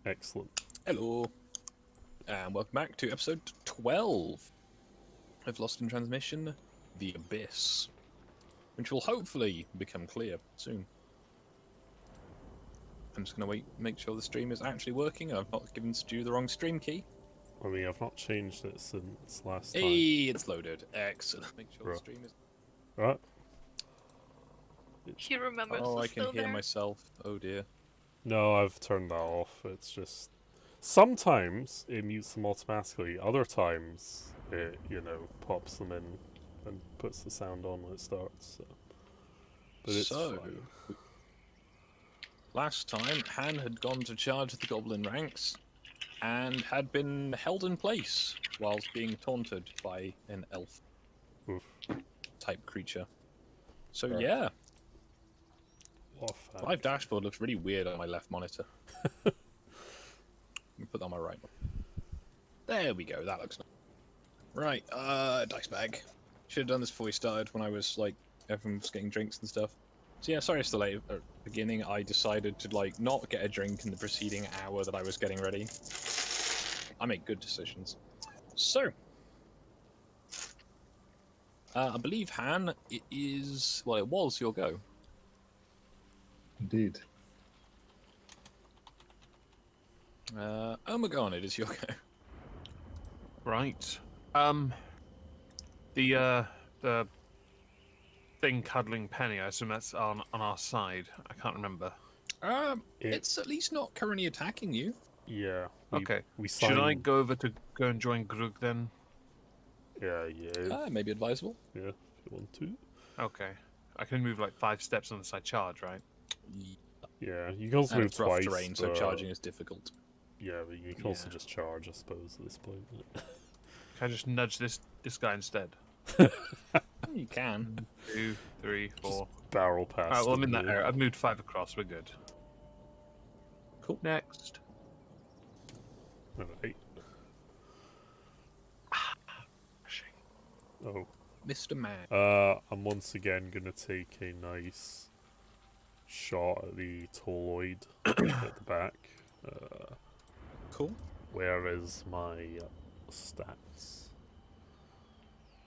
Excellent. Hello, and welcome back to episode 12 of Lost in Transmission, The Abyss, which will hopefully become clear soon. I'm just going to make sure the stream is actually working. I've not given Stu the wrong stream key. I mean, I've not changed it since last time. Hey, it's loaded. Excellent. Make sure the stream is... Right? He remembers. Oh, I still can hear there. myself. Oh dear. No, I've turned that off. It's just... Sometimes it mutes them automatically. Other times it, pops them in and puts the sound on when it starts. So. But it's fine. Last time, Han had gone to charge the goblin ranks and had been held in place whilst being taunted by an elf type creature. So Right. yeah, What a fact. live dashboard looks really weird on my left monitor. Let me put that on my right one. There we go, that looks nice. Right, dice bag. Should have done this before we started when I was like, everyone was getting drinks and stuff. So yeah, sorry it's the late beginning. I decided to like not get a drink in the preceding hour that I was getting ready. I make good decisions. So, I believe Han, it was your go. Indeed. Oh my god, it is your go. Right. The thing cuddling Penny, I assume that's on our side. I can't remember. It's at least not currently attacking you. Yeah. Okay. We Should I signed... go over to go and join Grug then? Yeah. Maybe advisable. Yeah, if you want to. Okay. I can move like 5 steps unless I charge, right? Yeah, you can also And move it's rough twice. terrain, so charging is difficult. Yeah, but you can also Yeah. just charge, I suppose, at this point. Can I just nudge this guy instead? You can. 2, 3, 4. Barrel past. Alright, well I'm in him, that area. I've moved 5 across. We're good. Cool. Next. Alright. Oh. Mr. Man. I'm once again gonna take a nice shot at the toloid at the back. Cool. Where is my stats?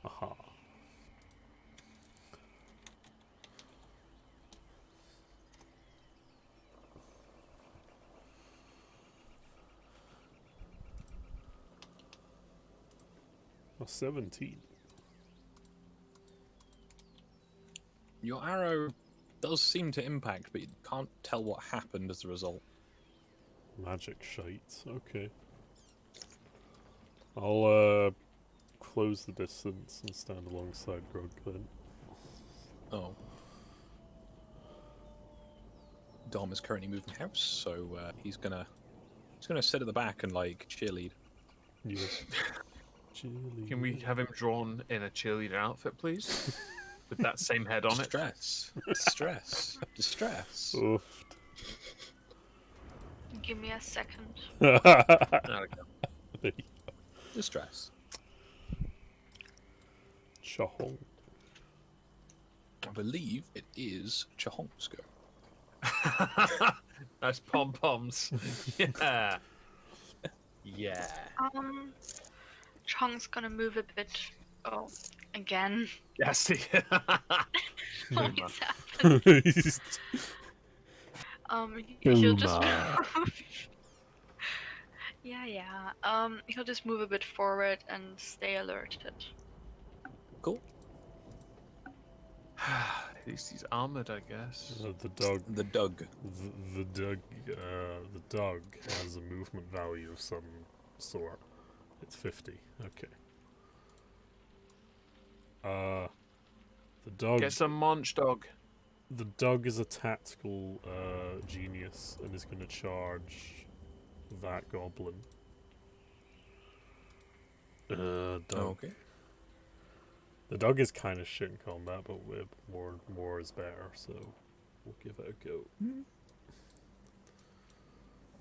Aha. A 17. Your arrow does seem to impact, but you can't tell what happened as a result. Magic shite. Okay. I'll close the distance and stand alongside Grog then. Oh. Dom is currently moving house, so he's gonna sit at the back and like cheerlead. Yes. Can we have him drawn in a cheerleader outfit, please? With that same head on it? Distress. Oofed. Give me a second. There we go. Distress. Chahong. I believe it is Chahong's go. Nice pom-poms. Yeah. Yeah. Chong's gonna move a bit. Oh, again. Yeah, see. What is happening? He'll just move. Yeah. He'll just move a bit forward and stay alerted. Cool. At least he's armored, I guess. The dog. The Doug. The dog has a movement value of some sort. It's 50. Okay. The dog. Get some munch, dog. The dog is a tactical genius and is going to charge that goblin. Dog. Okay. The dog is kind of shit in combat, but with more is better, so we'll give it a go.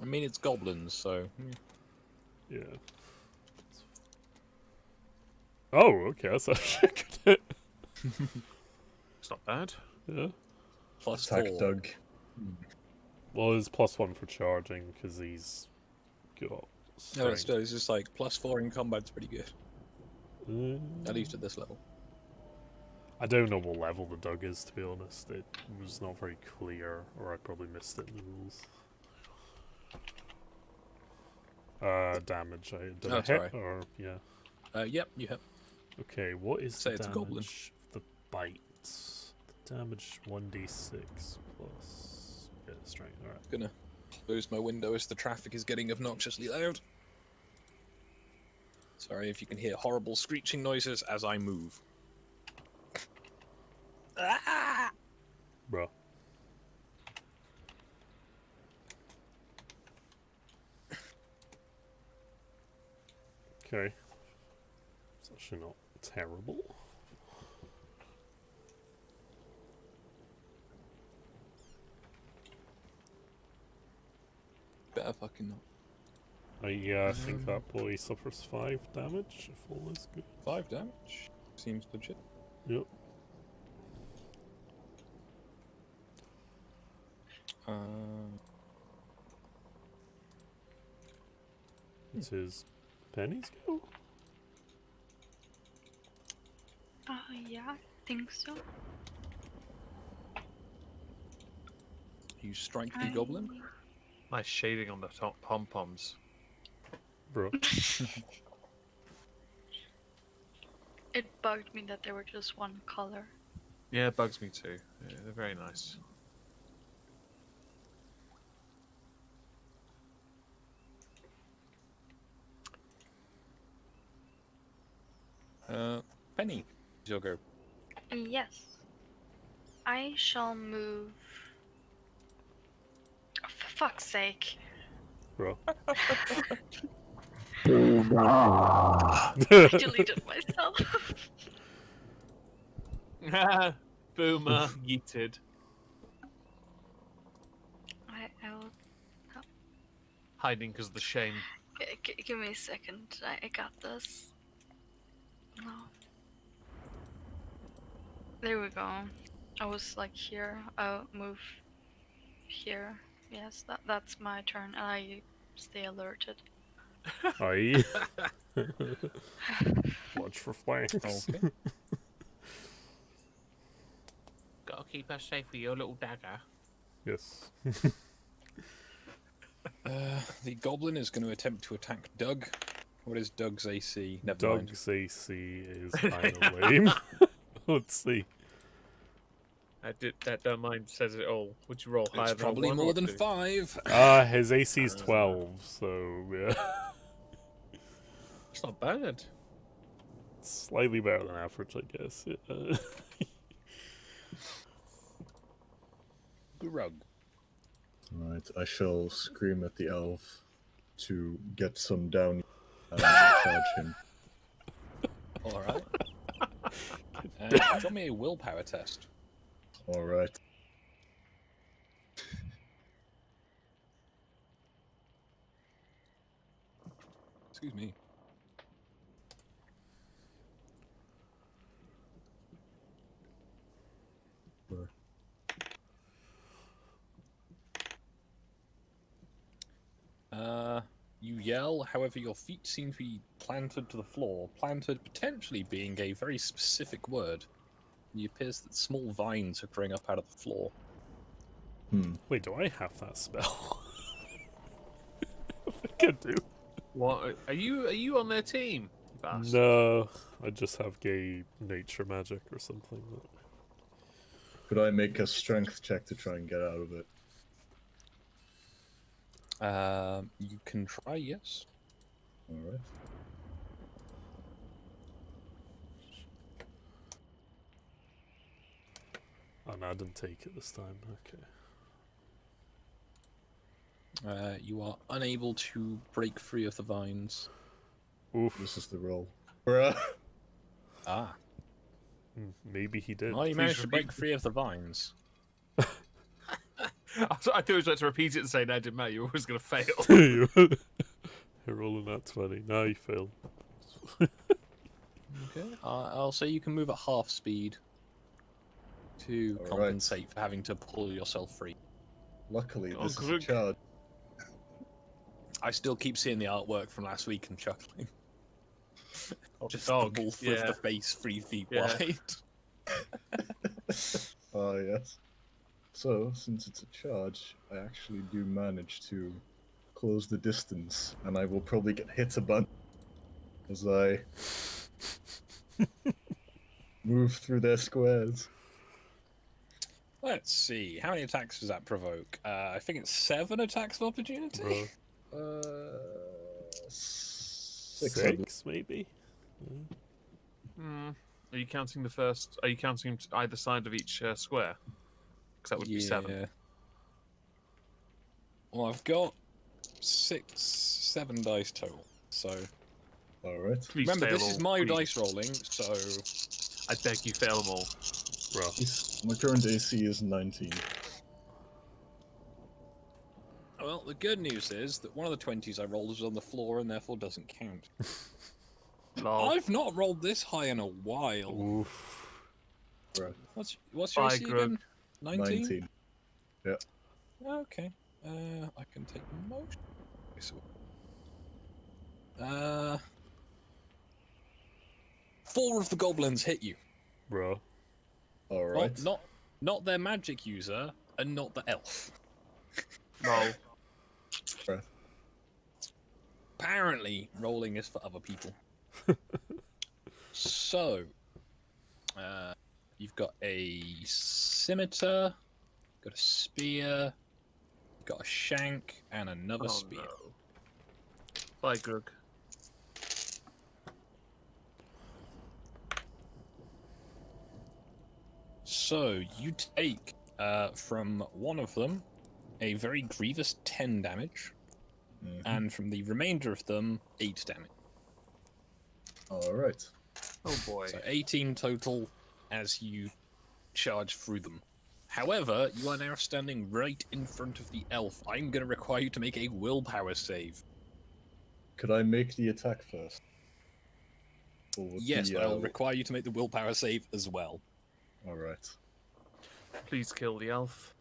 I mean, it's goblins, so. Yeah. Oh, okay, that's actually a good hit. It's not bad. Yeah. Plus Attack 4. Doug. Well, there's +1 for charging because he's got No, strength. still, it's just like +4 in combat's pretty good. At least at this level. I don't know what level the dog is, to be honest. It was not very clear, or I probably missed it in the rules. Damage. Did I That's hit? alright. Or, yeah. Yep, you have. Okay, what is Say the it's a goblin. damage of the bite? The damage 1d6 plus... Yeah, strength, alright. Gonna close my window as the traffic is getting obnoxiously loud. Sorry if you can hear horrible screeching noises as I move. Ah! Bro. Okay. It's actually not terrible. Better fucking not. I think that boy suffers 5 damage, if all is good. 5 damage? Seems legit. Yep. It is Penny's go? Yeah, I think so. You strike the goblin? Nice shading on the top pom-poms. Bro. It bugged me that they were just one color. Yeah, it bugs me too. Yeah, they're very nice. Penny, it's your go. Yes. I shall move. Oh, for fuck's sake. Bro. I deleted myself. Boomer yeeted. I will. Hiding because of the shame. Give me a second. I got this. No. There we go. I was like here. I'll move here. Yes, that's my turn. And I stay alerted. Aye. Watch for flanks. Okay. Gotta keep us safe with your little dagger. Yes. The goblin is going to attempt to attack Doug. What is Doug's AC? Never mind. Doug's AC is kind of lame. Let's see. That don't mind says it all. Would you roll higher It's than probably a 1 more or than 2? 5. His AC is 12, so yeah. It's not bad. It's slightly better than average, I guess. Yeah. Rug. Alright, I shall scream at the elf to get some down and charge him. Alright. Drop me a willpower test. Alright. Excuse me. You yell, however your feet seem to be planted to the floor. Planted potentially being a very specific word. It appears that small vines are growing up out of the floor. Wait, do I have that spell? I think I do. What? Are you on their team? You bastard? No, I just have gay nature magic or something. Could I make a strength check to try and get out of it? You can try, yes. Alright. Oh no, I didn't take it this time. Okay. You are unable to break free of the vines. Oof. This is the roll. Bruh. Ah. Maybe he did. Well, you managed to break free of the vines. I thought he was about to repeat it and say, no, it didn't matter, you were always going to fail. You're rolling that 20. No, you failed. Okay. I'll say you can move at half speed to All compensate for having to pull yourself free. Luckily, Oh, this is a good. charge. I still keep seeing the artwork from last week and chuckling. Just dog, the wolf yeah. with the face 3 feet Yeah. wide. Ah, yes. So, since it's a charge, I actually do manage to close the distance, and I will probably get hit a bunch as I move through their squares. Let's see. How many attacks does that provoke? I think it's 7 attacks of opportunity. Bro. 6, I believe. 6 maybe? Hmm. Are you counting the first? Are you counting either side of each square? Because that would be 7. Well, I've got 6, 7 dice total. So Alright. Please remember, fail this is all, my please. dice rolling. So I beg you, fail them all. Bro. My current AC is 19. well, the good news is that one of the 20s I rolled is on the floor and therefore doesn't count. Lol. I've not rolled this high in a while. Oof. Right. What's your Bye, AC Grug. again? 19? 19. Yeah. Okay. I can take most. Four of the goblins hit you. Bro. Alright. Not their magic user, and not the elf. Lol. Right. Apparently, rolling is for other people. So, you've got a scimitar, got a spear, got a shank, and another spear. No. Bye, Grug. So, you take from one of them a very grievous 10 damage, and from the remainder of them, 8 damage. Alright. Oh boy. So 18 total as you charge through them. However, you are now standing right in front of the elf. I'm going to require you to make a willpower save. Could I make the attack first? Or would Yes, the, I'll require you to make the willpower save as well. Alright. Please kill the elf.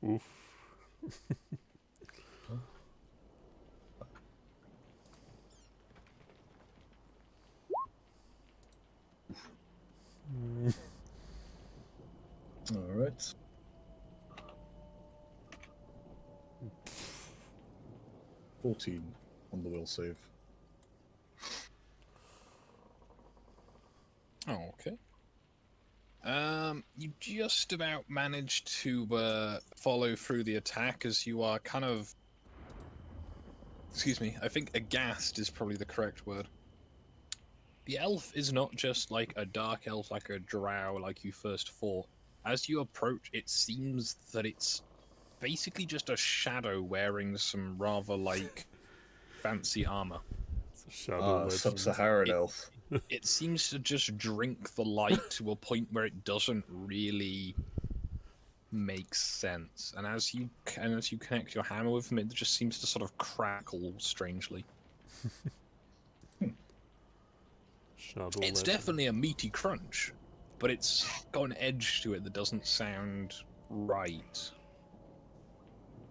Oof. Alright. $14 on the will save. Oh, okay. You just about managed to follow through the attack as you are kind of... Excuse me, I think aghast is probably the correct word. The elf is not just like a dark elf, like a drow, like you first fought. As you approach, it seems that it's basically just a shadow wearing some rather, like, fancy armor. It's a shadow legend. Sub-Saharan elf. It seems to just drink the light to a point where it doesn't really make sense. And as you connect your hammer with him, it just seems to sort of crackle strangely. Shadow It's legend. definitely a meaty crunch, but it's got an edge to it that doesn't sound right.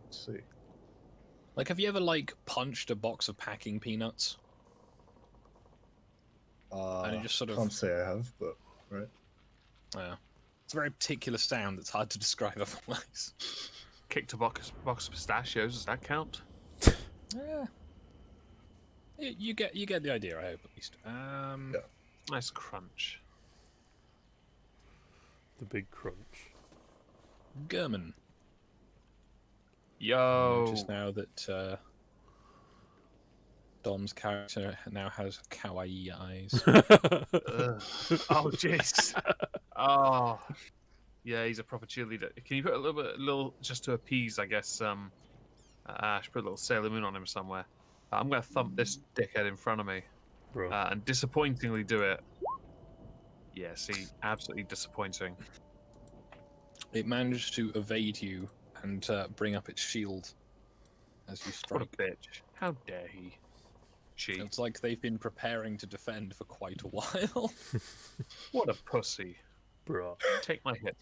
Let's see. Like, have you ever, like, punched a box of packing peanuts? And it just sort of... Can't say I have, but right. It's a very particular sound that's hard to describe otherwise. Kicked a box of pistachios. Does that count? Yeah. You get the idea, I hope, at least. Yeah. Nice crunch. The big crunch. German. Yo. Notice now that Dom's character now has kawaii eyes. Oh jeez. Oh. Yeah, he's a proper cheerleader. Can you put a little just to appease, I guess. I should put a little Sailor Moon on him somewhere. I'm gonna thump this dickhead in front of me, Bro. and disappointingly do it. Yeah, see, absolutely disappointing. It managed to evade you and bring up its shield as you What a strike. bitch! How dare he? Cheat. It's like they've been preparing to defend for quite a while. What a pussy. Bruh. Take my hit.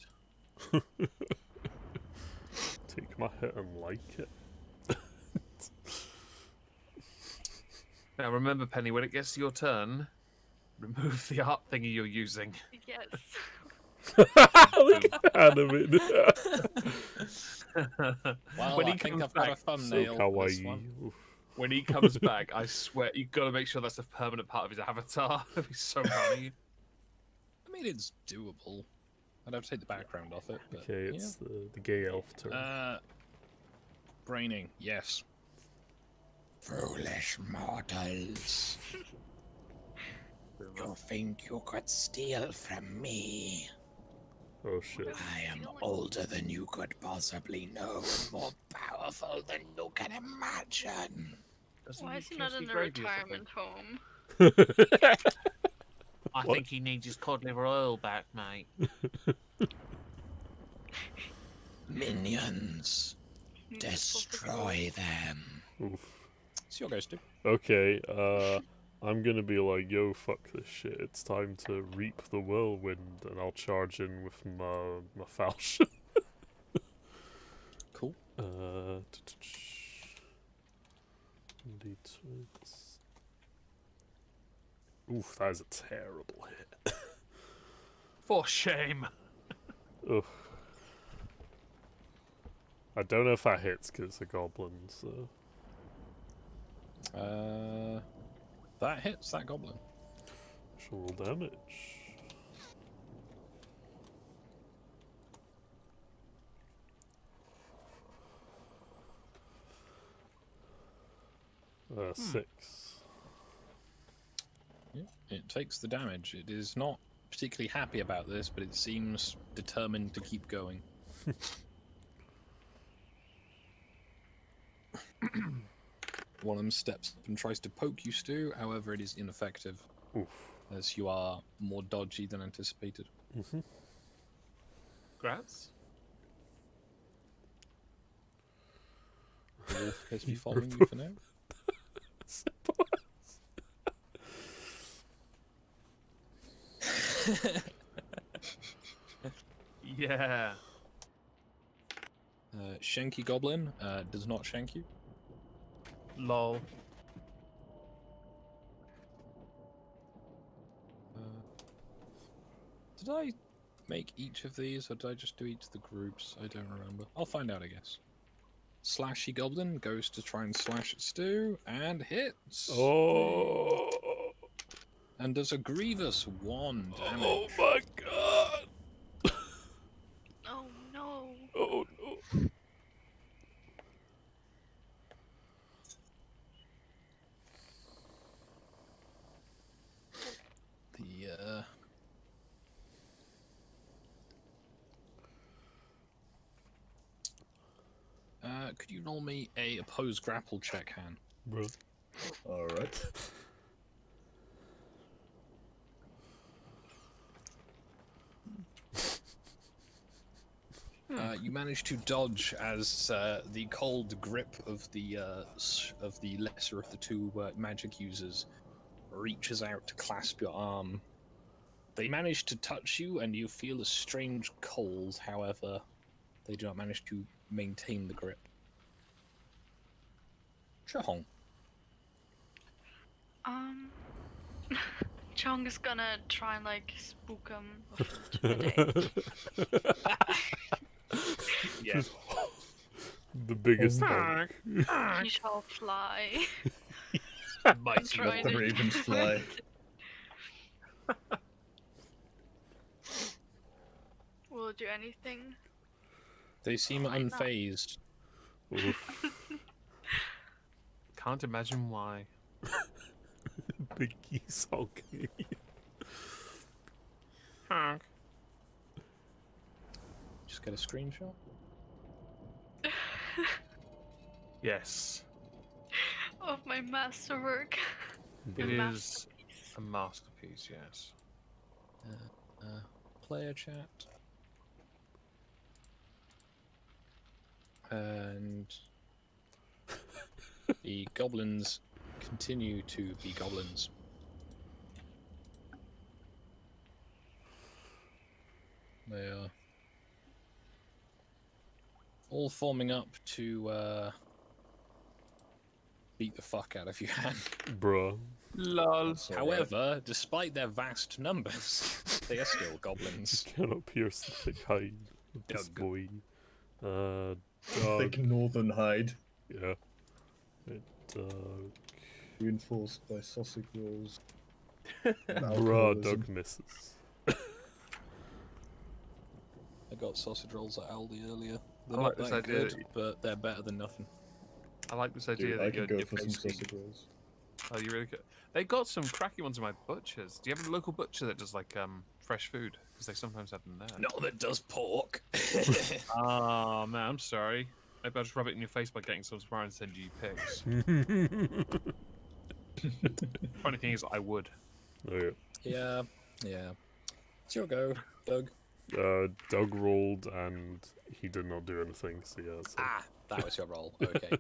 Take my hit and like it. Now remember, Penny, when it gets to your turn, remove the art thingy you're using. Yes. Look at animated. Well, When I he think comes I've got a back, So thumbnail for this kawaii. one. Oof. When he comes back, I swear, you've got to make sure that's a permanent part of his avatar. It'd be so funny. I mean, it's doable. I'd have to take the background off it. But, Okay, it's the gay elf turn. Braining, yes. Foolish mortals. You think you could steal from me? Oh shit. I am older than you could possibly know, more powerful than you can imagine. Why is he not in a retirement home? I think he needs his cod liver oil back, mate. Minions, destroy them. Oof. It's your guys, too. Okay, I'm gonna be like, yo, fuck this shit. It's time to reap the whirlwind, and I'll charge in with my falchion. Cool. D20s. Oof, that is a terrible hit. For shame. Ugh. I don't know if that hits because it's a goblin, so. That hits that goblin. Roll damage. Six. Yeah, it takes the damage. It is not particularly happy about this, but it seems determined to keep going. One of them steps up and tries to poke you, Stu. However, it is ineffective, Oof. as you are more dodgy than anticipated. Mm-hmm. Grats. The wolf appears to be following you for now. Yeah. Shanky Goblin does not shank you. Lol. Did I make each of these, or did I just do each of the groups? I don't remember. I'll find out, I guess. Slashy Goblin goes to try and slash at Stu, and hits! Oh. And does a grievous 1 damage. Oh my god. Oh no. Oh no. Could you roll me a opposed grapple check, Han? Bro. Alright. You manage to dodge as the cold grip of the lesser of the two magic users reaches out to clasp your arm. They manage to touch you, and you feel a strange cold. However, they do not manage to maintain the grip. Chong. Chong is gonna try and like spook him or intimidate. Yeah. The biggest Honk. dog. He shall fly. Mighty Try Let the to- ravens fly. Will it do anything? They seem Why not? unfazed. Oof. Can't imagine why. Big geese honking. Honk. Just get a screenshot. Yes. Of my masterwork. It A is a masterpiece, yes. Player chat. And the goblins continue to be goblins. They are all forming up to beat the fuck out of you, Han. Bruh. Lol. That's all right. However, despite their vast numbers, they are still goblins. Cannot pierce the thick hide of this Doug. boy. Thick Doug. northern hide, Yeah. Doug. reinforced by sausage rolls. and Bruh, alcoholism. Doug misses. I got sausage rolls at Aldi earlier. They're I like not this that idea good, that- but they're better than nothing. I like this idea Dude, I that could you're go for some basically- sausage rolls. Oh, you really could. They got some cracky ones in my butchers. Do you have a local butcher that does like fresh food? Because they sometimes have them there. Not that does pork. Oh man, I'm sorry. Maybe I'll just rub it in your face by getting some tomorrow and send you pics. Funny thing is, I would. Oh, Yeah, yeah. It's your go, Doug. yeah. Doug rolled and he did not do anything, so yeah. So That was your roll. Okay.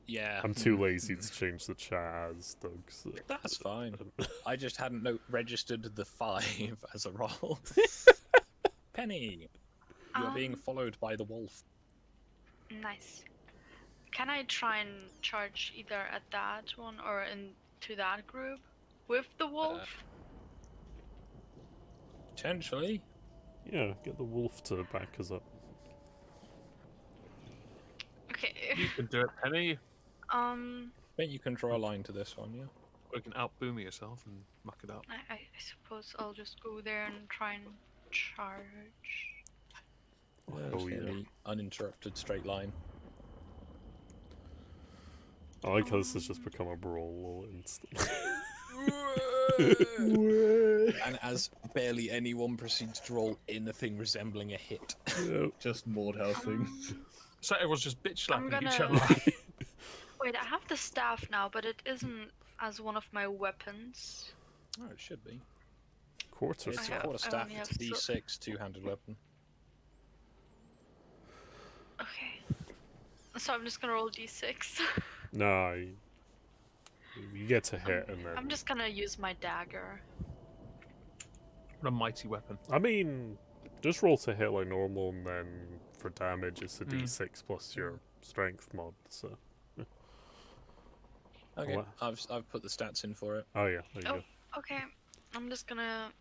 Yeah. I'm too lazy to change the chat as Doug, so. That's fine. I just hadn't registered the 5 as a roll. Penny, you are being followed by the wolf. Nice. Can I try and charge either at that one or into that group with the wolf? Potentially. Yeah, get the wolf to back us up. Okay. You can do it, Penny. I think you can draw a line to this one, yeah. Or you can out-boom yourself and muck it up. I suppose I'll just go there and try and charge. Yeah, Oh, just yeah. the uninterrupted straight line. I like how this has just become a brawl instantly. And as barely anyone proceeds to roll anything resembling a hit. Yeah. Just Mordhau things. So everyone's just bitch slapping each gonna- other. Wait, I have the staff now, but it isn't as one of my weapons. Oh, it should be. Quarter It's I a have- quarter I staff, only it's have D6 two-handed weapon. Okay. So I'm just gonna roll d6. Nah, you get to hit and then. I'm just gonna use my dagger. What a mighty weapon. I mean, just roll to hit like normal, and then for damage it's a d6 plus your strength mod. So. Okay, What? I've put the stats in for it. Oh yeah, there you Oh. go. Okay, I'm just gonna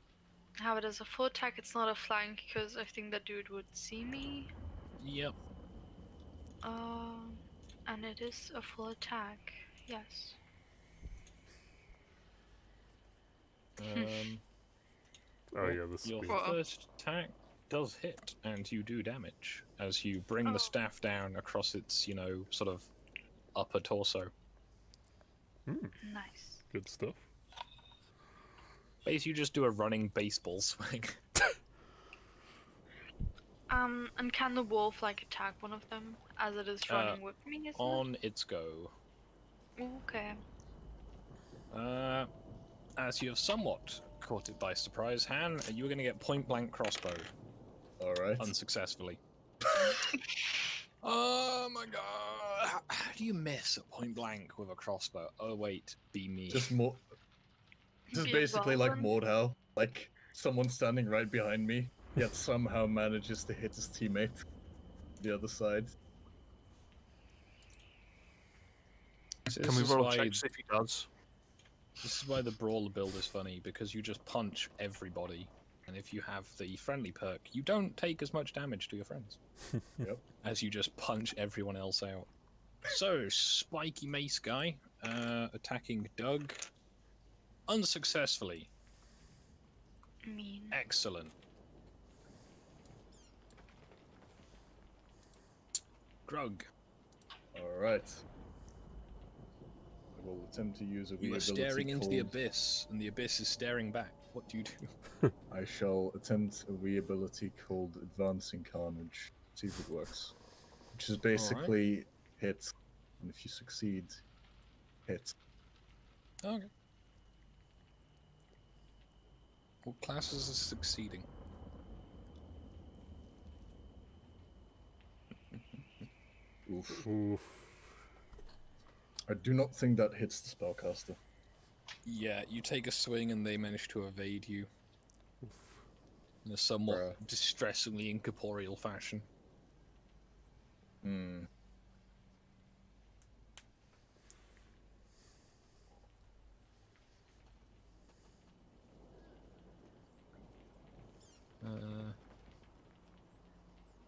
have it as a full attack. It's not a flank because I think that dude would see me. Yep. And it is a full attack. Yes. Oh yeah, this Your would be. Well- first attack does hit, and you do damage as you bring Oh. the staff down across its, sort of upper torso. Nice. Good stuff. Basically, you just do a running baseball swing. And can the wolf like attack one of them as it is running with me? Isn't On its go. it? Okay. As you have somewhat caught it by surprise, Han, you are going to get point blank crossbowed Alright. unsuccessfully. Oh my god! How do you miss at point blank with a crossbow? Oh wait, be me. Just more. Just Be a basically like goblin. Mordhau. Like someone standing right behind me, yet somehow manages to hit his teammate. The other side. This Can we is roll a why- check to see if he does? This is why the brawler build is funny, because you just punch everybody, and if you have the friendly perk, you don't take as much damage to your friends. Yep. As you just punch everyone else out. So, spiky mace guy, attacking Doug. Unsuccessfully. Mean. Excellent. Grug, Alright. I will attempt to use a you are ability staring into the called- abyss, and the abyss is staring back. What do you do? I shall attempt a wee ability called Advancing Carnage. See if it works. Which is basically hit, and if you succeed, hit. Okay. What classes is succeeding? Oof. Oof. I do not think that hits the spellcaster. Yeah, you take a swing and they manage to evade you in a somewhat Bruh. distressingly incorporeal fashion. Hmm.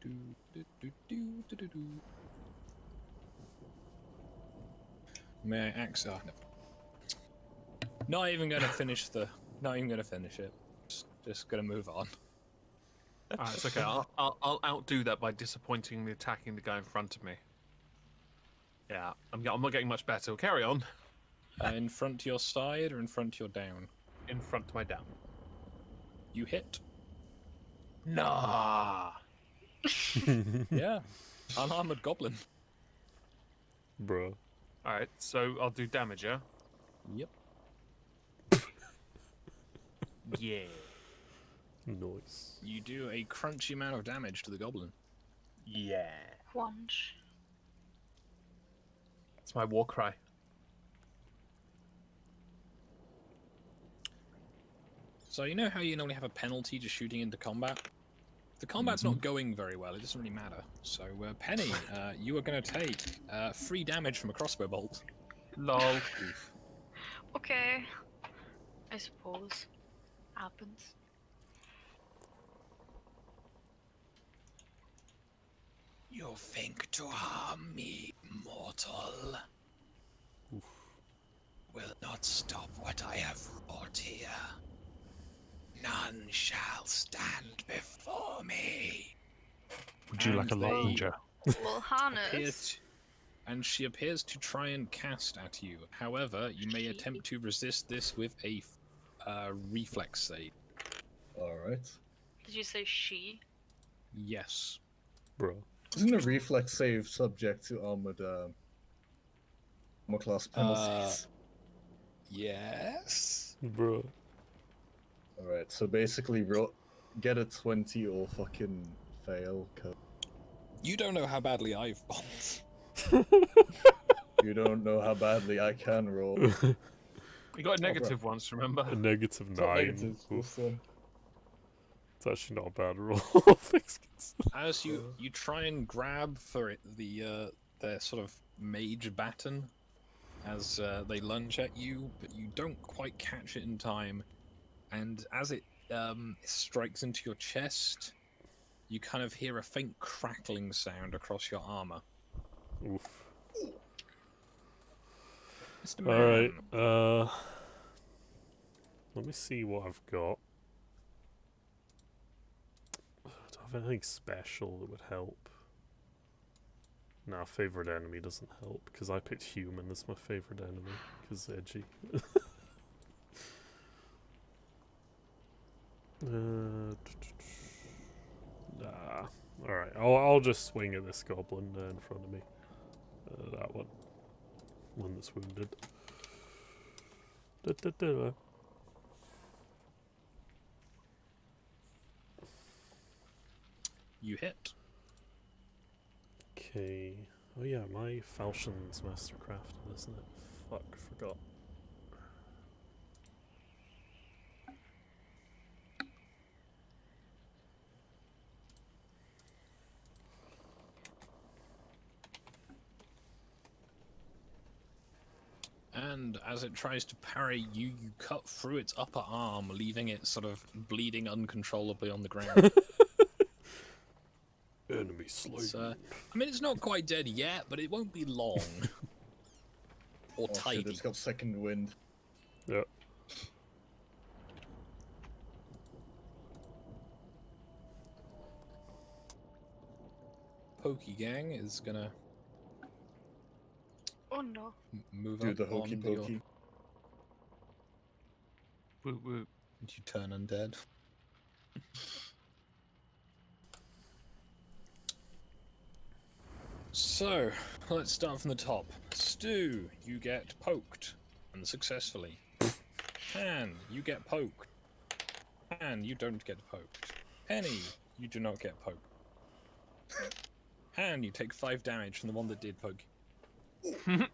Do, do, do, do, do, do, do. May I access? Oh, no. Not even gonna finish the. Not even gonna finish it. Just gonna move on. Alright, it's okay. I'll outdo that by disappointingly attacking the guy in front of me. Yeah, I'm not getting much better. Carry on. In front to your side or in front to your down? In front to my down. You hit. Nah. Yeah. Unarmored goblin. Bro. Alright, so I'll do damage, yeah? Yep. Yeah. Nice. You do a crunchy amount of damage to the goblin. Yeah. Wunch. It's my war cry. So you know how you normally have a penalty to shooting into combat? The combat's not going very well, it doesn't really matter. So, Penny, you are going to take 3 damage from a crossbow bolt. Lol. Okay. I suppose. Happens. You think to harm me, mortal? Will not stop what I have wrought here. None shall stand before me. Would you like a And they lounger? Well, harness. And she appears to try and cast at you. However, you may attempt to resist this with a reflex save. Alright. Did you say she? Yes. Bro. Isn't a reflex save subject to armored class penalties? Yes. Bro. Alright, so basically get a 20 or fucking fail. You don't know how badly I've rolled. You don't know how badly I can roll. You got a negative once, remember? A negative It's not 9. negative, Oof. this, It's actually not a bad roll. Thanks, kids. As you try and grab for it, their sort of mage baton as they lunge at you, but you don't quite catch it in time. And as it strikes into your chest, you kind of hear a faint crackling sound across your armor. Oof. Mr. Man. Alright, let me see what I've got. Do I have anything special that would help? Nah, favorite enemy doesn't help, because I picked human as my favorite enemy, because edgy. Nah. Alright, I'll just swing at this goblin in front of me. That one. One that's wounded. You hit. Okay. Oh yeah, my falchion's mastercrafted, isn't it? Fuck, forgot. And as it tries to parry you, you cut through its upper arm, leaving it sort of bleeding uncontrollably on the ground. Enemy slain. It's, I mean, it's not quite dead yet, but it won't be long. Or Oh tidy. shit, it's got second wind. Yep. Pokey Gang is gonna Oh no. move Do up the hokey onto your- pokey. Woot woot. and you turn undead. So, let's start from the top. Stu, you get poked, unsuccessfully. Pan, you get poked. Pan, you don't get poked. Penny, you do not get poked. Pan, you take 5 damage from the one that did poke you.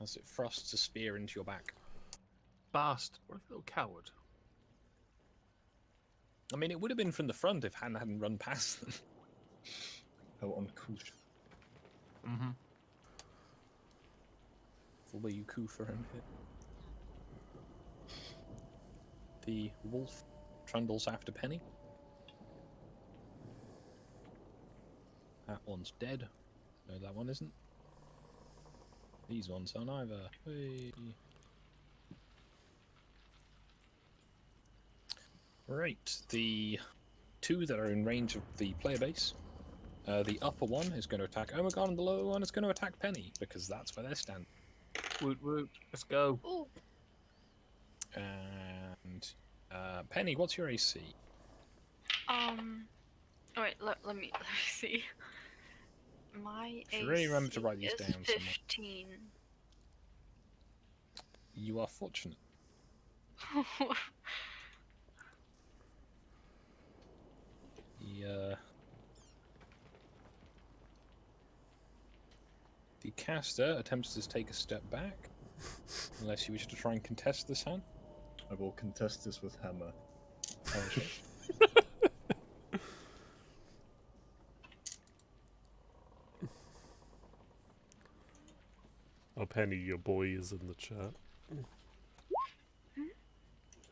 as it thrusts a spear into your back. Bastard. What a little coward. I mean, it would have been from the front if Han hadn't run past them. How uncouth. Mm-hmm. The way you coo for him here. The wolf trundles after Penny. That one's dead. No, that one isn't. These ones aren't either. Hey. Right, the two that are in range of the player base. The upper one is going to attack Omegon, and the lower one is going to attack Penny, because that's where they're standing. Woot woot. Let's go. Ooh. And Penny, what's your AC? Oh wait, let me see. My Should really remember to AC write these is down somewhere. 15. You are fortunate. The caster attempts to take a step back, unless you wish to try and contest this hand. I will contest this with hammer. Okay. Oh, Penny, your boy is in the chat.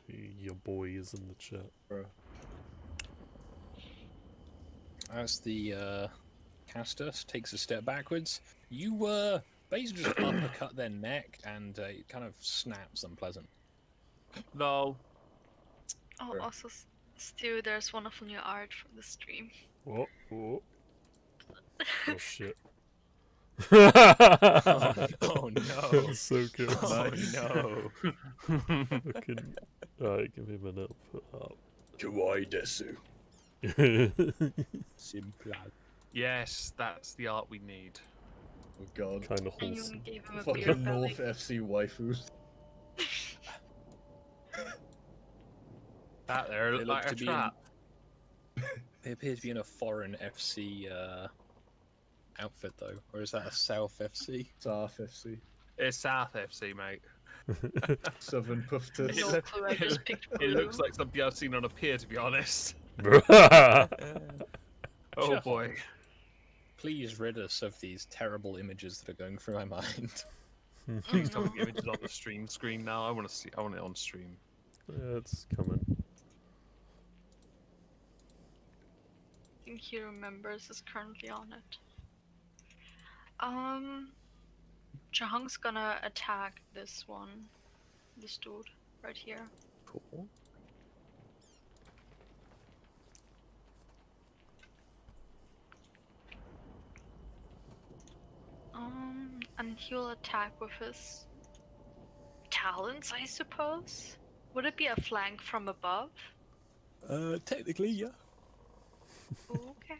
Your boy is in the chat. Bro. As the caster takes a step backwards, you basically just uppercut their neck, and it kind of snaps unpleasant. No. Oh, Sure. also, Stu, there's wonderful new art for the stream. Oh, oh. Oh shit. Oh no! That's so good. Oh Nice. no! Fucking... Alright, give me a minute. I'll put up. Kawaii desu. Simple. Yes, that's the art we need. Oh god. Kind of And you wholesome. gave him a beer Fucking belly. North FC waifus. That there They looked look like to a be trap. They appear to be in a foreign FC outfit, though, or is that a South FC? South FC. It's South FC, mate. Southern puff It tits. No look- clue, I just picked It blue. looks like something I've seen on a pier, to be honest. Bruh. Oh Sure. boy. Please rid us of these terrible images that are going through my mind. Please don't give it on the stream screen now. I want to see. I want it on stream. Yeah, it's coming. I think he remembers is currently on it. Jahang's gonna attack this one. This dude right here. Cool. And he'll attack with his talons, I suppose? Would it be a flank from above? Technically, yeah. Okay.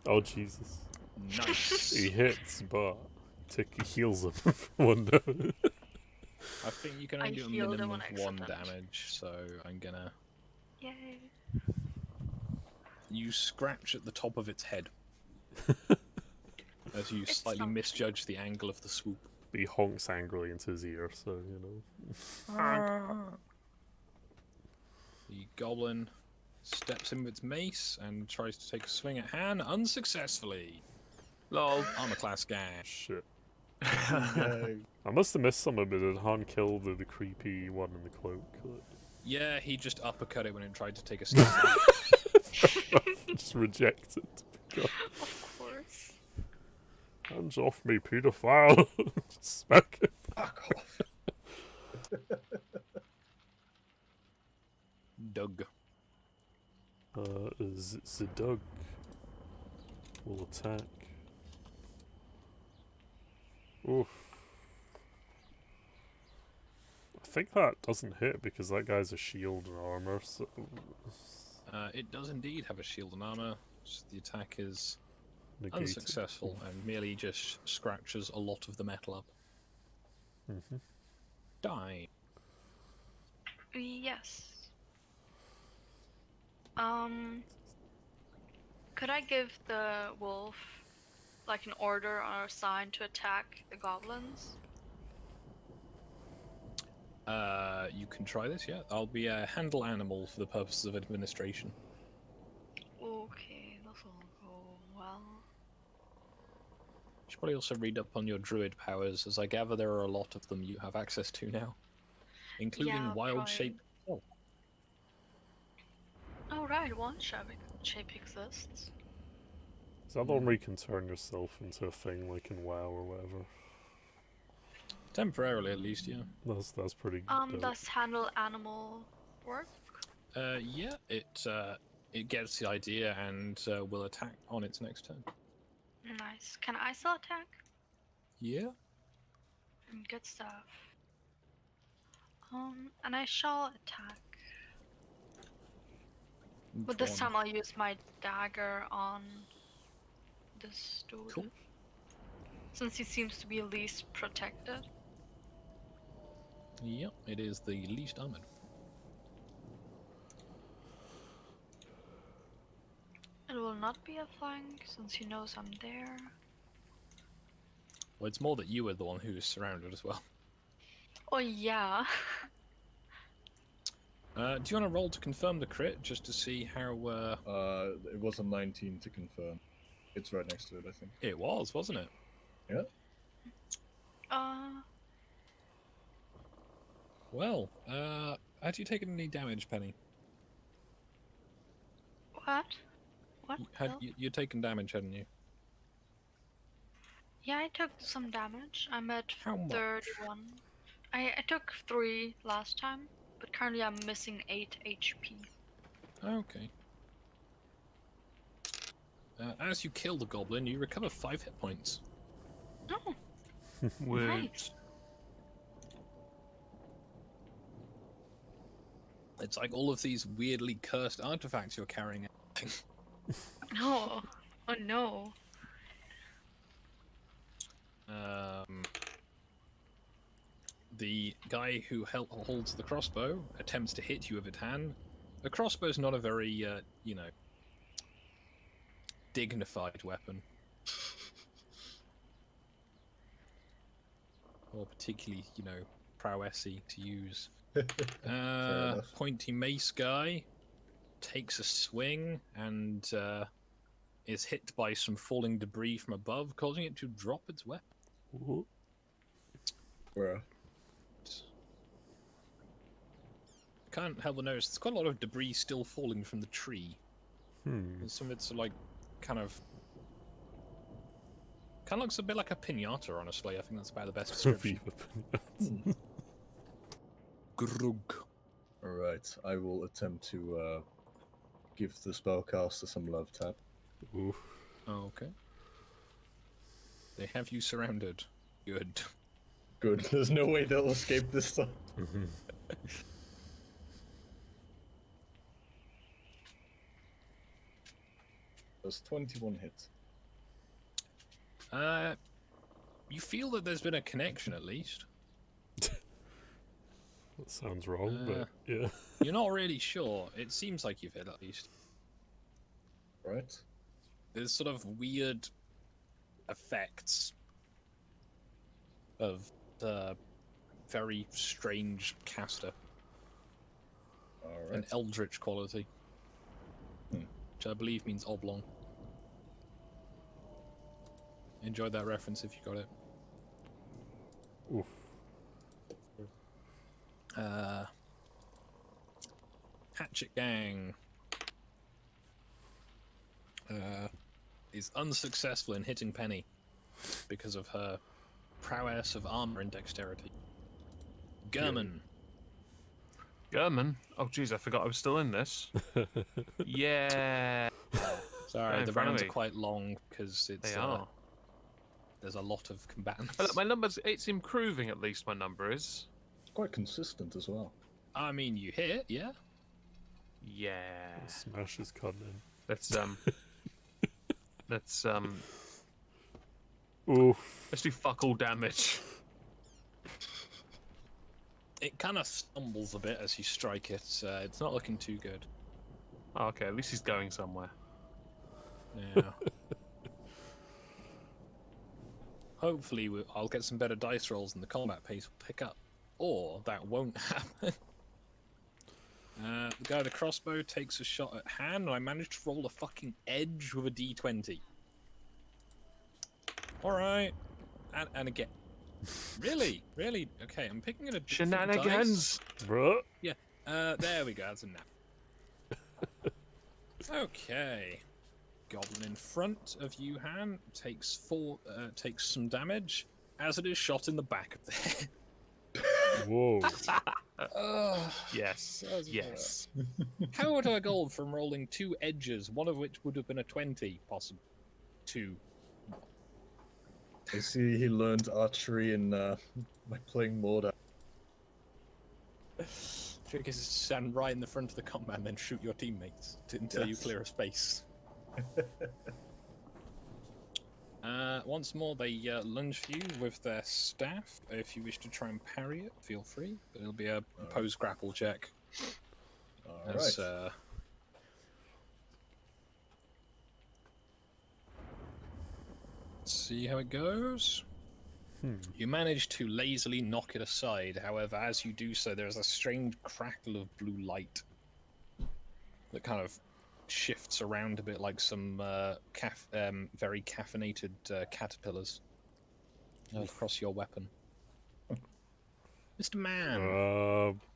Oh Jesus. Nice. He hits, but he heals him for one damage. I think you can I only do a healed him minimum on of 1 accident. damage, so I'm gonna... Yay. You scratch at the top of its head. As you It's slightly not- misjudge the angle of the swoop. He honks angrily into his ear, so, you know. The goblin steps in with its mace and tries to take a swing at Han, unsuccessfully. Lol. Armor class guy. Shit. Yay. I must have missed something, but did Han kill the creepy one in the cloak? Yeah, he just uppercut it when it tried to take a step back. Just rejected. God, Of course. hands off me, pedophile! Just smack it. Fuck off. Doug. Zedug will attack. Oof. I think that doesn't hit because that guy's a shield and armor, so... It does indeed have a shield and armor. So the attack is negated. unsuccessful and merely just scratches a lot of the metal up. Mhm. Die. Yes. Could I give the wolf like an order or a sign to attack the goblins? You can try this, yeah. I'll be a handle animal for the purposes of administration. Okay, this will go well. You should probably also read up on your druid powers, as I gather there are a lot of them you have access to now, including Yeah, wild probably. shape. Oh, Oh right, one shape exists. Is that the one where you can turn yourself into a thing like in WoW or whatever? temporarily at least, yeah. That's pretty dope. Does handle animal work? Yeah, it gets the idea and will attack on its next turn. Nice. Can I still attack? Yeah. Good stuff. And I shall attack. But this time I'll use my dagger on this dude. Cool. Since he seems to be least protected. Yep, it is the least armored. It will not be a flank since he knows I'm there. Well, it's more that you were the one who was surrounded as well. Oh yeah. Do you want to roll to confirm the crit, just to see how... It was a 19 to confirm. It's right next to it, I think. It was, wasn't it? Yeah. Well, had you taken any damage, Penny? What? What? No. You'd taken damage, hadn't you? Yeah, I took some damage. I'm at How much? 31. I took 3 last time, but currently I'm missing 8 HP. Okay. As you kill the goblin, you recover 5 hit points. Oh, Would nice. It's like all of these weirdly cursed artifacts you're carrying. No. Oh no. The guy who holds the crossbow attempts to hit you with its hand. A crossbow's not a very, dignified weapon. Or particularly, prowessy to use. enough. Pointy mace guy takes a swing and is hit by some falling debris from above, causing it to drop its weapon. Ooh. Bruh. Can't help but notice there's quite a lot of debris still falling from the tree. Hmm. And some of it's like kind of looks a bit like a pinata, honestly. I think that's about the best description. Grug. Alright, I will attempt to give the spellcaster some love tap. Ooh. Okay. They have you surrounded. Good. Good, there's no way they'll escape this time. There's 21 hits. You feel that there's been a connection at least. That sounds wrong, but yeah. You're not really sure. It seems like you've hit at least. Right? There's sort of weird effects of the very strange caster. An Alright. eldritch quality. Hmm. Which I believe means oblong. Enjoy that reference if you got it. Oof. Hatchet Gang is unsuccessful in hitting Penny because of her prowess of armor and dexterity. German. German? Oh jeez, I forgot I was still in this. Yeah. Sorry, Right in the front of rounds are me. quite long because it's They are. there's a lot of combatants. But look, my numbers, it's improving at least, my number is. It's quite consistent as well. I mean, you hit, yeah. Yeah. Smash is cutting in. Let's Oof. let's do fuck all damage. It kind of stumbles a bit as you strike it. It's not looking too good. Oh, okay, at least he's going somewhere. Yeah. Hopefully, I'll get some better dice rolls and the combat pace will pick up. Or that won't happen. The guy with the crossbow takes a shot at Han, and I managed to roll a fucking edge with a d20. Alright. And again. Really? Really? Okay, I'm picking at a different Shenanigans! dice. Bruh. Yeah. There we go. That's enough. Okay. Goblin in front of you, Han, takes some damage as it is shot in the back of the head. Whoa. Yes. That's Yes. How would I gold from rolling 2 edges, one of which would have been a 20, possible? 2. I see he learned archery in by playing Morda. Trick is to stand right in the front of the combat and then shoot your teammates until you Yes. clear a space. Once more, they lunge for you with their staff. If you wish to try and parry it, feel free. But it'll be a opposed grapple check. All As, right. Let's see how it goes. You manage to lazily knock it aside. However, as you do so, there's a strange crackle of blue light that kind of shifts around a bit like some very caffeinated caterpillars across your weapon. Mr. Man!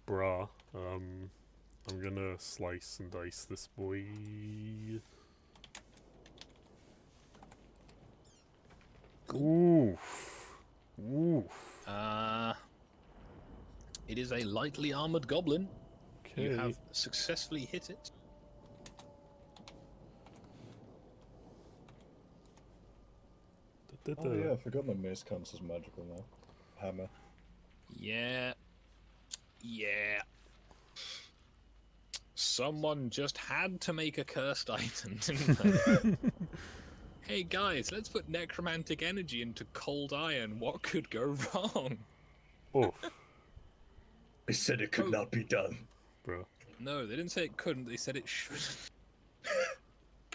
Bruh. I'm gonna slice and dice this boy. Oof. Oof. It is a lightly armored goblin. Okay. You have successfully hit it. Oh yeah, I forgot my mace counts as magical now. Hammer. Yeah. Yeah. Someone just had to make a cursed item, didn't they? Hey guys, let's put necromantic energy into cold iron. What could go wrong? Oof. I said it could not be done. Bro. No, they didn't say it couldn't, they said it should.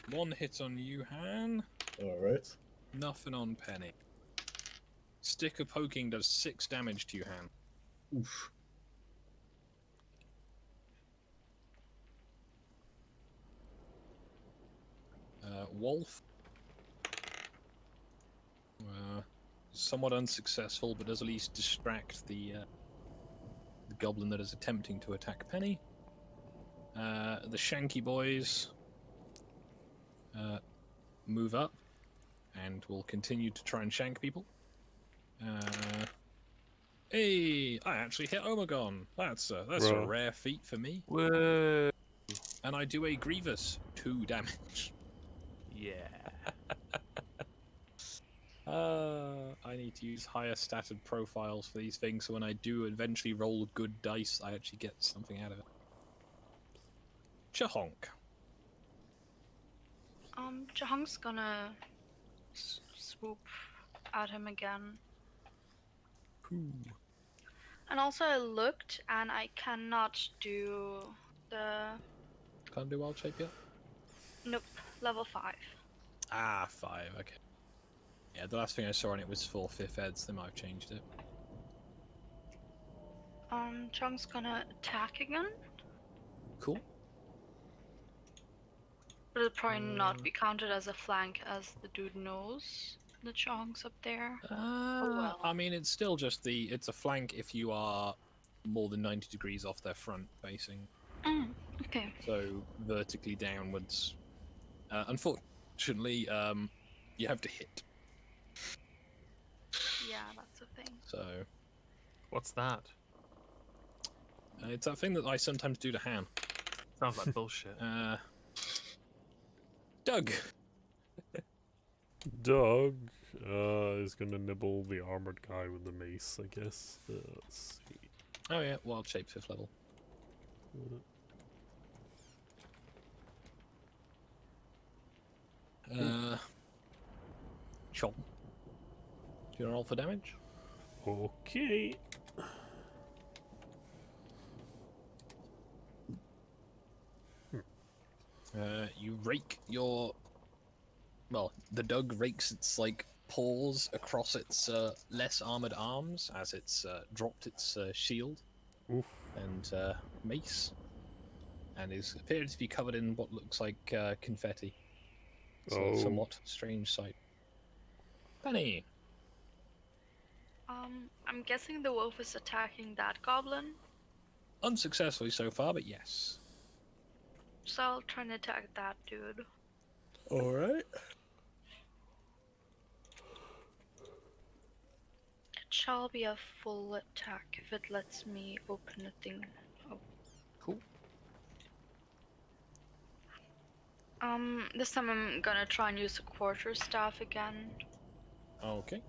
1 hit on you, Han. Alright. Nothing on Penny. Stick of poking does 6 damage to you, Han. Oof. Wolf. Somewhat unsuccessful, but does at least distract the goblin that is attempting to attack Penny. The Shanky boys move up and will continue to try and shank people. Hey, I actually hit Omegon. That's a Bruh. rare feat for me. Whoa. And I do a Grievous 2 damage. Yeah. I need to use higher statted profiles for these things, so when I do eventually roll good dice, I actually get something out of it. Chahonk. Jahonk's gonna swoop at him again. And also I looked and I cannot do the... Can't do wild shape yet? Nope, level 5. Ah, 5, okay. Yeah, the last thing I saw on it was 4 5th eds, they might have changed it. Jahonk's gonna attack again, Cool. but it'll probably not be counted as a flank as the dude knows that Jahonk's up there. Well. I mean, it's still just it's a flank if you are more than 90 degrees off their front facing. Okay. So vertically downwards. Unfortunately, you have to hit. Yeah, that's the thing. So What's that? it's that thing that I sometimes do to Han. Sounds like bullshit. Doug. Doug is gonna nibble the armored guy with the mace, I guess. Let's see. Oh yeah, wild shape 5th level. Chomp. Do you want to roll for damage? Okay. You rake your Well, the dog rakes its like paws across its less armored arms as it's dropped its shield Oof. and mace, and is appeared to be covered in what looks like confetti. It's a Oh. somewhat strange sight. Penny. I'm guessing the wolf is attacking that goblin, Unsuccessfully so far, but yes. so I'll try and attack that dude. Alright. It shall be a full attack if it lets me open a thing. Oh. Cool. This time I'm gonna try and use a quarterstaff again. Okay.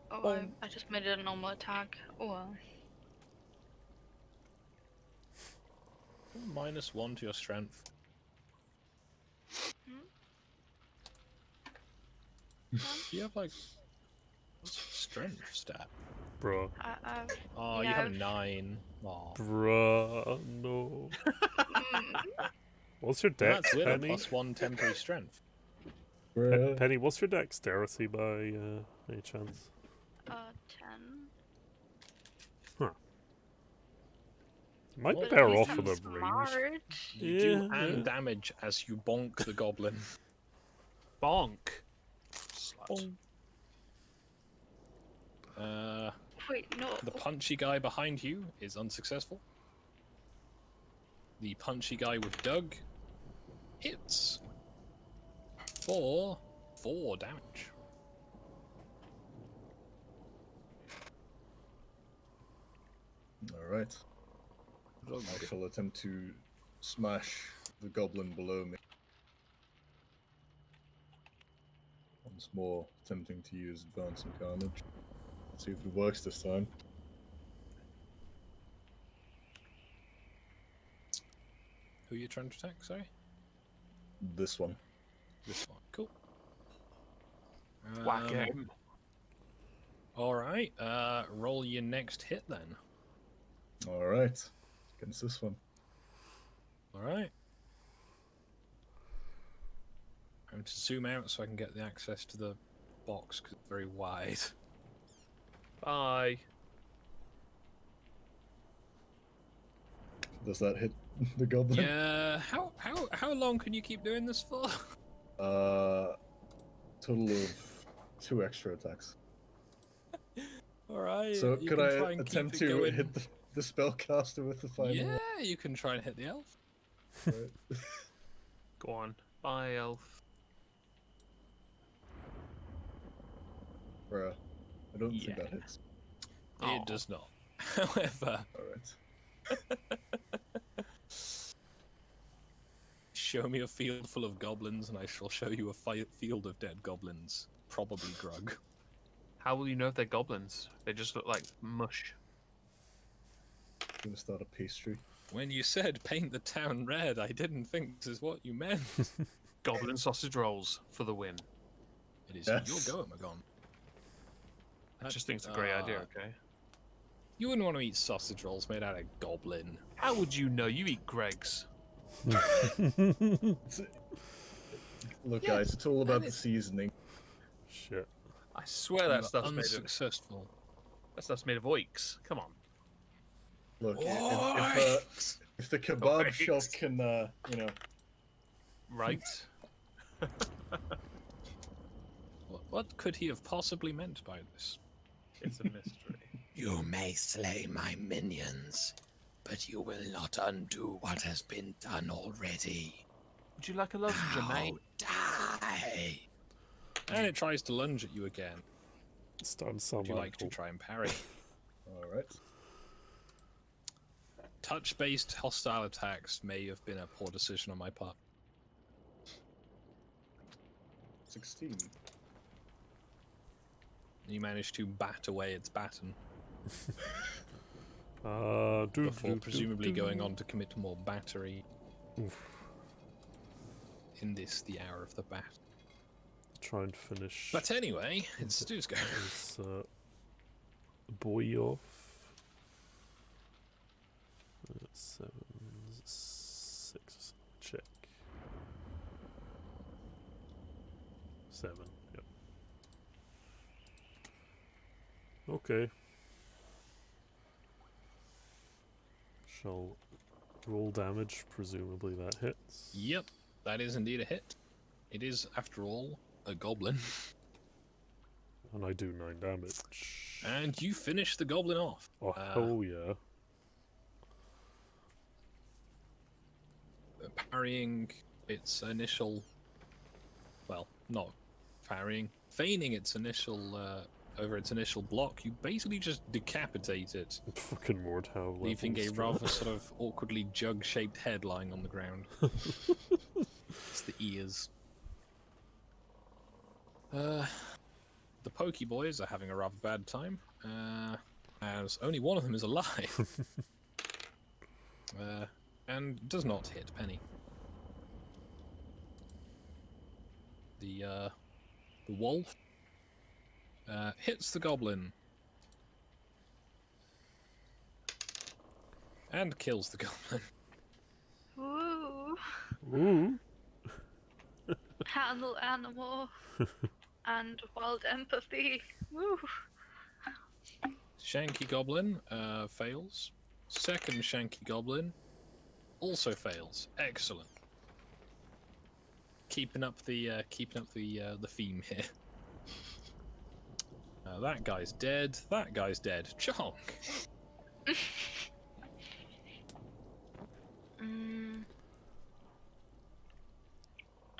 Oh, Oh. I just made it a normal attack. Oh well. -1 to your strength. Do you have like what's your strength stat? Bruh. Oh, you yeah, have a I've- 9. Oh. Bruh. No. What's your dex, That's with a Penny? +1 temporary strength. Bruh. Penny, what's your dexterity by any chance? 10. Might be Well, better At least off I'm with a range. smart. You do Yeah, and yeah. damage as you bonk the goblin. Bonk. Slut. Wait, no. The punchy guy behind you is unsuccessful. The punchy guy with Doug hits for 4 damage. Alright. I shall attempt to smash the goblin below me. Once more, attempting to use advancing carnage. Let's see if it works this time. Who are you trying to attack, sorry? This one. This one. Cool. Whack him. Alright, roll your next hit then. Alright. Against this one. Alright. I'm to zoom out so I can get the access to the box because it's very wide. Bye. Does that hit the goblin? Yeah, how long can you keep doing this for? Total of 2 extra attacks. Alright. So you could can I try and keep attempt it to going. hit the spellcaster with the final Yeah, one? you can try and hit the elf. Right. Go on. Bye, elf. Bruh. I don't think Yeah. that hits. Aw. It does not. However, Alright. show me a field full of goblins and I shall show you a field of dead goblins. Probably Grug. How will you know if they're goblins? They just look like mush. Gonna start a pastry. When you said paint the town red, I didn't think this is what you meant. Goblin sausage rolls for the win. It is Yes. your go, Magon. I just think it's a great idea, okay? You wouldn't want to eat sausage rolls made out of goblin. How would you know? You eat Greg's. Look, Yeah, guys, it's all about and the it's- seasoning. Shit. I swear that stuff's made of unsuccessful. oiks. Come on. Look, Oink! if the kebab Oinks. shop can, you know, Right? What could he have possibly meant by this? It's a mystery. You may slay my minions, but you will not undo what has been done already. Would you like a lozenge, Now mate? die! And it tries to lunge at you again. It's starting to sound Would you like to hope. try and parry? alright. Touch-based hostile attacks may have been a poor decision on my part. 16. You managed to bat away its baton Do, before presumably going on to commit more battery Oof. in this, the hour of the bat. Try and finish But anyway, it's Stu's go. this boy off. 7, 6, check. 7. Yep. Okay. Shall roll damage. Presumably that hits. Yep, that is indeed a hit. It is, after all, a goblin. And I do 9 damage. And you finish the goblin off. Oh, hell yeah. Parrying its initial... Well, not parrying. Feigning its initial... over its initial block, you basically just decapitate it, Fucking Mordhau. leaving a levels. rather sort of awkwardly jug-shaped head lying on the ground. It's the ears. The Pokey Boys are having a rather bad time, as only one of them is alive. And does not hit Penny. The wolf hits the goblin and kills the goblin. Woo! Ooh. Handle animal and wild empathy. Woo! Shanky Goblin fails. Second Shanky Goblin also fails. Excellent. Keeping up the theme here. That guy's dead. That guy's dead. Chonk.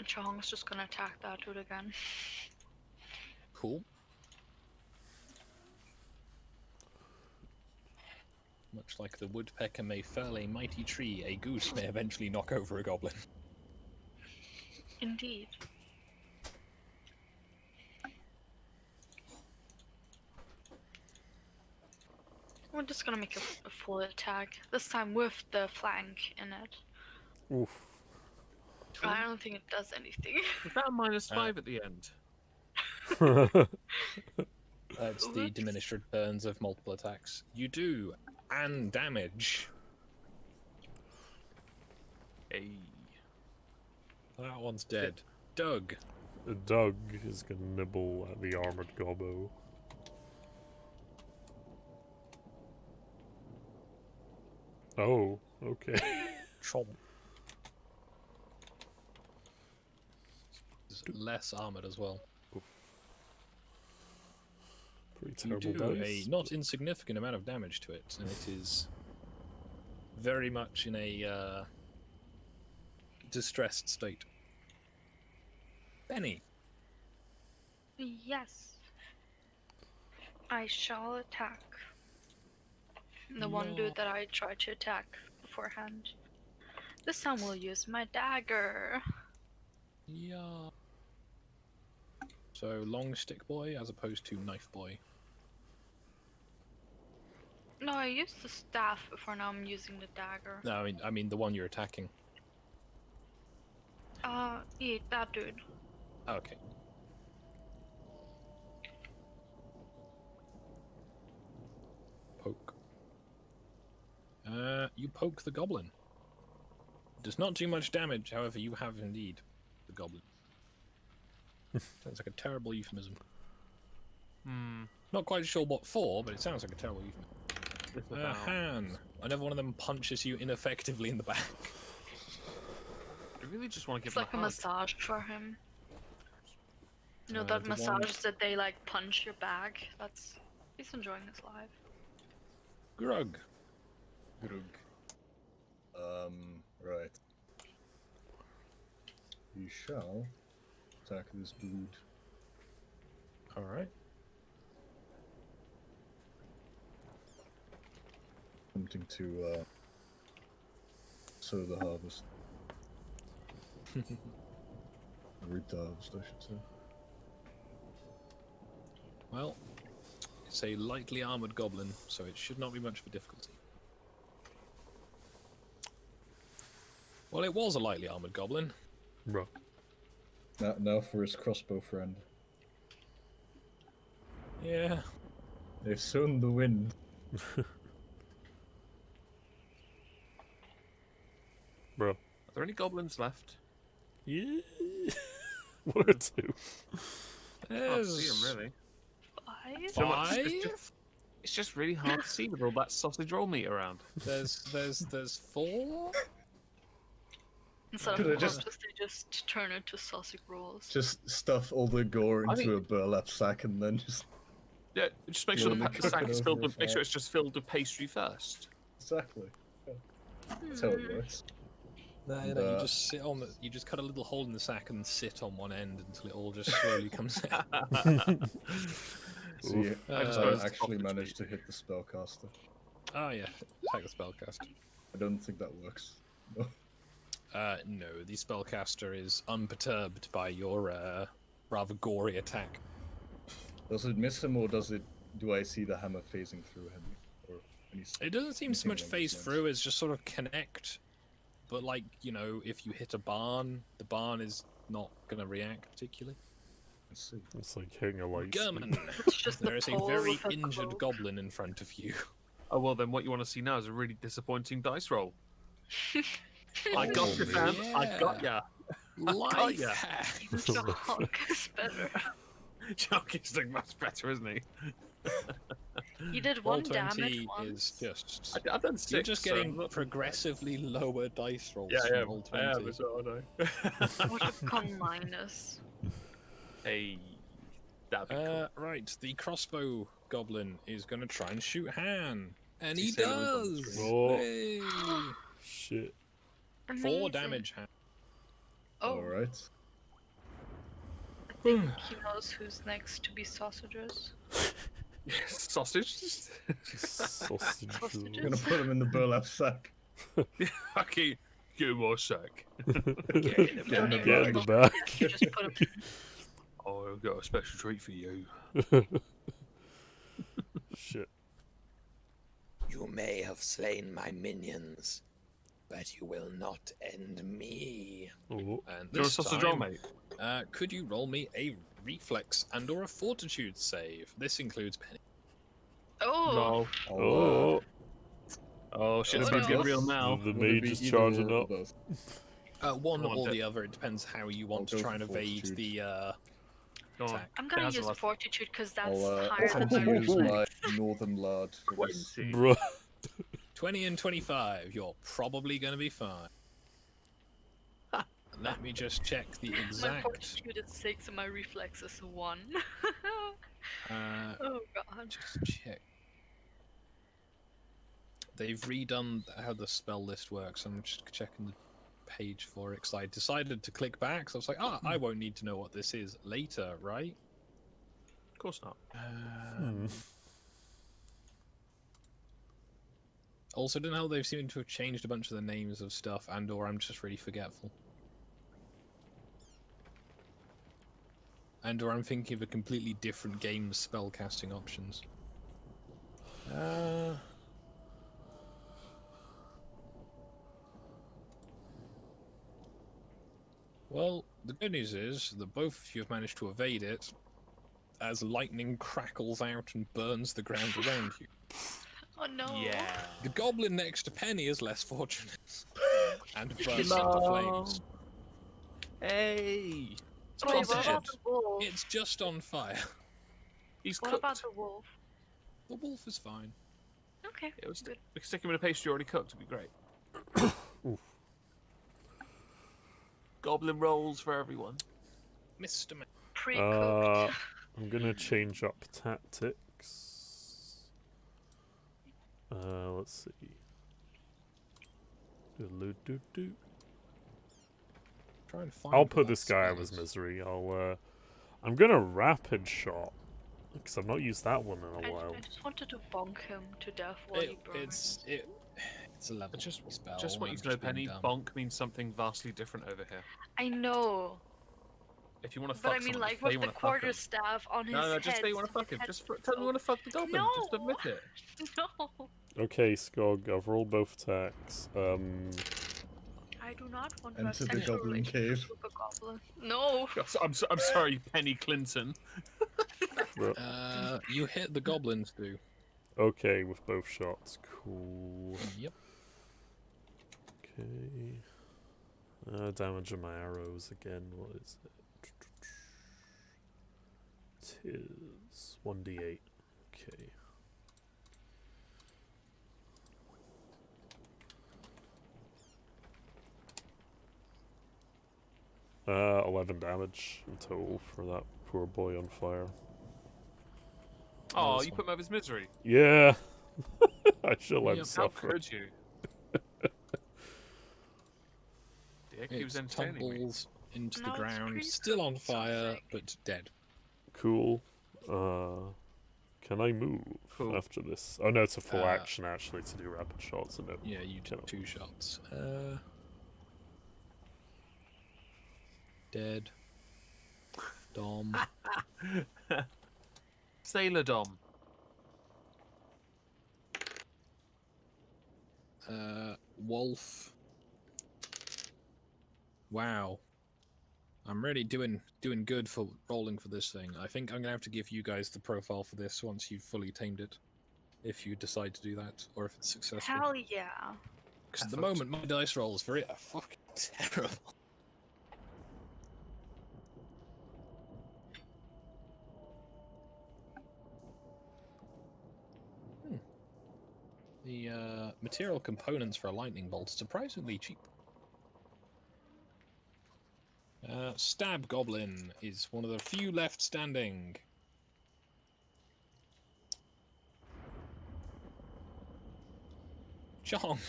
Chong's just gonna attack that dude again. Cool. Much like the woodpecker may fell a mighty tree, a goose may eventually knock over a goblin. Indeed. We're just gonna make a full attack. This time with the flank in it. Oof. I don't think it does anything. Is that a -5 at the end? That's the Oops. diminished returns of multiple attacks. You do, and damage. Hey. That one's dead. Doug. Doug is gonna nibble at the armored gobbo. Oh, okay. Chomp. Is less armored as well. Pretty You terrible do dice. a not insignificant amount of damage to it, and it is very much in a distressed state. Benny. Yes. I shall attack. The one dude that I tried to attack beforehand. This time we'll use my dagger. Yeah. So long stick boy as opposed to knife boy. No, I used the staff before, now I'm using the dagger. No, I mean the one you're attacking. Yeah, that dude. Okay. Poke. You poke the goblin. Does not do much damage, however, you have indeed the goblin. Sounds like a terrible euphemism. Not quite sure what for, but it sounds like a terrible euphemism. Han. Another one of them punches you ineffectively in the back. I really just want to give It's him like a hug. massage for him. You know that the massage one- that they like punch your back? He's enjoying his life. Grug. Grug. Right. You shall attack this dude. Alright. Attempting to sow the harvest. Reap the harvest, I should say. Well, it's a lightly armored goblin, so it should not be much of a difficulty. Well, it was a lightly armored goblin. Bro. Now for his crossbow friend. Yeah. They've sown the wind. Bro. Are there any goblins left? Yeah. One or two. Can't see him really. Five? So much- Five? it's just really hard to see with all that sausage roll meat around. There's 4. Instead Could I of just- corpses, they just turn into sausage rolls. Just stuff all the gore I into think- a burlap sack and then just Yeah, just make sure Slowly the cook sack it is over filled a with. Make sure fire. it's just filled with pastry first. exactly. Yeah. That's how it works. No, And, you just sit on the. You just cut a little hole in the sack and sit on one end until it all just slowly comes out. See, I just I suppose actually sausage managed to hit the spellcaster. Oh yeah, take the spellcast. I don't think that works. No. No, the spellcaster is unperturbed by your rather gory attack. Does it miss him, or does it? Do I see the hammer phasing through him? Or It doesn't seem so anything much along phase those through as just sort of connect. But like, you know, if you hit a barn, the barn is not gonna react particularly. Let's see. It's like hitting a light. German, It's just there the is a pole very with a injured cloak. goblin in front of you. Oh well, then what you want to see now is a really disappointing dice roll. I got you, Oh, fam. I got ya. Life ya. hack. Mr. Hawk is better. Jockey's doing much better, isn't he? He did Roll one damage 20 once. is just. I've done 6. You're just so getting I'm not- progressively lower dice rolls Yeah, from yeah, roll I am 20. as well. I know. What a con minus. Hey, that'd be cool. Right, the crossbow goblin is going to try and shoot Han. And he See Sailor Moon's on the does! screen. Oh. Hey. Shit. 4 Amazing. damage, Han. Oh, All right. I think he knows who's next to be sausages. Sausage. Sausage. Sausages? I'm gonna put him in the burlap sack. Okay, give him a sec. Get in Get in the Get in the back. You just put him. Oh, I've got a special treat for you. Shit. You may have slain my minions, but you will not end me. Oh. And You're a this sausage time, roll, mate. could you roll me a reflex and/or a fortitude save? This includes Penny. Oh, No. Oh. Oh, shit, it's Oh, going to get no. real now. The Would it mage be is either charging or up. both? One Come on, or Deb. the other. It depends how you want I'll to go try and for evade fortitude. the Go on. attack. I'm gonna That's a use lot. fortitude because that's I'll higher than attempt to my use my reflex. northern lard for this. 20. Bruh. 20 and 25. You're probably going to be fine. Let me just check the My exact. fortitude is 6 and my reflex is 1. Oh god. Just check. They've redone how the spell list works. I'm just checking the page for it because I decided to click back. So I was like, I won't need to know what this is later, right? Of course not. Also, don't know, they've seemed to have changed a bunch of the names of stuff, and/or I'm just really forgetful. And/or I'm thinking of a completely different game's spellcasting options. Well, the good news is that both of you have managed to evade it, as lightning crackles out and burns the ground around you. Oh no. Yeah. The goblin next to Penny is less fortunate, and bursts No. into flames. Hey. Wait, what Sausage. about the wolf? It's just on fire. He's What cooked. about the wolf? The wolf is fine. Okay. It was, good. we could stick him in a pastry already cooked. It'd be great. Oof. Goblin rolls for everyone. Mr. Man. Pre-cooked. I'm gonna change up tactics. Let's see. Do-do-do-do. Try and find I'll what put that this guy out spell of his is. misery. I'm gonna rapid shot because I've not used that one in a I while. just wanted to bonk him to death while he burns. It's a level Just spell. Just want I'm you to know, being Penny, dumb. bonk means something vastly different over here. I know, If you want to but fuck I mean, someone, like just say you with the want to fuck him. quarterstaff on his No, head. just say you want to so fuck his him. head Just sticks tell me you out. want to fuck the goblin. Just No. admit it. No, Okay, Skog, I've rolled both attacks. I do not want to have Enter the sexual goblin relations cave. with a goblin. No. I'm sorry, Penny Clinton. You hit the goblins, do. Okay, with both shots. Cool. Yep. Okay. Damage of my arrows again. What is it? is 1d8. Okay. 11 damage in total for that poor boy on fire. Oh, Nice you one. put him out of his misery. Yeah, I shall let him How suffer. could you? Dick, he was It entertaining me. tumbles into the No, it's ground, pretty still on fire, something. but dead. Cool. Can I move Cool. after this? Oh no, it's a full Uh, action actually to do rapid shots. No. Yeah, you took Cannot. 2 shots. Dead. Dom. Sailor Dom. Wolf. Wow. I'm really doing good for rolling for this thing. I think I'm gonna have to give you guys the profile for this once you've fully tamed it, if you decide to do that, or if it's successful. Hell yeah. Because at the Effort. moment my dice roll is very fucking terrible. The material components for a lightning bolt are surprisingly cheap. Stab Goblin is one of the few left standing. Chong.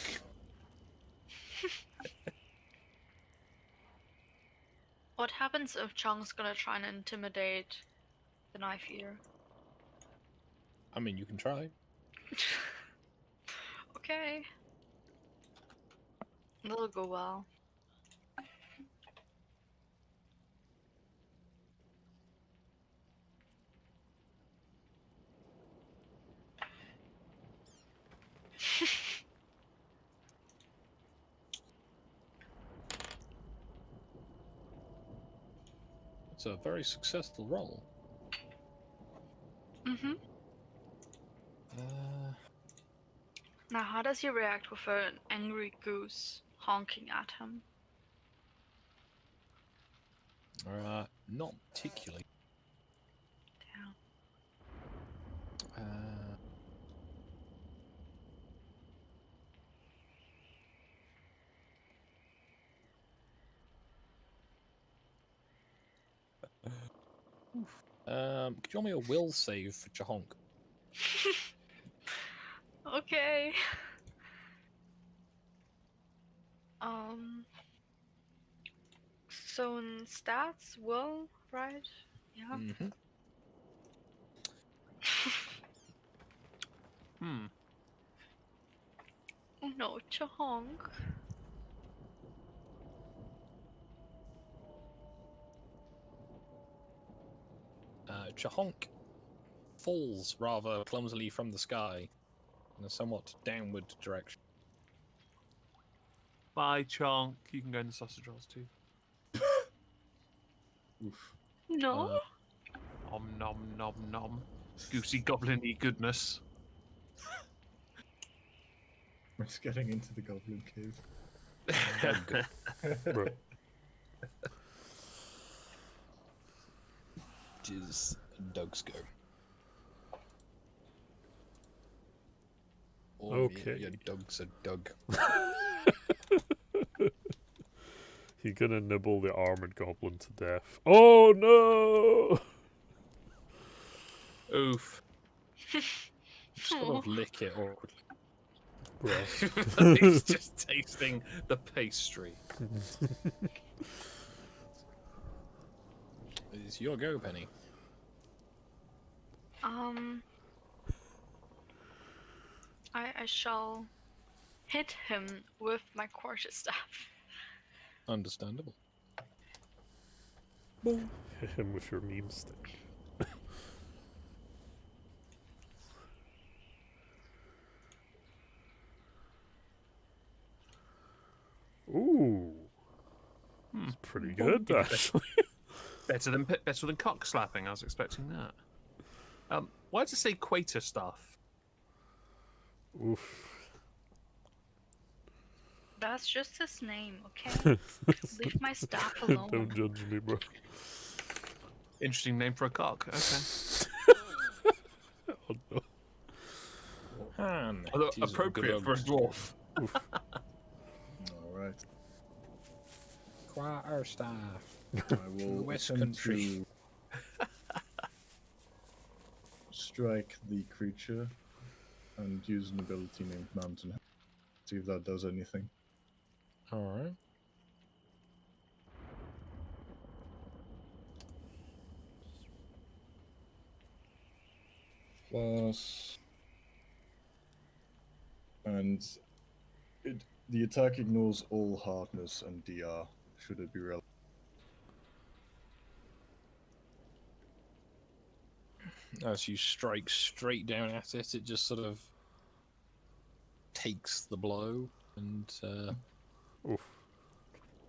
What happens if Chong's gonna try and intimidate the knife eater? I mean, you can try. Okay. That'll go well. It's a very successful roll. Mm-hmm. Now, how does he react with an angry goose honking at him? Not particularly. Damn. Could you roll me a will save for Chahonk? Okay. So in stats, will, right? Yeah. Mm-hmm. Hmm. Oh no, Chahonk. Chahonk falls rather clumsily from the sky in a somewhat downward direction. Bye, Chonk. You can go in the sausage rolls too. Oof. No. Om nom nom nom. Goosey goblin-y goodness. We're just getting into the goblin cave. Bro. Which is Doug's go. Or Okay. Yeah, Doug's a Doug. He's gonna nibble the armored goblin to death. Oh no! Oof. Sort of lick it awkwardly. Bro. He's just tasting the pastry. It's your go, Penny. I shall hit him with my quarterstaff. Understandable. Hit him with your meme stick. Ooh. It's pretty good, actually. Better than cock slapping. I was expecting that. Why does it say Quater stuff? Oof. That's just his name, okay? Leave my staff alone. Don't judge me, bro. Interesting name for a cock. Okay. Oh, no. Han, Although it is appropriate for a grunt. dwarf. All right. Quarterstaff. I will West attempt Country. to strike the creature and use an ability named Mountain. See if that does anything. Alright. Plus, and the attack ignores all hardness and DR. Should it be relevant? As you strike straight down at it, it just sort of takes the blow and Oof.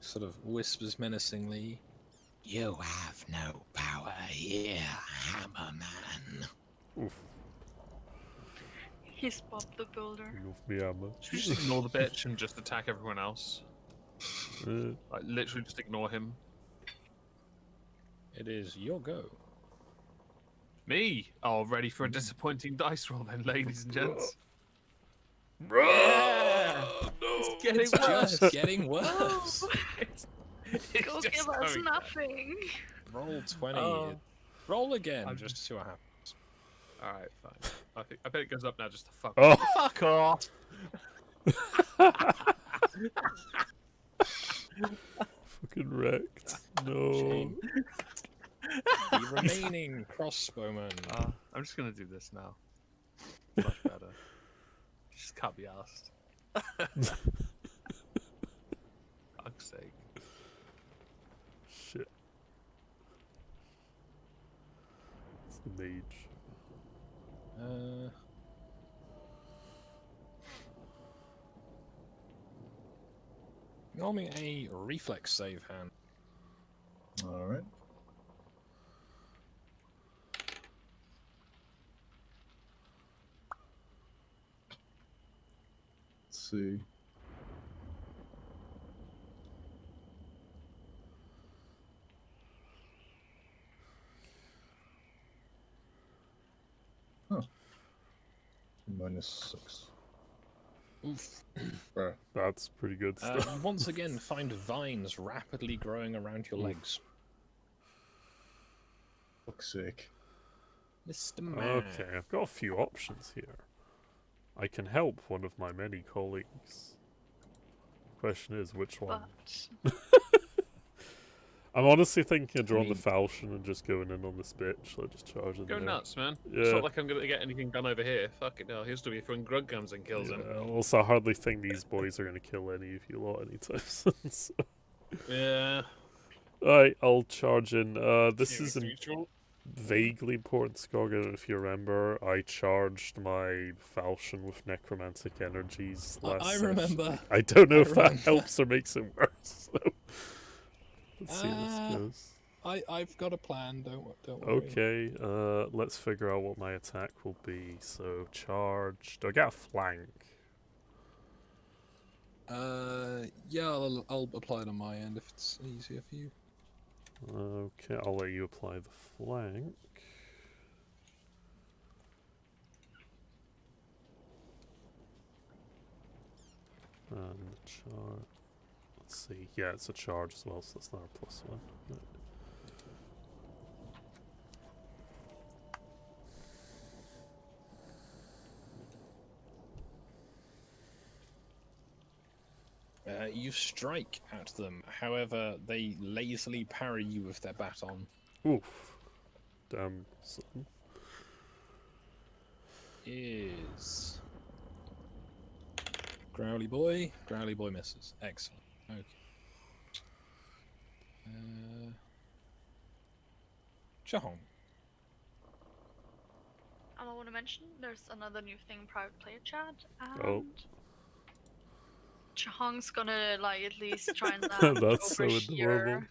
sort of whispers menacingly, "You have no power here, Hammerman." Oof. He's Bob the Builder. Move me armor. Should we just ignore the bitch and just attack everyone else? Like, literally just ignore him. It is your go. Me? Oh, ready for a disappointing dice roll then, ladies and gents. Yeah! It's getting It's worse. just getting worse. It's Go just give us going- nothing. Roll 20. Oh. Roll again, I'm just to see what happens. Alright, fine. I bet it goes up now just to fuck Oh. Fuck off! Fucking wrecked. No. Shame. The remaining crossbowman. I'm just gonna do this now. Much better. Just can't be asked. Fuck's sake. Shit. It's the mage. Roll me a reflex save, Han. All right. Let's see. Huh. -6. Oof. Bruh. That's pretty good stuff. You once again find vines rapidly growing around your legs. Fuck's sake. Mr. Man. Okay, I've got a few options here. I can help one of my many colleagues. Question is, which one? But I'm honestly thinking of drawing mean- the falchion and just going in on this bitch, like just charging Go there. nuts, man. It's Yeah. not like I'm gonna get anything done over here. Fuck it, no. Here's to be when Grug comes and kills him. Yeah, also, I hardly think these boys are going to kill any of you lot anytime soon. So. Yeah. Alright, I'll charge in. This Yeah, is a neutral. vaguely important, Skog. I don't know if you remember. I charged my falchion with necromantic energies last I session. remember. I don't know I if that remember. helps or makes it worse. So. Let's see how this goes. I've got a plan. Don't worry. Okay, let's figure out what my attack will be. So, charge. Do I get a flank? Yeah, I'll apply it on my end if it's easier for you. Okay, I'll let you apply the flank. And the charge. Let's see. Yeah, it's a charge as well, so that's not a +1. Right. You strike at them. However, they lazily parry you with their baton. Oof. Damn. Son. Is Growly boy. Growly boy misses. Excellent. Okay. Chahong. I want to mention there's another new thing in private player chat, and Oh. Chahong's gonna like at least try and land That's over so adorable. here.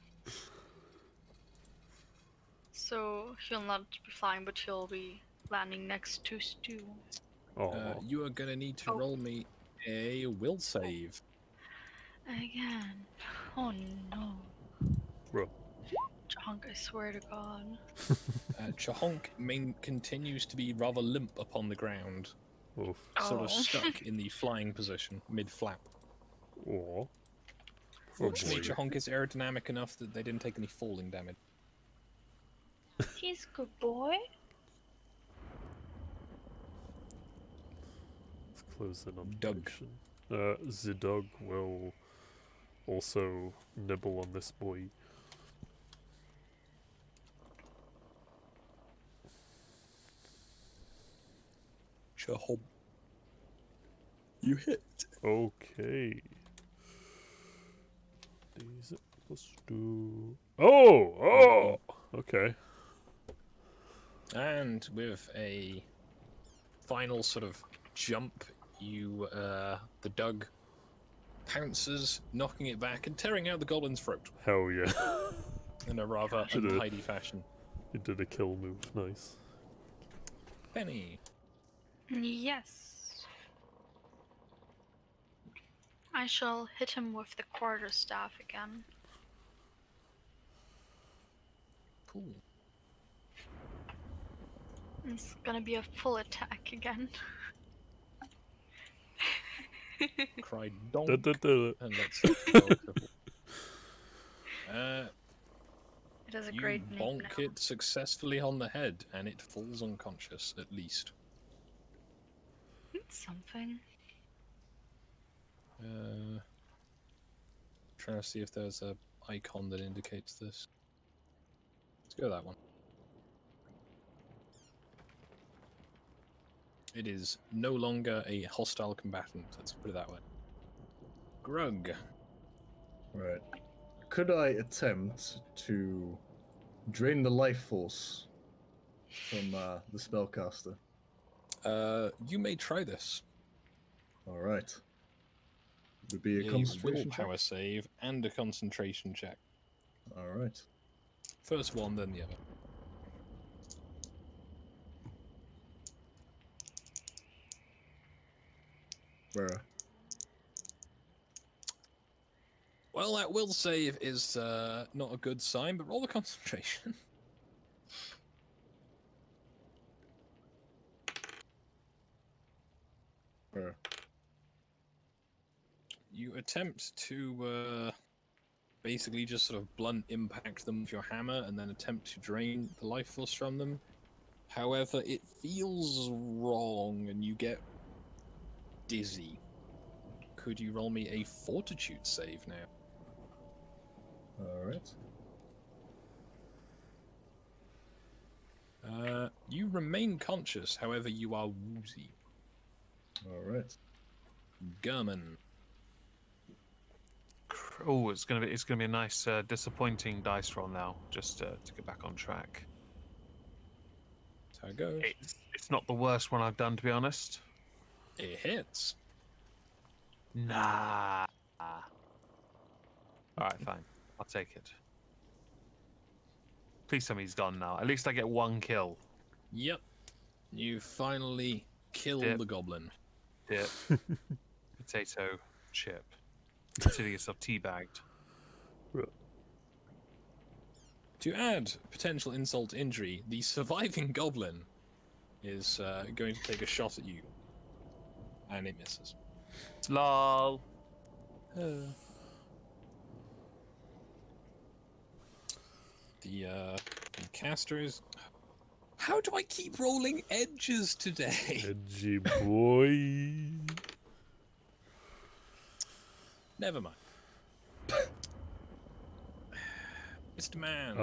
So he'll not be flying, but he'll be landing next to Stu. Oh. You are gonna need to Oh. roll me a will save. Again. Oh no. Bro. Chonk, I swear to God. Chahonk continues to be rather limp upon the ground, Oof. sort of Oh. stuck in the flying position, mid-flap. Or Fortunately, boy. Chahonk is aerodynamic enough that they didn't take any falling damage. He's a good boy. Let's close in on Doug. detection. The dog will also nibble on this boy. Chahonk. You hit. Okay. These let's do. Oh! Okay. And with a final sort of jump, the Doug pounces, knocking it back and tearing out the goblin's throat Hell yeah. in a rather Should've- untidy fashion. You did a kill move. Nice. Penny. Yes. I shall hit him with the quarterstaff again. Cool. It's gonna be a full attack again. Cried donk. Da-da-da. And let's roll triple. It has a You great name bonk now. it successfully on the head, and it falls unconscious, at least. It's something. Trying to see if there's a icon that indicates this. Let's go that one. It is no longer a hostile combatant, let's put it that way. Grug. Right. Could I attempt to drain the life force from the spellcaster? You may try this. All right. Would be a A concentration check. willpower save and a concentration check. All right. First one, then the other. Bruh. Well, that will save is not a good sign, but roll the concentration. Bruh. You attempt to basically just sort of blunt impact them with your hammer and then attempt to drain the life force from them. However, it feels wrong and you get dizzy. Could you roll me a fortitude save now? All right. You remain conscious, however, you are woozy. All right. Gurman. Oh, it's gonna be a nice disappointing dice roll now, just to get back on track. That's how it goes. It's not the worst one I've done, to be honest. It hits. Nah. All right, fine. I'll take it. Please tell me he's gone now. At least I get one kill. Yep. You finally killed Yep. the goblin. Dip. Potato chip. Consider yourself teabagged. To add potential insult to injury, the surviving goblin is going to take a shot at you. And it misses. Lol. The caster is... How do I keep rolling edges today? Edgy boy. Never mind. Mr. Man.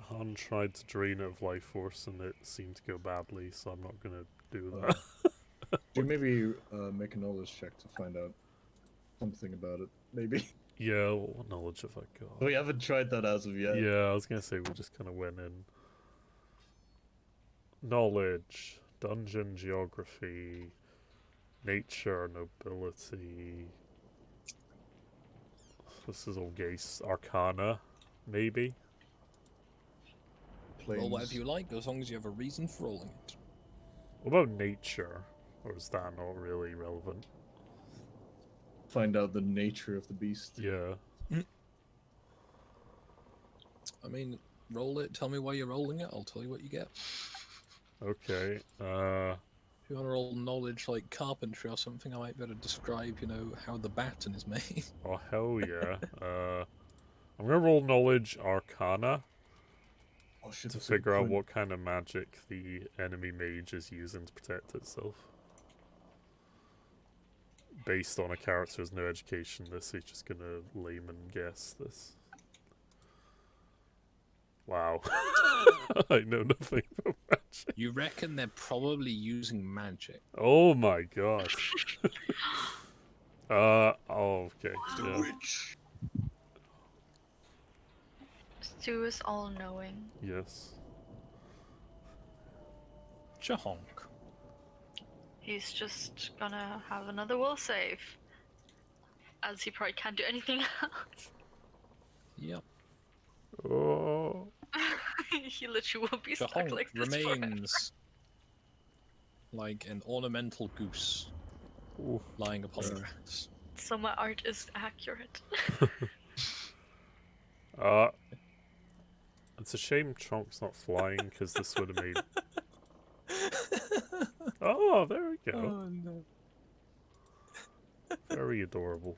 Han tried to drain it of life force and it seemed to go badly, so I'm not gonna do that. Do you maybe make a knowledge check to find out something about it? Maybe. Yeah, what knowledge have I got? We haven't tried that as of yet. Yeah, I was gonna say we just kind of went in. Knowledge, dungeon geography, nature, nobility. This is all Gaze Arcana, maybe. Roll whatever Planes. you like, as long as you have a reason for rolling it. What about nature? Or is that not really relevant? Find out the nature of the beast. Yeah. I mean, roll it. Tell me why you're rolling it. I'll tell you what you get. Okay. If you want to roll knowledge like carpentry or something, I might be able to describe, how the baton is made. Oh hell yeah. I'm gonna roll knowledge arcana Oh shit, to that's a good figure out point. what kind of magic the enemy mage is using to protect itself. Based on a character who has no education, this is just gonna layman guess this. Wow. I know nothing about magic. You reckon they're probably using magic? Oh my god. Oh, okay. The Yeah. witch. Stu is all-knowing. Yes. Chahonk. He's just gonna have another will save. As he probably can't do anything else. Yep. Oh. He literally will be stuck Chahonk like this forever. remains like an ornamental goose Ooh. lying upon the grass. So my art is accurate. It's a shame Chonk's not flying, because this would have made... Oh, there we go. Oh no. Very adorable.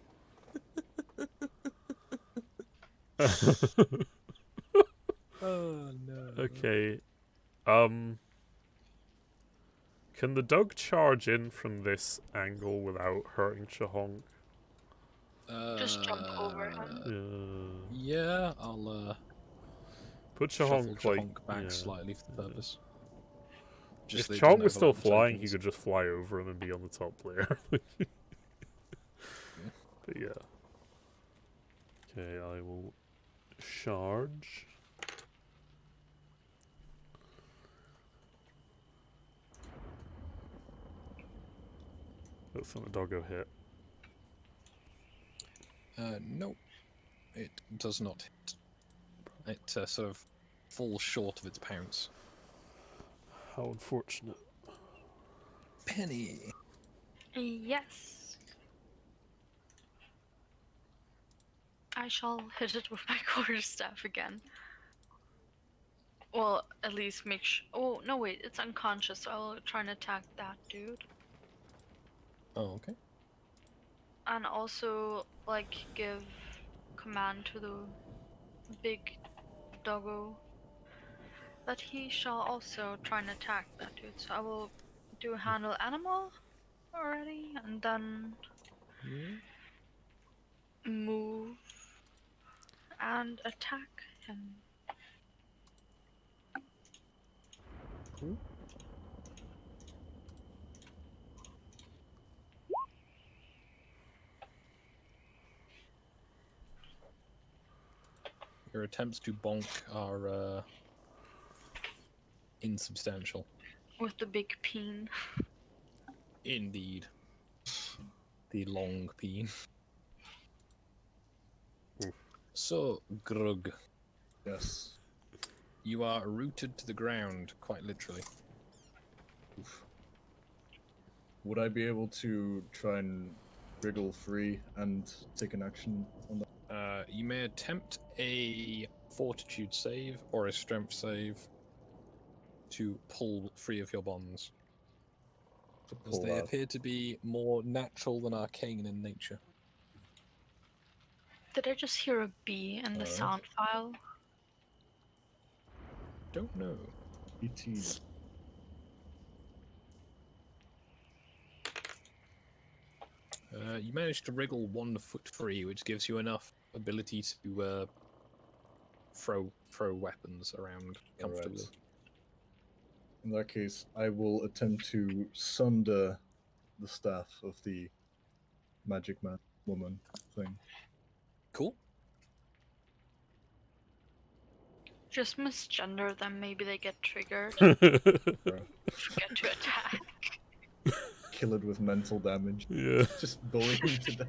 Oh no. Okay. Can the dog charge in from this angle without hurting Chahonk? Just jump over him. Yeah, I'll Put shuffle Chahonk like... Chahonk back yeah. slightly for the purpose. If so he Chahonk doesn't was still overlap with flying, he tokens. could just fly over him and be on the top layer. But yeah. Okay, I will charge. That's on the doggo hit. No, it does not hit. It sort of falls short of its pounce. How unfortunate. Penny. Yes. I shall hit it with my quarterstaff again. Well, at least make sure. Oh, no, wait, it's unconscious, so I'll try and attack that dude. Oh, okay. And also, like, give command to the big doggo that he shall also try and attack that dude. So I will do handle animal already, and then move and attack him. Cool. Your attempts to bonk are insubstantial. With the big peen. Indeed. The long peen. Oof. So, Grug, Yes. you are rooted to the ground, quite literally. Oof. Would I be able to try and wriggle free and take an action on that? You may attempt a fortitude save or a strength save to pull free of your bonds, To as pull they out? appear to be more natural than arcane in nature. Did I just hear a bee in the Alright. sound file? Don't know. 18. You managed to wriggle 1 foot free, which gives you enough ability to throw weapons around comfortably. Alright. In that case, I will attempt to sunder the staff of the magic man woman thing. Cool. Just misgender them, maybe they get triggered. Bruh. Forget to attack. Kill it with mental damage. Yeah. Just bully him to death.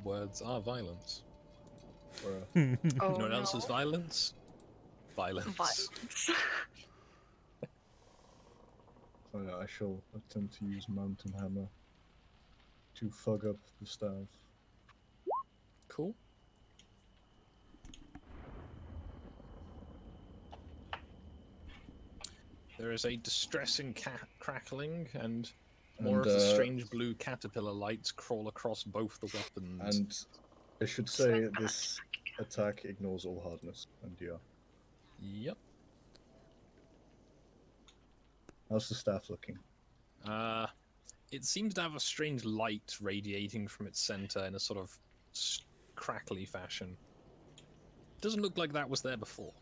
Words are violence. Bruh. Oh, You know what no. else is violence? Violence. Violence. So yeah, I shall attempt to use Mountain Hammer to fug up the staff. Cool. There is a distressing crackling, and more of And, the strange blue caterpillar lights crawl across both the weapons. And I should say this attack ignores all hardness. And yeah. Yep. How's the staff looking? It seems to have a strange light radiating from its center in a sort of crackly fashion. Doesn't look like that was there before.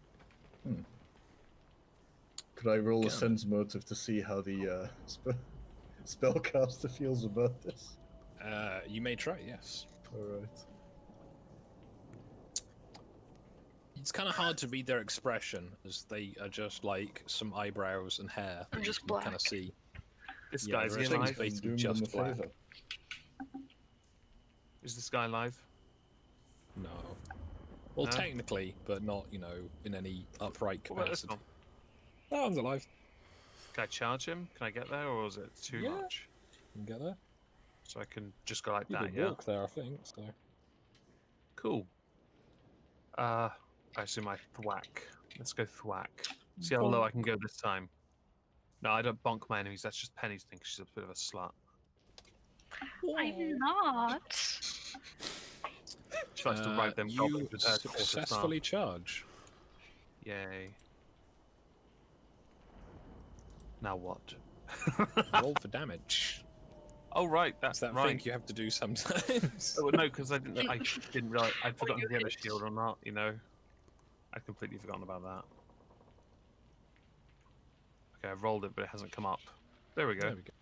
Could I roll a sense motive to see how the spellcaster feels about this? You may try, yes. Alright. It's kind of hard to read their expression, as they are just like some eyebrows and hair. They're just kind of black. see. This Yeah, guy's there are here things live. basically Doom just them a black. favor. Is this guy live? No. Well, No? technically, but not, in any upright What about this capacity. one? That one's alive. Can I charge him? Can I get there, or is it too Yeah. much? You can get there. So I can just go like You that, can yeah? walk there, I think. So. Cool. I assume I thwack. Let's go thwack. See how low I can go this time. No, I don't bonk my enemies. That's just Penny's thing. 'Cause she's a bit of a slut. I'm not. She likes to ride them You goblins with her tortoise arm. successfully charge. Yay. Now what? Roll for damage. Oh right, that's That's that right. thing you have to do sometimes. Oh, no, because I didn't realize I'd forgotten you if he had a hit. shield or not. You know, I'd completely forgotten about that. Okay, I've rolled it, but it hasn't come up. There we go. There we go.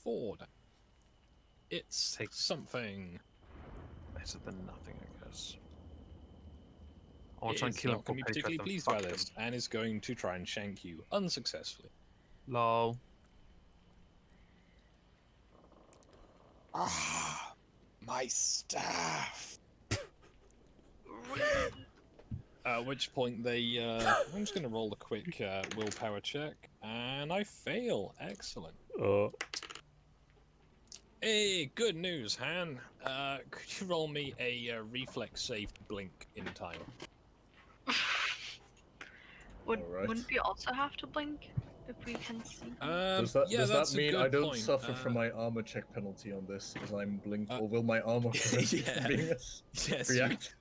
4 damage. It's Take- something. Better than nothing, I guess. I want to try and Is kill him. not going to be before Penny particularly tries pleased to by fuck him. this, and is going to try and shank you unsuccessfully. Lol. Ah, my staff. At which point they, I'm just going to roll a quick willpower check, and I fail. Excellent. Hey, good news, Han. Could you roll me a reflex save to blink in time? Alright. Wouldn't we also have to blink if we can see? Does that, yeah, does that's that a mean good I don't point. suffer from my armor check penalty on this because I'm blinked, uh, or will my armor prevent me yeah. from being Yes, reactive?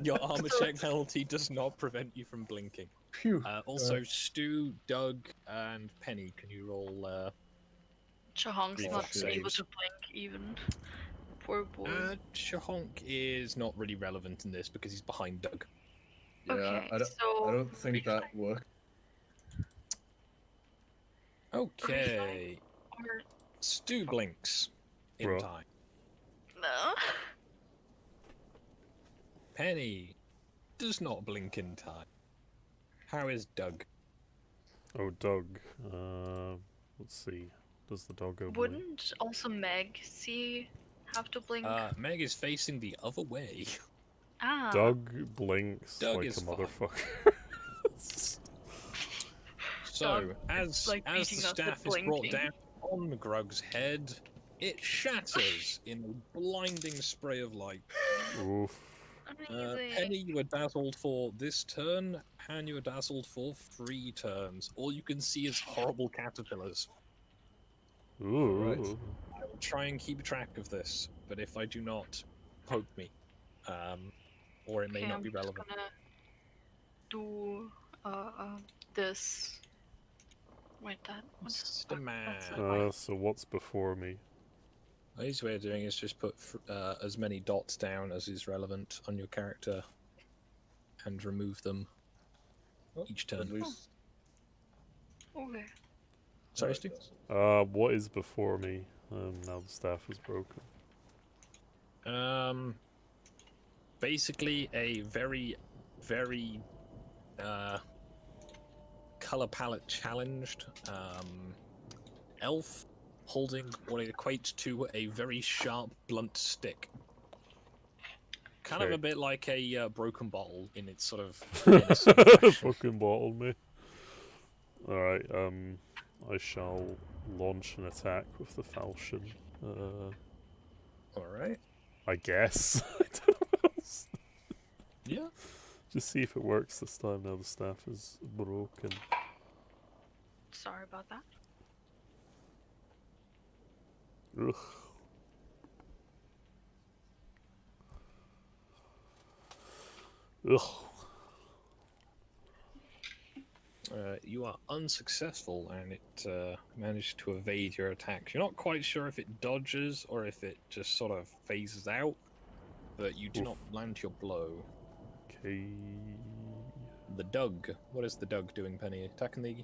your armor check penalty does not prevent you from blinking. Phew. Also, Stu, Doug, and Penny, can you roll? Chahong's not reflex able saves. to blink even. Poor boy. Shahonk is not really relevant in this because he's behind Doug. Yeah, Okay, I so don't think that worked. Okay, or Stu blinks in Right. time. no. Penny does not blink in time. How is Doug? Oh, Doug. Let's see. Does the dog go blink? Wouldn't also Meg have to blink? Meg is facing the other way. Ah. Doug blinks Doug like is a fine. motherfucker. So, Doug as like the beating us with staff is brought blinking. down on Grug's head, it shatters in a blinding spray of light. Oof. Amazing. Penny, you were dazzled for this turn. Han, you were dazzled for 3 turns. All you can see is horrible caterpillars. Ooh. Right. I will try and keep track of this, but if I do not, poke me. Or it may Okay, not I'm be just relevant. gonna do this. Wait, that. What the Mr. fuck? Man. That's not right. So what's before me? The easiest way of doing it is just put as many dots down as is relevant on your character and remove them each At turn. least. Okay. Sorry, Alright, Stu? yes. What is before me? Now the staff is broken. Basically a very, very color palette challenged elf holding what it equates to a very sharp, blunt stick. Kind of Okay. a bit like a broken bottle in its sort of innocent fashion. Fucking bottled me. Alright, I shall launch an attack with the falchion. Alright. I guess. I don't know. Yeah. Just see if it works this time now the staff is broken. sorry about that. Ugh. Ugh. You are unsuccessful, and it managed to evade your attacks. You're not quite sure if it dodges or if it just sort of phases out, but you do Oof. not land your blow. Okay. The Doug. What is the Doug doing, Penny? Attacking the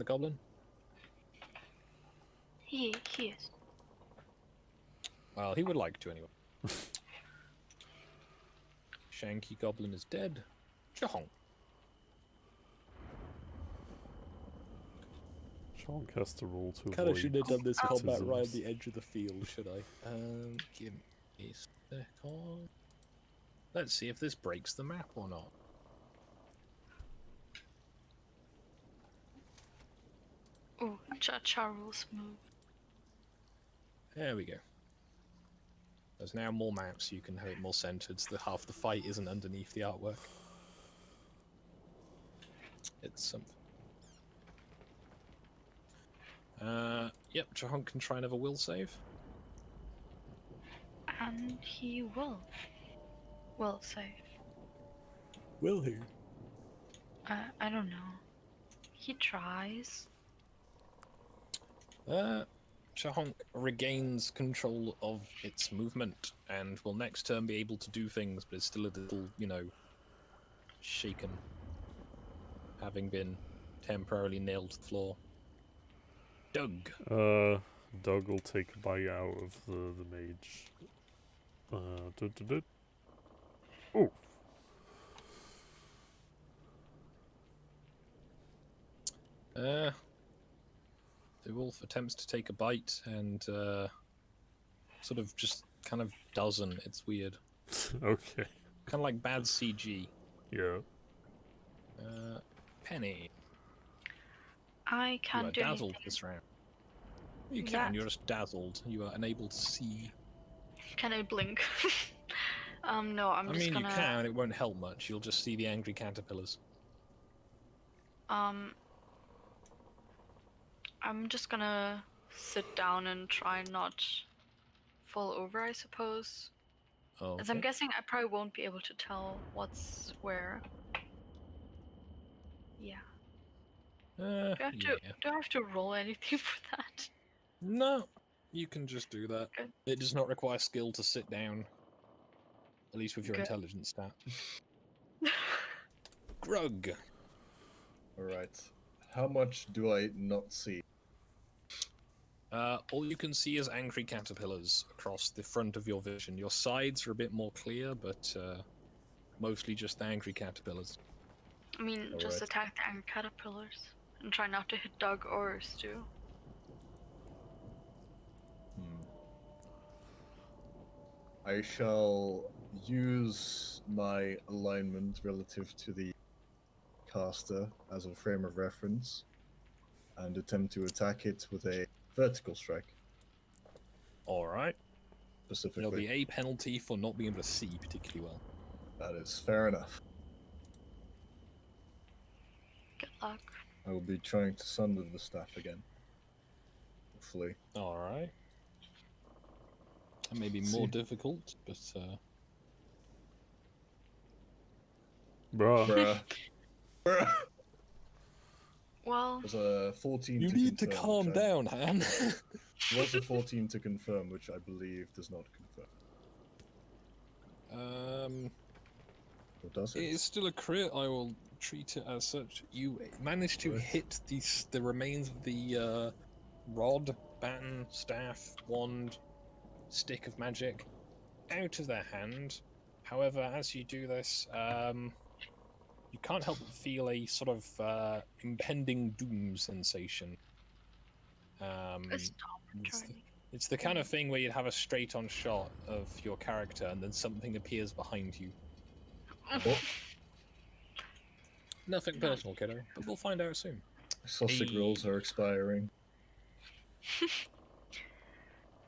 goblin? He is. Well, he would like to anyway. Shanky goblin is dead. Chahong. Chonk has to roll to Kinda avoid shouldn't have done this combat right at criticisms. the edge of the field, should I? Give me a second. Let's see if this breaks the map or not. Oh, Charles move. There we go. There's now more maps, you can have it more centered, so that half the fight isn't underneath the artwork. It's something. Yep, Jahon can try another will save. And he will. Will save. Will he? I don't know. He tries. Chahonk regains control of its movement and will next turn be able to do things, but it's still a little, shaken, having been temporarily nailed to the floor. Doug. Doug will take a bite out of the mage. Oh. The wolf attempts to take a bite and sort of just kind of doesn't. It's weird. Okay. Kind of like bad CG. Yeah. Penny. I You can't are do dazzled anything. this round. You can, Yeah. you're just dazzled. You are unable to see. Can I blink? No, I'm I just mean, gonna. you can, it won't help much. You'll just see the angry caterpillars. I'm just gonna sit down and try not fall over, I suppose. Oh, As I'm guessing, I probably won't be able to tell what's where. Yeah. Do I have to roll anything for that? No, you can just do that. Good. It does not require skill to sit down. At least with your Good. intelligence stat. Grug. Alright. How much do I not see? All you can see is angry caterpillars across the front of your vision. Your sides are a bit more clear, but mostly just angry caterpillars. I mean, just Alright. attack the angry caterpillars and try not to hit Doug or Stu. I shall use my alignment relative to the caster as a frame of reference and attempt to attack it with a vertical strike, Alright. specifically. There'll be a penalty for not being able to see particularly well. That is fair enough. Good luck. I will be trying to sunder the staff again. Hopefully. Alright. That may be See. more difficult, but Bruh. Bruh. Bruh. Well, It was a 14 you to need to confirm, calm which I- down, Han. It was a 14 to confirm, which I believe does not confirm. Or does It it? is still a crit. I will treat it as such. You managed to Right. hit the remains of the rod, baton, staff, wand, stick of magic out of their hand. However, as you do this, you can't help but feel a sort of impending doom sensation. stop, It's Charlie. It's the kind of thing where you'd have a straight-on shot of your character and then something appears behind you. Oh, Nothing personal, kiddo, but we'll find out soon. sausage Hey. rolls are expiring.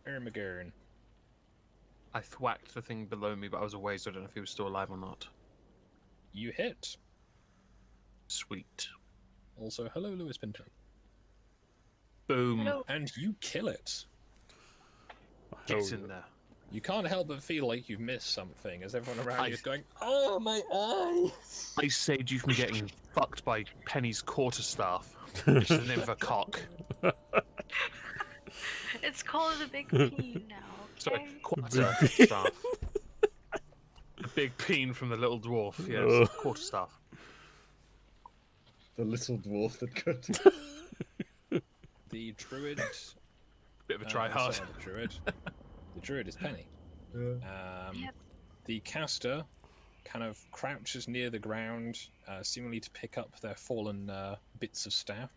Ermagern. I thwacked the thing below me, but I was away, so I don't know if he was still alive or not. You hit. Sweet. Also, hello, Lewis Pinto. Boom. Hello. And you kill it. Hell Get in yeah. there. You can't help but feel like you've missed something, as everyone around I- you is going, "Oh, my eyes!" I saved you from getting fucked by Penny's quarterstaff, which is the name of a cock. It's called a big peen now. Sorry, Okay? quarterstaff. A big peen from the little dwarf, yes. Quarterstaff. The little dwarf that could. The druid. Bit of a try hard. sorry, the druid. The druid is Penny. Yeah. Yep. The caster kind of crouches near the ground, seemingly to pick up their fallen bits of staff.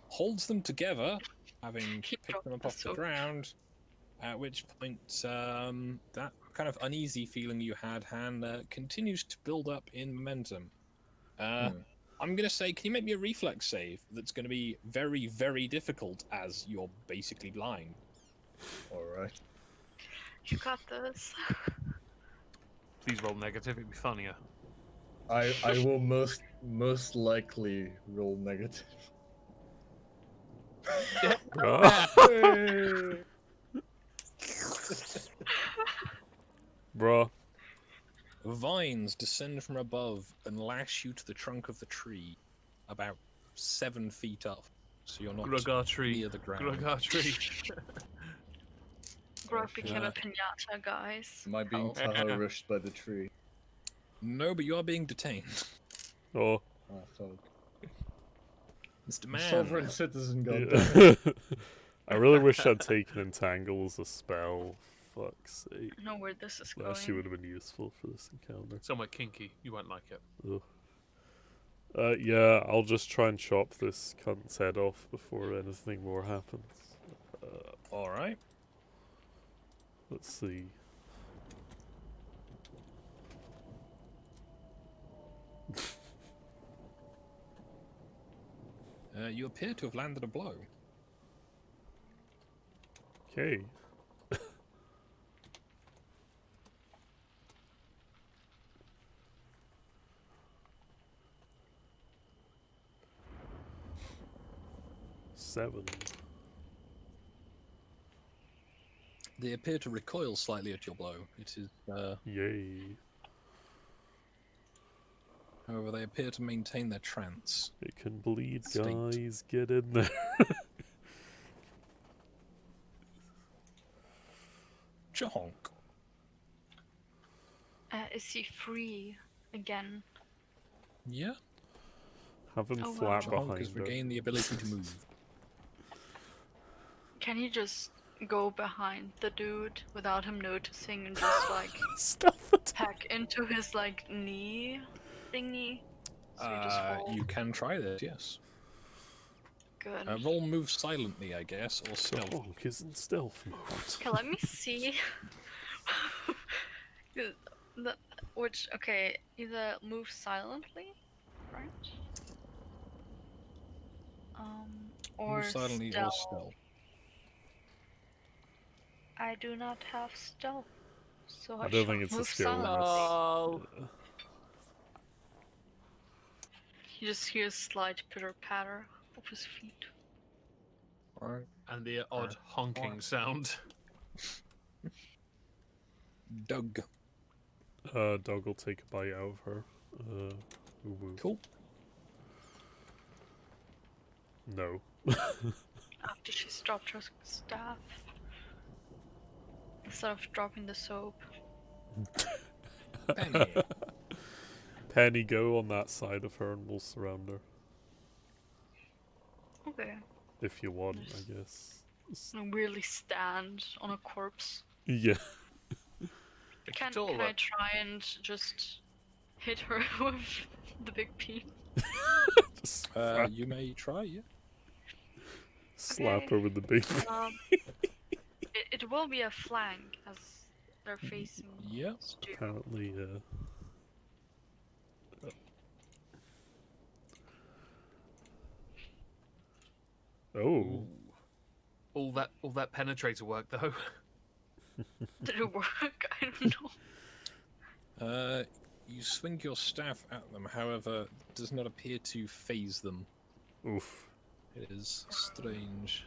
Holds them together, having He picked dropped them up the off the soap. ground. At which point, that kind of uneasy feeling you had, Han, continues to build up in momentum. I'm going to say, can you make me a reflex save that's going to be very, very difficult as you're basically blind? Alright. You got this. Please roll negative, it'd be funnier. I will most likely roll negative. Bruh. Bruh. Vines descend from above and lash you to the trunk of the tree, about 7 feet up, so you're not Gruggar tree. near the ground. Gruggar tree. Grog became Yeah. a pinata, guys. Am I being Help. Tahoe rushed by the tree? No, but you are being detained. Oh. Oh, fuck. Mr. A Man. sovereign citizen, Yeah. goddammit. I really wish I'd taken Entangle as a spell. Fuck's sake. I know where this is That going. actually would have been useful for this encounter. Somewhere kinky, you won't like it. Ugh. Yeah, I'll just try and chop this cunt's head off before anything more happens. Alright. Let's see. You appear to have landed a blow. Okay. Seven. They appear to recoil slightly at your blow. It is, Yay. however, they appear to maintain their trance. It can bleed, State. guys. Get in there. Chonk. Is he free again? Yeah. Have him Oh, wow. flat Chonk behind has her. regained the ability to move. Can you just go behind the dude without him noticing and just like Stuff it. hack into his like knee thingy? So you just fall. You can try this, yes. Good. Roll move silently, I guess, or stealth. Chonk is in stealth mode. Okay, let me see. Okay, either move silently, right? Or Move silently stealth. or stealth. I do not have stealth, so I I, don't shall think it's a move skill. silently. Oh. You just hear a slight pitter patter of his feet. Alright. And the odd honking sound. Doug. Dog will take a bite out of her. Ooh. Cool. No. After she's dropped her staff. Instead of dropping the soap. Penny. Penny, go on that side of her and we'll surround her. Okay. If you want, Nice. I guess. And weirdly stand on a corpse. Yeah. Can Victoria. I try and just hit her with the big peen? Just You may try, yeah. slap okay. her with the big. It will be a flank as they're facing Yeah. Stu. Apparently, Oh. Ooh. All that penetrator work though. Did it work? I don't know. You swing your staff at them, however, it does not appear to phase them. Oof. It is strange.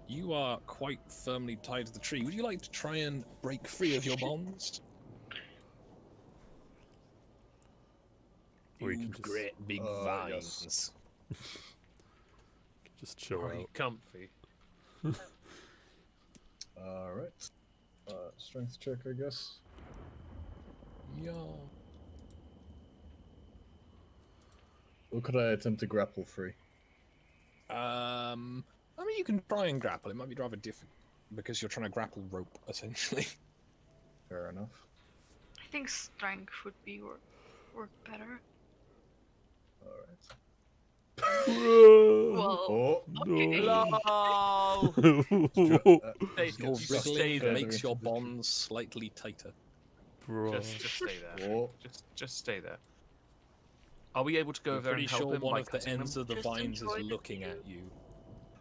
You are quite firmly tied to the tree. Would you like to try and break free of your bonds? Or you You can just- great big yes. vines. Just chill Are you out. comfy? Alright. Strength check, I guess. Yeah. Or could I attempt to grapple free? I mean, you can try and grapple. It might be rather difficult because you're trying to grapple rope, essentially. Fair enough. I think strength would be work better. Alright. Well, Oh, okay. Lol! Stay, Your just stay wriggling there. makes your into the tree. bonds slightly tighter. Bro. Just stay there. oh. Just stay there. Are we able to go You're over there pretty and help sure him one by of the cutting ends them? of the Just vines is enjoy the looking view. at you.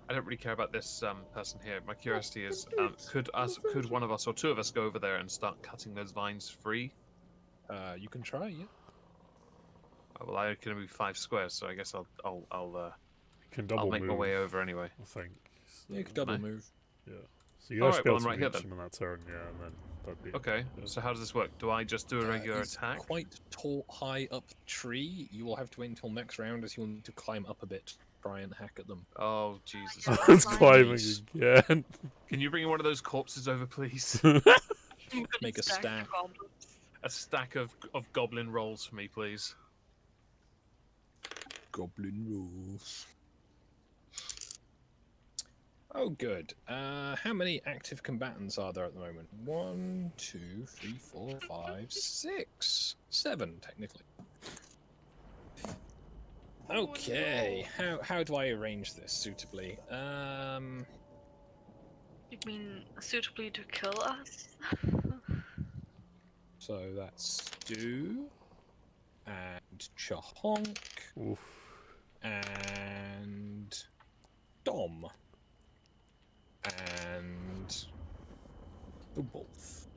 I don't really care about this person here. My curiosity is, could one of us or two of us go over there and start cutting those vines free? You can try, yeah. Well, I can move 5 squares, so I guess I'll You can double make move, my way over anyway. I think. Yeah, you could double No. move. Yeah. So you guys Alright, should be well, able I'm right to here reach then. him in that turn, yeah, and then that'd be Okay, yeah. so how does this work? Do I just do a regular It's attack? quite tall, high up the tree. You will have to wait until next round as you'll need to climb up a bit, try and hack at them. Oh, Jesus. Yeah. It's Vines. climbing again. Can you bring one of those corpses over, please? You could Make a stack stack. goblins. A stack of goblin rolls for me, please. Goblin rules. Oh, good. How many active combatants are there at the moment? 1, 2, 3, 4, 5, 6, 7, technically. Okay. How do I arrange this suitably? You mean suitably to kill us? So that's Stu and Chahonk Oof. and Dom and the wolf.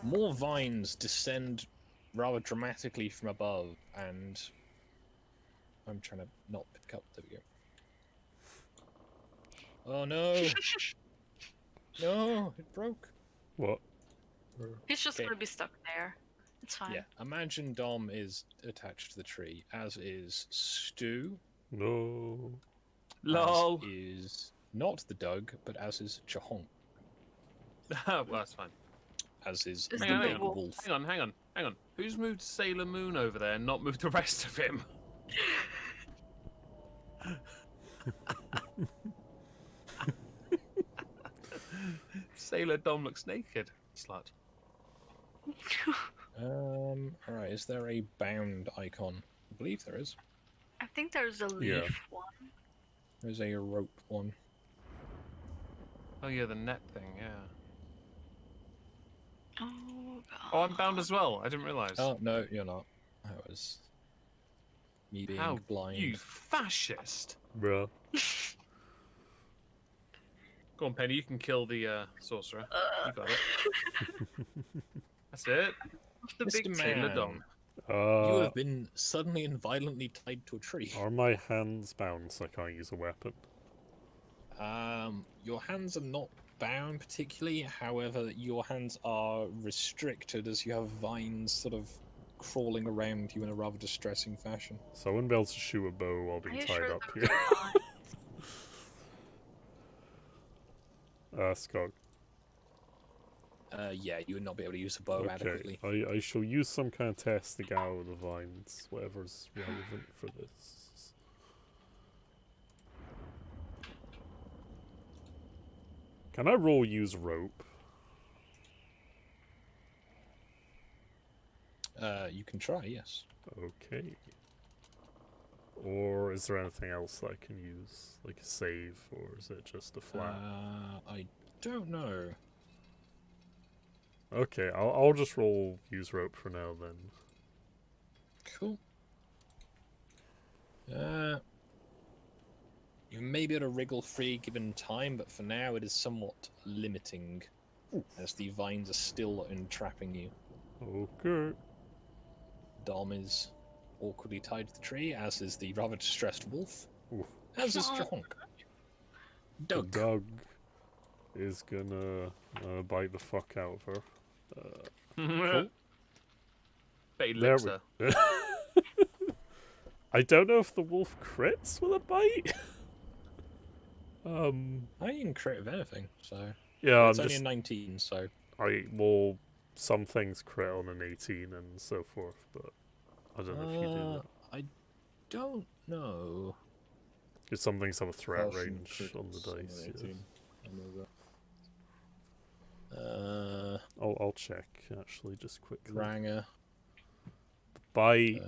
More vines descend rather dramatically from above, and I'm trying to not pick up. There we go. Oh no! No, it broke. What? He's just Okay. gonna be stuck there. It's fine. Yeah, imagine Dom is attached to the tree, as is Stu. No. LOL! As is not the Doug, but as is Chahonk, Well, that's fine. as is Is the the big wolf. wolf. Hang on. Who's moved Sailor Moon over there and not moved the rest of him? Sailor Dom looks naked. Slut. Alright, is there a bound icon? I believe there is. I think there's a leaf Yeah. one. There's a rope one. Oh yeah, the net thing, yeah. Oh god. Oh, I'm bound as well. I didn't realise. Oh, no, you're not. That was me being How blind. you fascist! Bruh. Go on, Penny. You can kill the sorcerer. You got it. That's it. The Mr. big Sailor Man, Dom. you have been suddenly and violently tied to a tree. Are my hands bound so I can't use a weapon? Your hands are not bound particularly, however, your hands are restricted as you have vines sort of crawling around you in a rather distressing fashion. So I wouldn't be able to shoot a bow while Are being you tied sure up those here. are fine? Skog. Yeah, you would not be able to use a bow Okay. adequately. I shall use some kind of test to get out of the vines, whatever's relevant for this. Can I roll use rope? You can try, yes. Okay. Or is there anything else that I can use? Like a save, or is it just a flat? I don't know. Okay, I'll just roll use rope for now then. Cool. You may be able to wriggle free given time, but for now it is somewhat limiting, as the vines are still entrapping you. Okay. Dom is awkwardly tied to the tree, as is the rather distressed wolf, Oof. as is Oh. Strong. The Doug. dog is gonna bite the fuck out of her. Cool. Bet he There licks we- her. I don't know if the wolf crits with a bite. I didn't crit with anything, so Yeah, it's I'm only a just 19, so well, some things crit on an 18 and so forth, but I don't know if you do that. I don't know. Because some things have a threat Partial range on the crits on dice. an Yes. 18. I know that. I'll check actually just quickly. Ranger, Bite.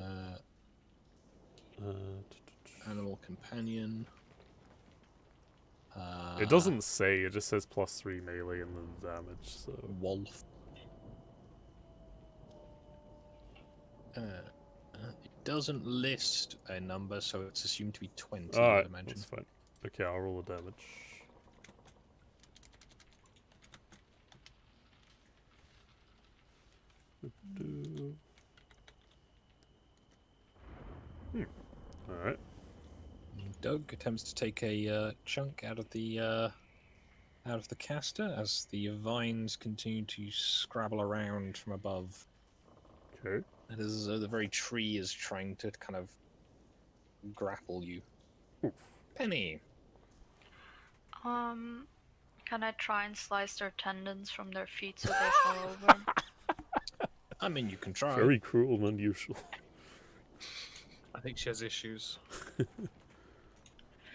animal companion. It doesn't say. It just says +3 melee and then damage. So Wolf. It doesn't list a number, so it's assumed to be 20, I'd imagine. that's fine. Okay, I'll roll the damage. Alright. Doug attempts to take a chunk out of the caster as the vines continue to scrabble around from above. Okay. It is as though the very tree is trying to kind of grapple you. Oof. Penny. Can I try and slice their tendons from their feet so they fall over? I mean, you can try. Very cruel and unusual. I think she has issues.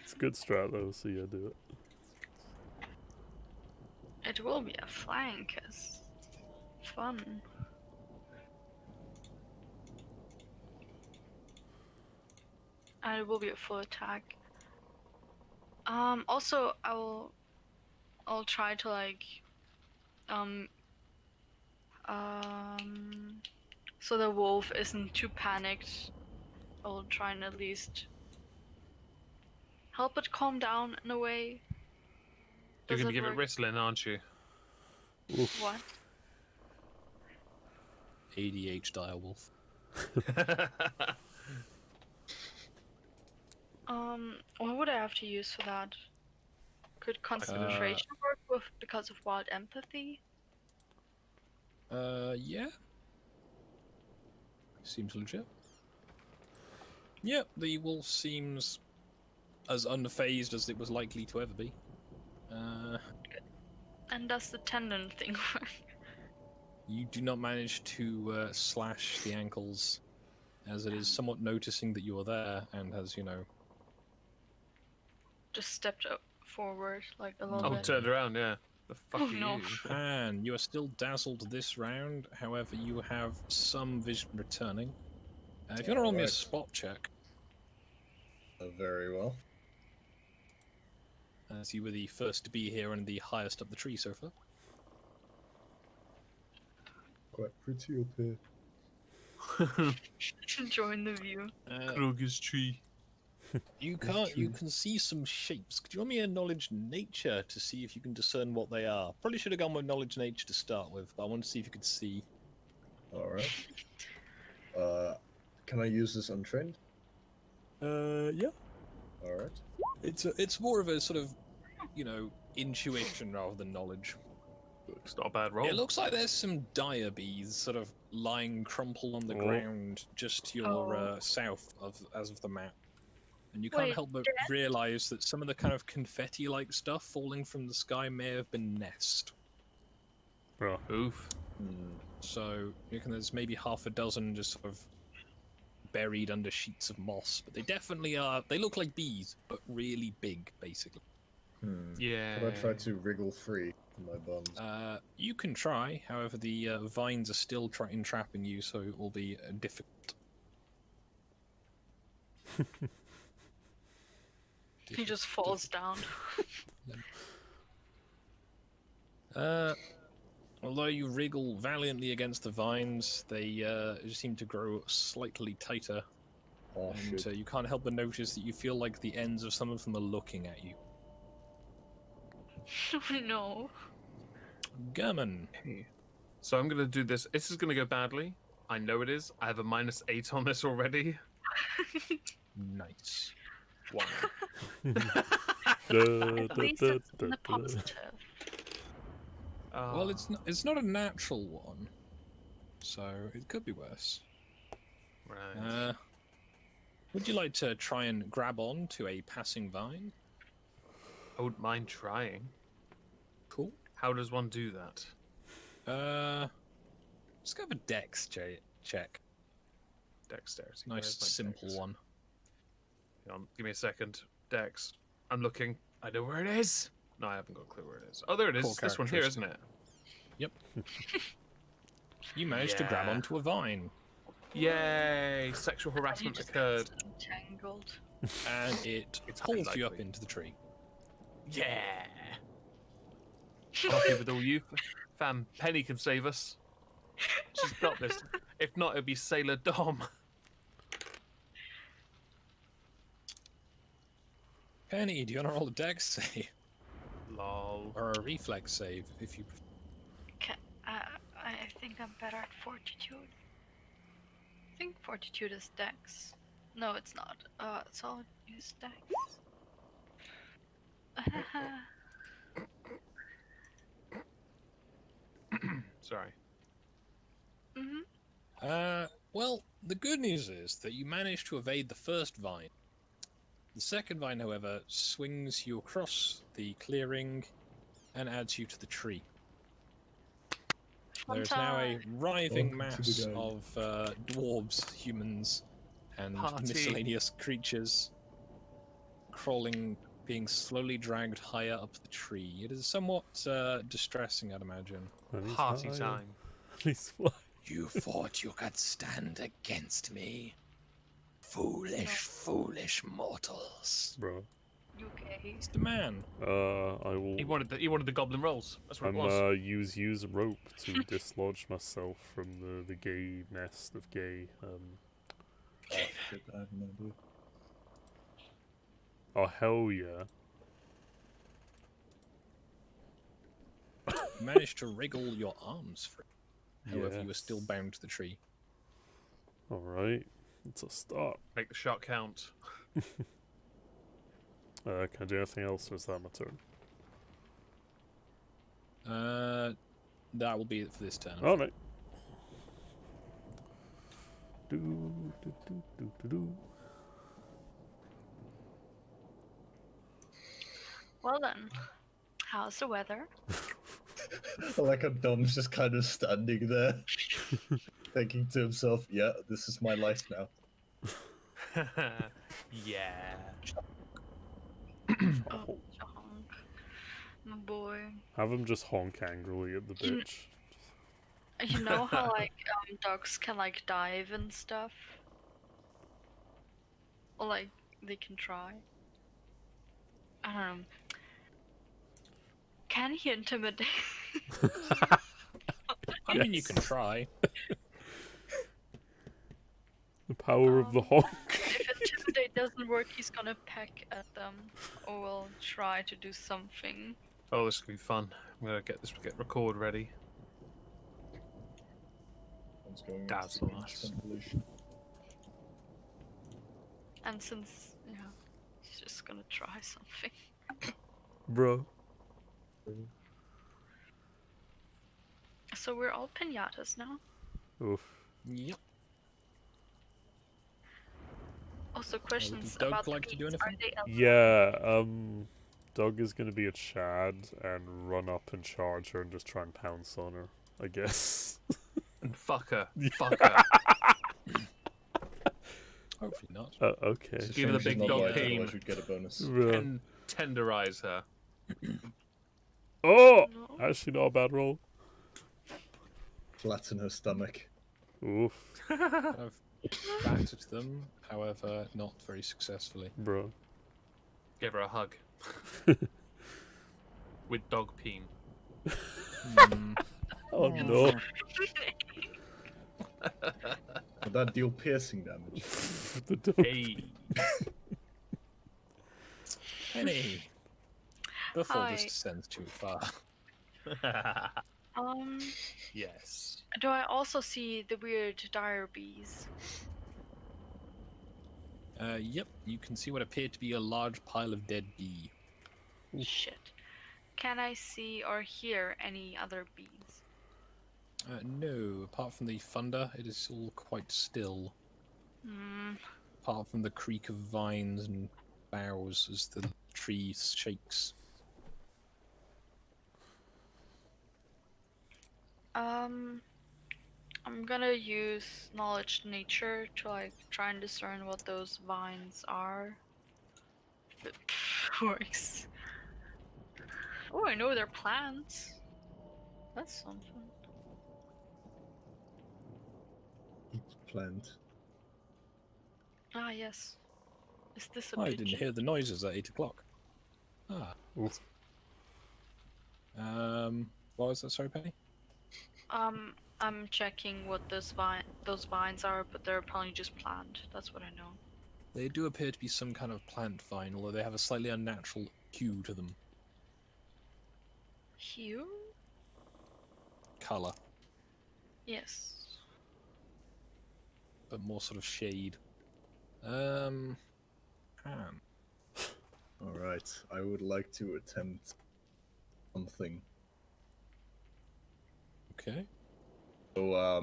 It's a good strat though, so yeah, do it. It will be a flank, as fun. And it will be a full attack. Also, I'll try to like, so the wolf isn't too panicked. I'll try and at least help it calm down in a way. You're Does going to give it work? Ritalin, aren't you? Oof. What? ADH direwolf. What would I have to use for that? Could concentration work with because of wild empathy? Yeah. Seems legit. Yep, the wolf seems as unfazed as it was likely to ever be. And does the tendon thing work? You do not manage to slash the ankles, as it is somewhat noticing that you are there and has, Just stepped up forward like a little Oh, bit. turned around, yeah. The fuck Oh, are no. you? And you are still dazzled this round, however, you have some vision returning. If you want to roll me a Alright. spot check, Very well. as you were the first to be here and the highest up the tree so far. Quite pretty up here. Enjoying the view. Kroger's tree. You true. can see some shapes. Could you want me a knowledge nature to see if you can discern what they are? Probably should have gone with knowledge nature to start with, but I want to see if you could see. Alright. Can I use this untrained? Yeah. Alright. It's more of a sort of, intuition rather than knowledge. It's not a bad roll. It looks like there's some dire bees sort of lying crumpled on the Oh. ground just to your Oh. south as of the map. And you can't Wait, help but dead? realize that some of the kind of confetti-like stuff falling from the sky may have been nest. Bro. Oof. So you reckon there's maybe half a dozen just sort of buried under sheets of moss, but they definitely are. They look like bees, but really big, basically. Yeah. Could I try to wriggle free from my bonds? You can try, however, the vines are still entrapping you, so it will be difficult. He just falls down. Although you wriggle valiantly against the vines, they just seem to grow slightly tighter, Oh, and shit. you can't help but notice that you feel like the ends of some of them are looking at you. No. German. Okay. So I'm going to do this. This is going to go badly. I know it is. I have a -8 on this already. Nice. 1. At least it's in the positive. Well, it's not a natural one, so it could be worse. Right. Would you like to try and grab on to a passing vine? I wouldn't mind trying. Cool. How does one do that? Just go have a dex check. Dexterity. Nice Where's my simple dex? one. Hang on, give me a second. Dex. I'm looking. I know where it is. No, I haven't got a clue where it is. Oh, there it is. Core It's this one here, isn't it? Yep. You managed to grab Yeah. onto a vine, Yay! Sexual harassment You just occurred. get entangled. and it It's pulls you up unlikely. into the tree. Yeah! Happy with all you. Fam, Penny can save us. She's got this. If not, it'd be Sailor Dom. Penny, do you want to roll a dex save Lol. or a reflex save if you? I think I'm better at fortitude. I think fortitude is dex. No, it's not. It's all use dex. Sorry. Well, the good news is that you managed to evade the first vine. The second vine, however, swings you across the clearing and adds you to the tree. Fun There's now a time. writhing Welcome to the mass game. of dwarves, humans, and Party. miscellaneous creatures crawling, being slowly dragged higher up the tree. It is somewhat distressing, I'd imagine. Party time. Please fly. You thought you could stand against me? Foolish, foolish mortals. Bro. You gay. It's the man. I will. He wanted the goblin rolls. That's what it was. Use rope to dislodge myself from the gay nest of gay. Oh, shit, I have no idea. Oh hell yeah! You managed to wriggle your arms free. However, you were still Yes. bound to the tree. All right, it's a start. Make the shot count. Can I do anything else, or is that my turn? That will be it for this turn. All right. Do. Well then, how's the weather? I like how Dom's just kind of standing there, thinking to himself, yeah, this is my life now. Yeah. Oh, honk. My boy. Have him just honk angrily at the bitch. You know how like dogs can like dive and stuff? Or like they can try. I don't know. Can he intimidate? I mean, you can try. The power of the honk. If intimidate doesn't work, he's gonna peck at them, or will try to do something. Oh, this is gonna be fun. I'm gonna get record ready. One's going Dazzle into us. the compilation. And since he's just gonna try something. Bro. So we're all pinatas now. Oof. Yep. Also, questions Doug about the like to do beats. Are anything? they Yeah, Doug is gonna be a Chad and run up and charge her and just try and pounce on her, I guess. And fuck her. Fuck her. Hopefully not. Okay. It's a Give her the shame she's big not dog white, pain. otherwise we'd get a bonus. Bro. And tenderize her. Oh! No. Actually, not a bad roll. Flatten her stomach. Oof, I've backed at them, however, not very successfully. bro. Give her a hug. With dog peen. Oh no. Would that deal piercing damage? The dog. Hey. Penny! Before Hi. this descends too far. Um, Yes. Do I also see the weird dire bees? Yep, you can see what appeared to be a large pile of dead bee. Shit. Can I see or hear any other bees? No, apart from the thunder, it is all quite still. Hmm. Apart from the creak of vines and boughs as the tree shakes. I'm gonna use knowledge nature to like try and discern what those vines are. If it works. Oh, I know they're plants. That's something. Eat plant. Ah, yes. Is this a I pigeon? didn't hear the noises at 8 o'clock. Ah. Oof. What was that, sorry, Penny? I'm checking what those vines are, but they're probably just plant. That's what I know. They do appear to be some kind of plant vine, although they have a slightly unnatural hue to them. Hue? Colour, Yes. but more sort of shade. Ham. Alright, I would like to attempt something. Okay. So,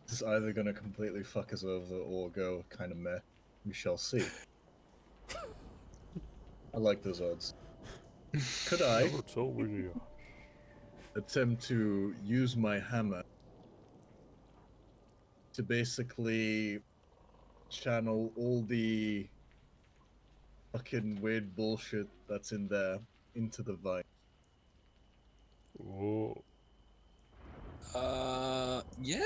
this is either gonna completely fuck us over or go kind of meh. We shall see. I like those odds. Could I Never told me you. attempt to use my hammer to basically channel all the fucking weird bullshit that's in there into the vine? Oh, Yeah?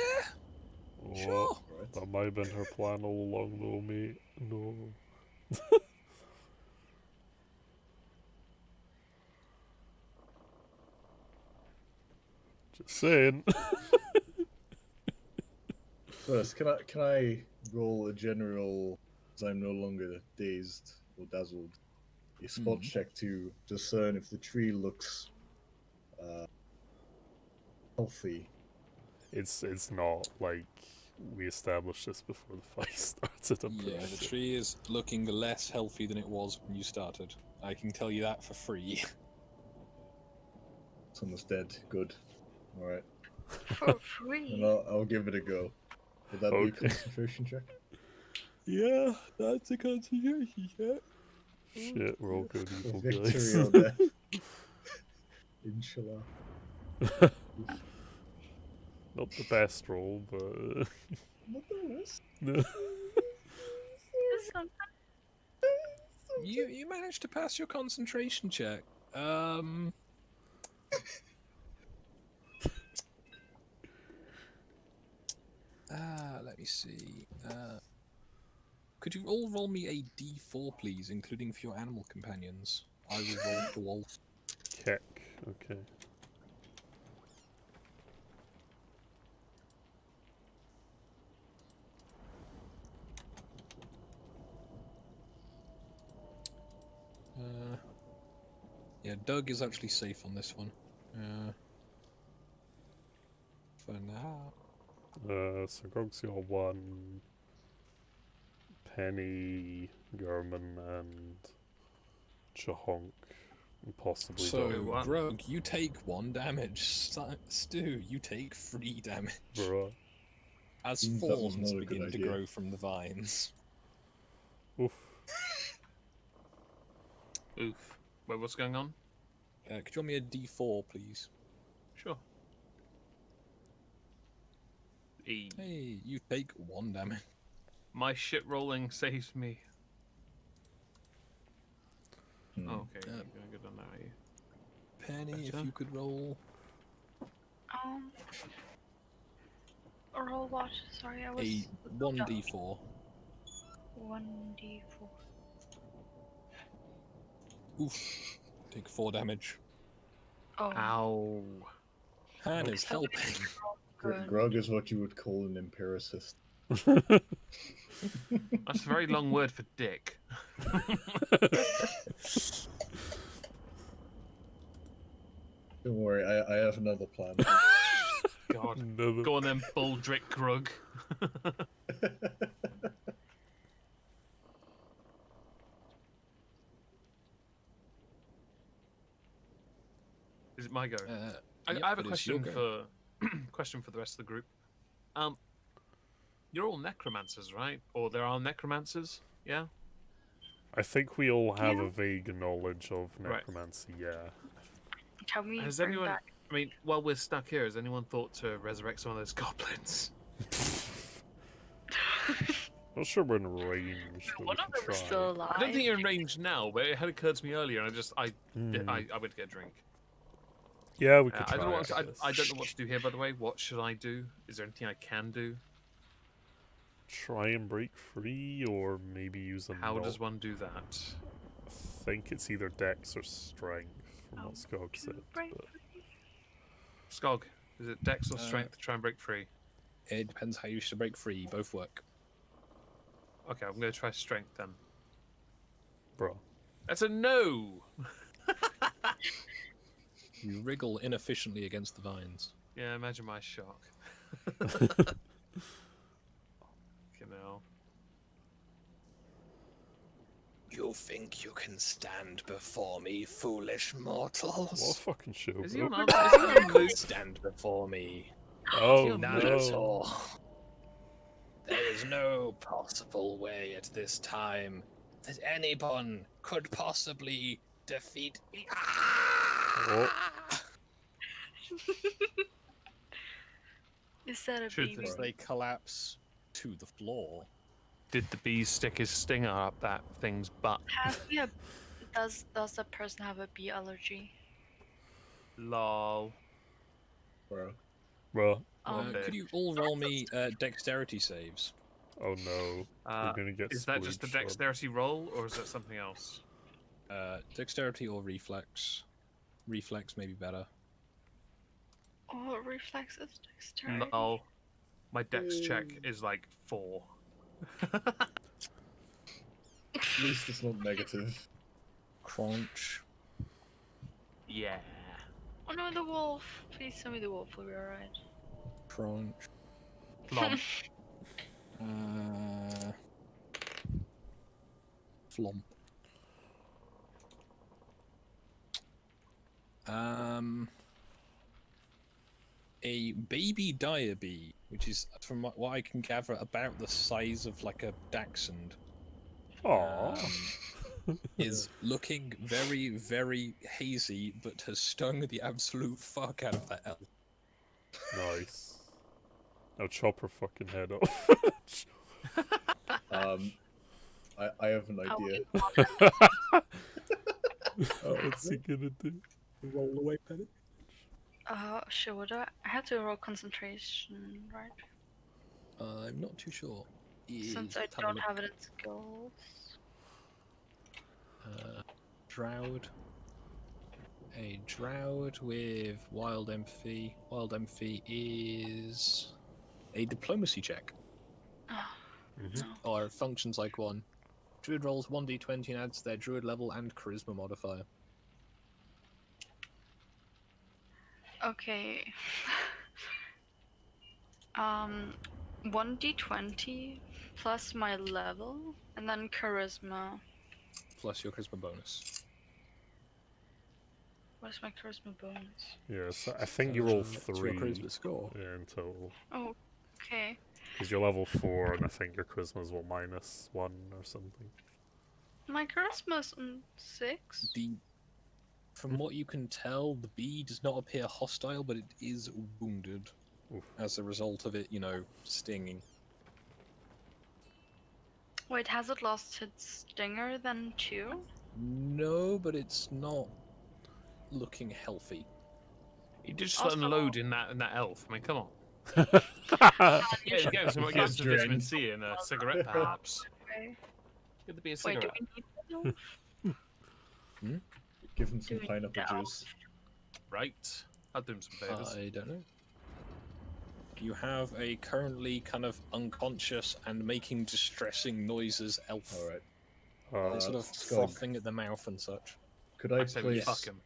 oh, Sure. Right. that might have been her plan all along, though, mate. No. Just saying. First, can I roll a general, as I'm no longer dazed or dazzled, a spot check to discern if the tree looks healthy? It's not like we established this before the fight started. I'm Yeah, pretty the sure. tree is looking less healthy than it was when you started. I can tell you that for free. Someone's dead. Good. All right, For free. and I'll give it a go. Would that be a Okay. concentration check? Yeah, that's a concentration check. Shit, we're all good For evil victory guys. or death. Inshallah. Not the best roll, but Not the worst. no. This one- You managed to pass your concentration check. Let me see. Could you all roll me a d4, please, including for your animal companions? I will roll for wolf. Kick. Okay. Yeah, Doug is actually safe on this one. For now. So Grog's got 1, Penny, German, and Chahonk, and possibly So, Doug. What? Grog, you take 1 damage. Stu, you take 3 damage. Bruh. As Seems that was thorns not a good begin to idea. grow from the vines. Oof. Oof. Wait, what's going on? Could you roll me a d4, please? Sure. E. Hey, you take 1 damage. My shit rolling saves me. Hmm. Oh, okay, Yeah. you're gonna get on that, are you? Penny, if Gotcha. you could roll. Roll what? Sorry, I was. A 1d4. 1d4. Oof. Take 4 damage. Oh. Ow. Han is helping. Good. Grog is what you would call an empiricist. That's a very long word for dick. Don't worry, I have another plan. God. Another- Go on then, Baldrick Grug. Is it my go? Yep, I have a it is your question go. for question for the rest of the group. You're all necromancers, right? Or there are necromancers, yeah? I think we all have Yeah. a vague knowledge of Right. necromancy, yeah. Can we Has bring anyone? back? I mean, while we're stuck here, has anyone thought to resurrect some of those goblins? Not sure we're in range, but One we of can them is try. still alive. I don't think you're in range now, but it had occurred to me earlier, and I Hmm. went to get a drink. Yeah, we could try. I don't know what I I guess. don't know what to do here. By the way, what should I do? Is there anything I can do? Try and break free, or maybe use a How knock. does one do that? I think it's either dex or strength, from what Skog To said. break But Skog, is it Dex or Strength to try and break free? It depends how you wish to break free. Both work. Okay, I'm going to try Strength then. bro, That's a no. You wriggle inefficiently against the vines. Yeah, imagine my shock. You know. You think you can stand before me, foolish what a mortals? fucking show, Is he bro. on? Is he on loop? Stand before me. Oh None no! at all. There is no possible way at this time that anyone could possibly defeat me. Oh. Is that a Truth baby? is, As they collapse to the floor. Did the bee stick his stinger up that thing's butt? Has he a, does the person have a bee allergy? Lol. Bro. Bro, Could you all roll me dexterity saves? oh no, we're gonna get Is that just the splooged on. dexterity roll, or is that something else? Dexterity or reflex? Reflex may be better. Oh, reflexes, dexterity. Lol. My dex check is like 4. At least it's not negative. Crunch. Yeah. Oh no, the wolf! Please tell me the wolf will be alright. Crunch. Lol. Flomp. A baby dire bee, which is, from what I can gather, about the size of like a dachshund, Aww. is looking very, very hazy, but has stung the absolute fuck out of that elf. Nice. Now chop her fucking head off. I have an Oh, idea. What's he gonna do? Roll away, Penny. Sure, what do I have to roll concentration, right? I'm not too sure. Since I Let's have a don't look. have it in skills. Droud. A Droud with Wild Emphy. Wild Emphy is a diplomacy check. Or functions like one. Druid rolls 1d20 and adds their Druid level and Charisma modifier. Okay. 1d20 plus my level, and then charisma. Plus your Charisma bonus. What's my charisma bonus? Yeah, so I think you roll It's your 3 Charisma score. yeah, in total. Oh, okay. Because you're level 4, and I think your charisma's what, -1 or something. My charisma's on 6. From what you can tell, the bee does not appear hostile, but it is wounded Oof. as a result of it, stinging. Wait, has it lost its stinger then too? No, but it's not looking healthy. He did just Also- unload in that elf. I mean, come on. Yeah, get some vitamin C and a cigarette, perhaps. Okay. Get to be a Wait, do cigarette. we need to know? Give him some Doing pineapple that. juice. Right. I'll do him some favors. I don't know. You have a currently kind of unconscious and making distressing noises elf. Alright. Sort of Skog, frothing at the mouth and such. could I I say we place fuck him.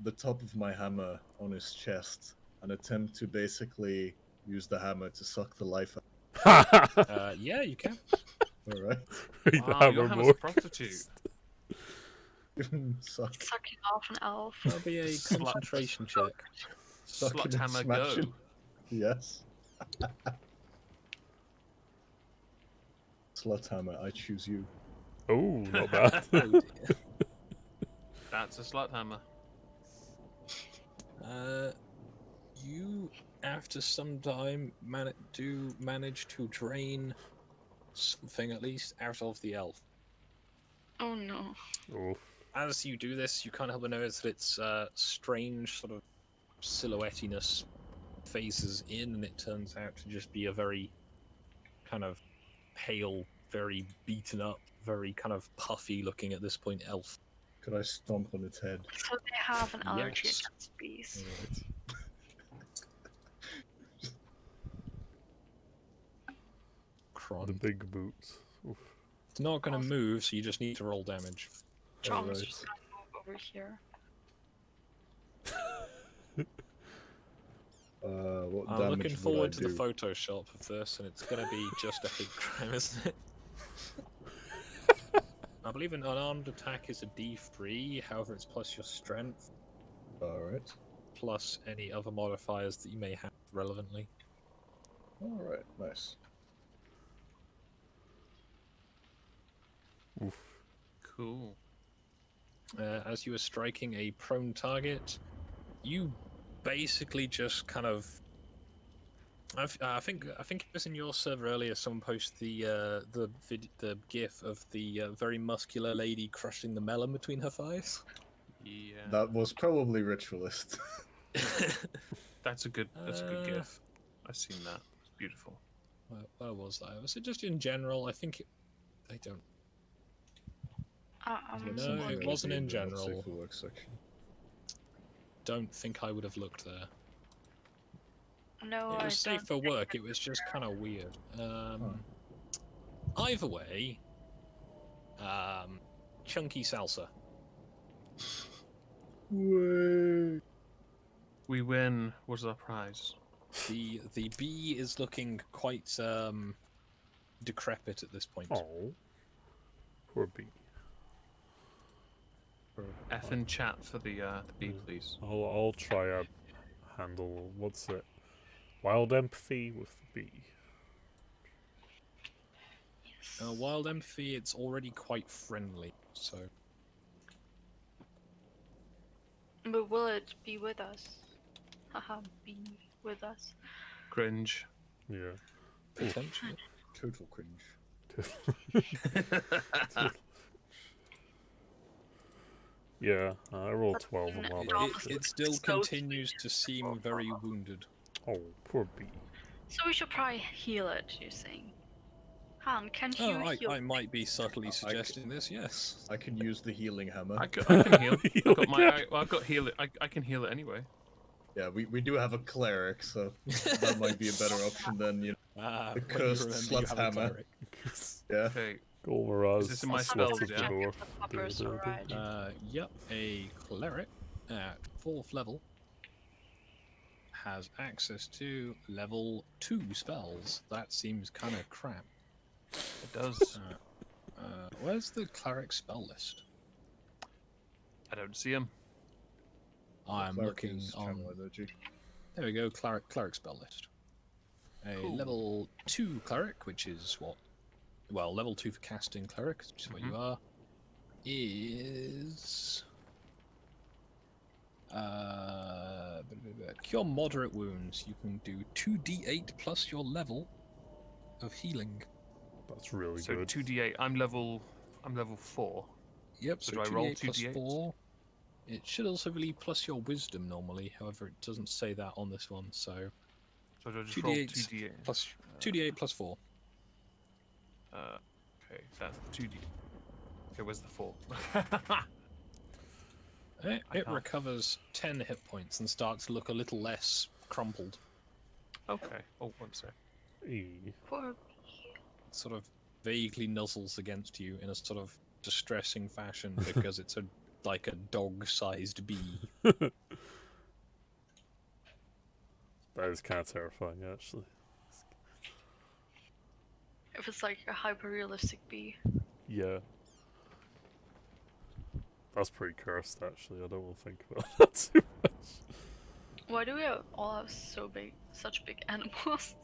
the top of my hammer on his chest and attempt to basically use the hammer to suck the life out. Yeah, you can. All right. Read the Wow, your hammer hammer's more. a prostitute. Give him suck. Sucking off an elf. That'll be a Slut. concentration check. Sucking Slut and hammer smashing. go. Yes. Slut hammer, I choose you. Oh, not bad. Oh dear. That's a slut hammer. You, after some time, manage to drain something at least out of the elf. Oh no. Oh, As you do this, you can't help but notice that its strange sort of silhouettiness phases in, and it turns out to just be a very kind of pale, very beaten up, very kind of puffy looking at this point elf. Could I stomp on its head? So they have an allergy Yes. against bees. Alright. the Cron. big boots. Oof. It's not going to move, so you just need to roll damage. John's Alright. just gonna move over here. What I'm damage looking would forward I to the do? Photoshop of this, and it's going to be just a hate crime, isn't it? I believe an unarmed attack is a D3, however it's plus your strength, Alright. plus any other modifiers that you may have relevantly. Alright, nice. Oof. Cool. As you are striking a prone target, you basically just kind of. I think it was in your server earlier. Someone posted the GIF of the very muscular lady crushing the melon between her thighs. Yeah. That was probably ritualist. That's a good Uh, gif. I've seen that. It's beautiful. Where was that? Was it just in general? I think I don't. I'm No, it looking. wasn't in The general. safe for work section. Don't think I would have looked there. No, It I was safe don't for think work. I- It was just kind of weird. Either way, chunky salsa. Way. We win. What's our prize? The bee is looking quite decrepit at this point. Oh. Poor bee. F in chat for the bee, please. I'll try a handle. What's it? Wild empathy with the bee. Wild empathy, it's already quite friendly, so But will it be with us? Haha, be with us. Cringe. Yeah. potentially. Total cringe. Yeah, I rolled 12 on It- one. It still So continues to seem very wounded. Oh, poor bee. So we should probably heal it, you're saying? Han, can you Oh, heal I might be subtly I c- suggesting this, yes. I can use the healing hammer. I can heal. I've got Heal my. I've got heal. I can heal it anyway. Yeah, we do have a cleric, so that might be a better option than, you know. Ah, The when you cursed remember you slut have a hammer. cleric. Yeah. Okay. Golmaraz, Is this in my slot spells, of yeah? the Check north. if the poppers Da, da, are da, right. da. Yep, a cleric at 4th level has access to level 2 spells. That seems kind of crap. It does. Where's the cleric spell list? I don't see him. I'm Cleric looking is on. channel energy. There we go, cleric spell list. A Cool. level 2 cleric, which is what? Well, level 2 for casting cleric, which is what you are, is. Cure moderate wounds. You can do 2d8 plus your level of healing. That's really So good. 2d8. I'm level 4. Yep, So so do I roll 2d8 plus 2d8? 4. It should also be plus your wisdom normally, however, it doesn't say that on this one, so. So do I just roll 2d8 2d8? plus 2d8 plus 4. Okay, that's 2d. Okay, where's the 4? It can't. recovers 10 hit points and starts to look a little less crumpled. Okay. Oh, one sec. Eee. Poor Sort of vaguely nuzzles against you in a sort of distressing fashion because it's like a dog-sized bee. That is kind of terrifying, actually. If it's like a hyper realistic bee. Yeah. That's pretty cursed, actually. I don't want to think about that too much. Why do we all have such big animals?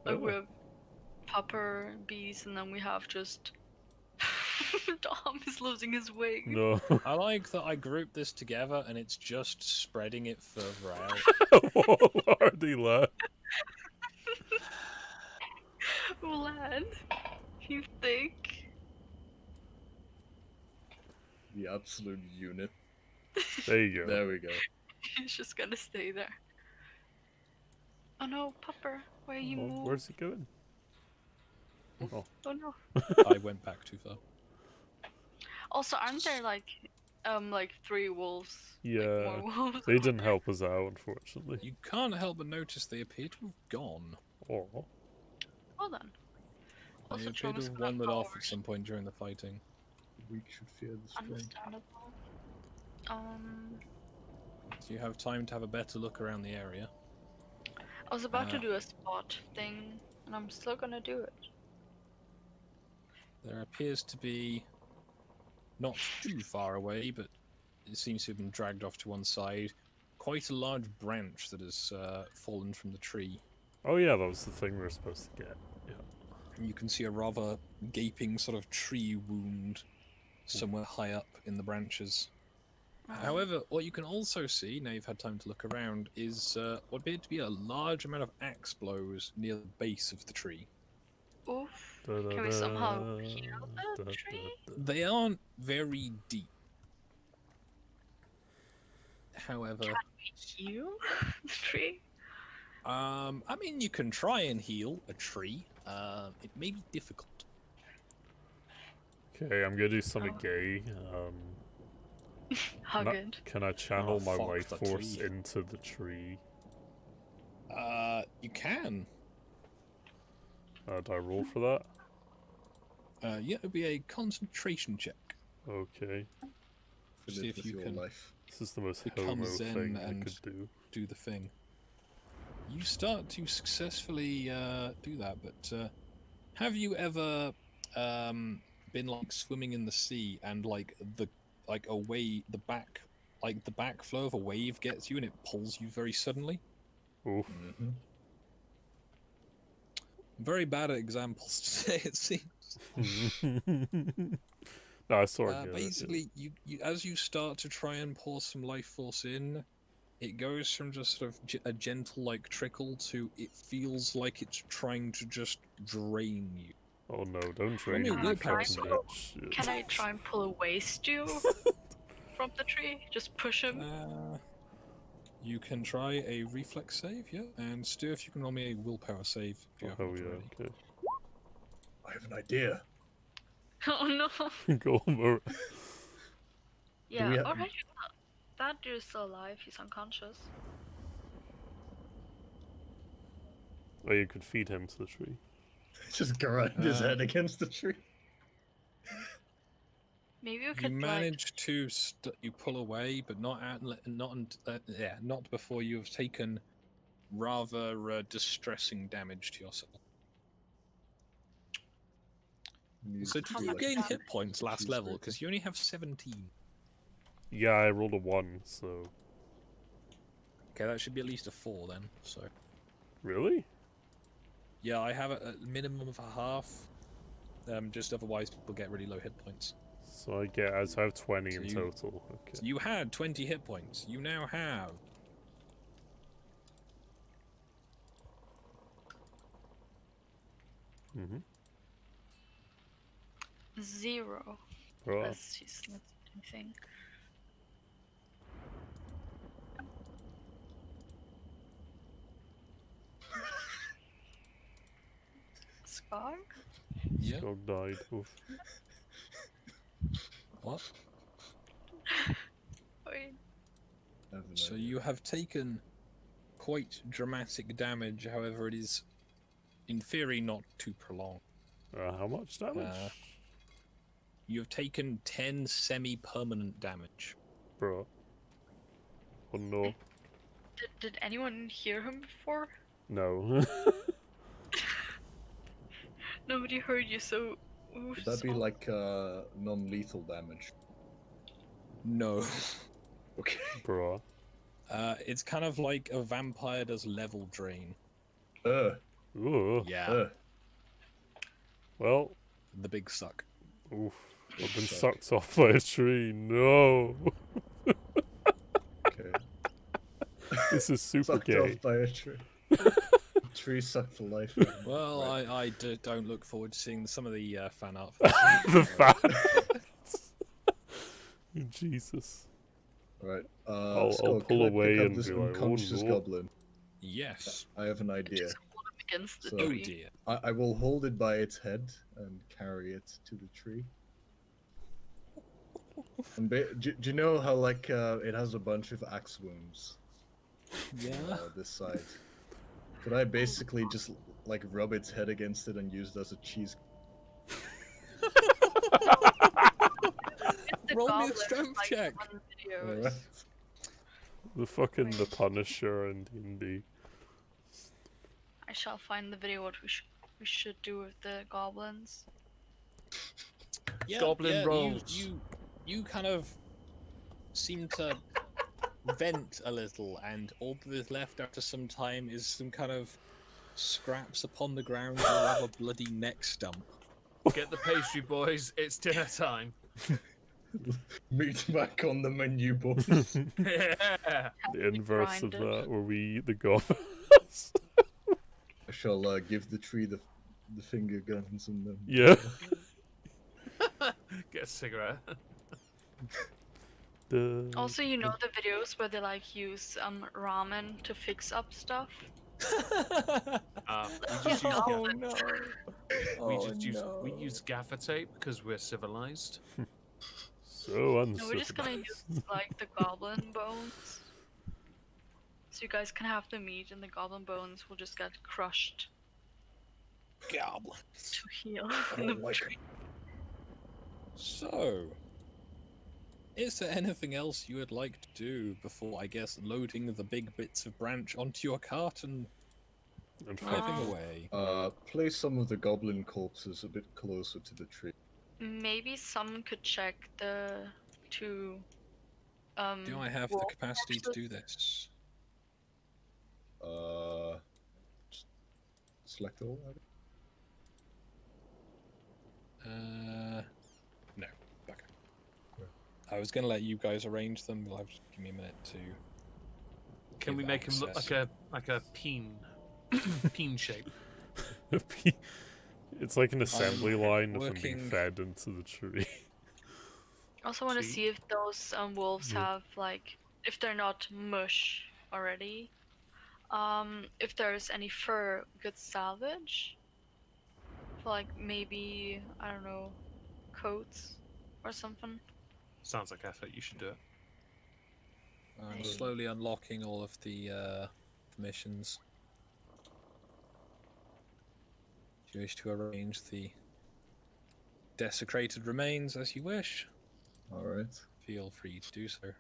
Like we Oh. have pupper bees, and then we have just Dom is losing his wing. No. I like that I grouped this together and it's just spreading it further out. Oh, lordy, lad. Lad, you think? The absolute unit. There you go. There we go. He's just gonna stay there. Oh no, pupper, where you Oh, move? where's he going? Oh. Oh no. I went back too far. Also, aren't there like 3 wolves? Like, Yeah. more wolves? They didn't help us out, unfortunately. You can't help but notice they appear to have gone. Oh. Hold on. They Also, appear to Chroma's have gonna wandered have off at powers. some point during the fighting. The weak should fear the strong. Understandable. So you have time to have a better look around the area. I was about to Ah. do a spot thing, and I'm still gonna do it. There appears to be, not too far away, but it seems to have been dragged off to one side, quite a large branch that has fallen from the tree. Oh yeah, that was the thing we were supposed to get. Yeah. And you can see a rather gaping sort of tree wound somewhere high up in the branches. However, what you can also see, now you've had time to look around, is what appeared to be a large amount of axe blows near the base of the tree. Oof. Can we somehow heal the Da, tree? da. They aren't very deep. However, Heal the tree? I mean, you can try and heal a tree. It may be difficult. Okay, I'm gonna do something Oh. gay. How Can I- good? Can I channel my fuck life the force tree. into the tree? You can. Do I roll for that? Yeah, it'll be a concentration check. Okay. Fill See it if with you your can life. This is the most become homo zen thing I and- could do. Do the thing. You start to successfully do that, but have you ever been like swimming in the sea and like the backflow of a wave gets you and it pulls you very suddenly? Oof. Mm-hmm. Very bad at examples today, it seems. No, I sort of get it, yeah. Basically, you as you start to try and pour some life force in, it goes from just sort of a gentle like trickle to it feels like it's trying to just drain you. Oh no, don't drain me me, willpower fucking save. bitch. Can I try and pull away Stu from the tree? Just push him? You can try a reflex save, yeah, and Stu, if you can roll me a willpower save if you Oh, haven't hell already. yeah, I have an idea. Oh no. okay. Go on, Yeah, we ha- alright. That dude's still alive, he's unconscious. Oh, you could feed him to the tree. Just grind his head against the tree. Maybe we You could manage to you pull away, but not not before you have taken rather distressing damage to yourself. So How did you much gain damage? hit points last Choose level? rating. Because you only have 17. Yeah, I rolled a 1, so... Okay, that should be at least a 4 then. So Really? yeah, I have a minimum of a half. Just otherwise people get really low hit points. So I have 20 So in you- total. Okay. So you had 20 hit points. You now have Mm-hmm. 0. Right. Let's just not anything. Skog? yeah. Skog died. Oof. What? Wait. I have an So idea. you have taken quite dramatic damage. However, it is in theory not too prolonged. How much damage? You have taken 10 semi-permanent damage. Bro. Oh no. Did anyone hear him before? No. Nobody heard you, so. Would that be like non-lethal damage? No. Okay. Bruh. It's kind of like a vampire does level drain. Ooh. Yeah. Well, The big suck. oof. I've been Suck. sucked off by a tree. No. Okay. This is super Sucked gay. off by a tree. Tree sucked for life. Well, Right. don't look forward to seeing some of the fan art for this. The facts. Jesus. Right. I'll Skull, pull can I away pick up and this be like, oh, unconscious no. goblin? Yes. I have an idea. Just hold him against the So- Oh tree. dear. I will hold it by its head and carry it to the tree. And do you know how like it has a bunch of axe wounds? Yeah. This side. Could I basically just like rub its head against it and use it as a cheese? The Roll me a goblin, strength like, check. on videos. Alright. The fucking the Punisher and D&D. I shall find the video what we should do with the goblins. Yeah, Goblin yeah, rolls. You kind of seem to vent a little, and all that is left after some time is some kind of scraps upon the ground and you have a bloody neck stump. Get the pastry, boys. It's dinner time. Meat back on the menu, boys. Yeah. The inverse of grinded. that, where we eat the goblins. I shall give the tree the finger guns and then. Yeah. Get a cigarette. Also, you know the videos where they like use ramen to fix up stuff. We just use Oh gaffer, no! we use gaffer tape because we're civilized. So No, we're just gonna uncivilized. use like the goblin bones. So you guys can have the meat, and the goblin bones will just get crushed Goblin. to heal. I in the don't like tree. So, is there anything else you would like to do before, I guess, loading the big bits of branch onto your cart and And driving Um, away? Place some of the goblin corpses a bit closer to the tree. Maybe someone could check the two. Do I have the wolf capacity to corpses. do this? Just select all. I think. No. Okay. I was gonna let you guys arrange them. You'll have to give me a minute to. Can give we make him look access. like a peen? Peen shape. it's like an assembly line of them being working- fed into the tree. I also want to See? see if those wolves Yeah. have like, if they're not mush already, if there's any fur we could salvage. For like maybe, I don't know, coats or something. Sounds like effort. You should do it. I'm Hey. slowly unlocking all of the missions. If you wish to arrange the desecrated remains as you wish, All right. feel free to do so.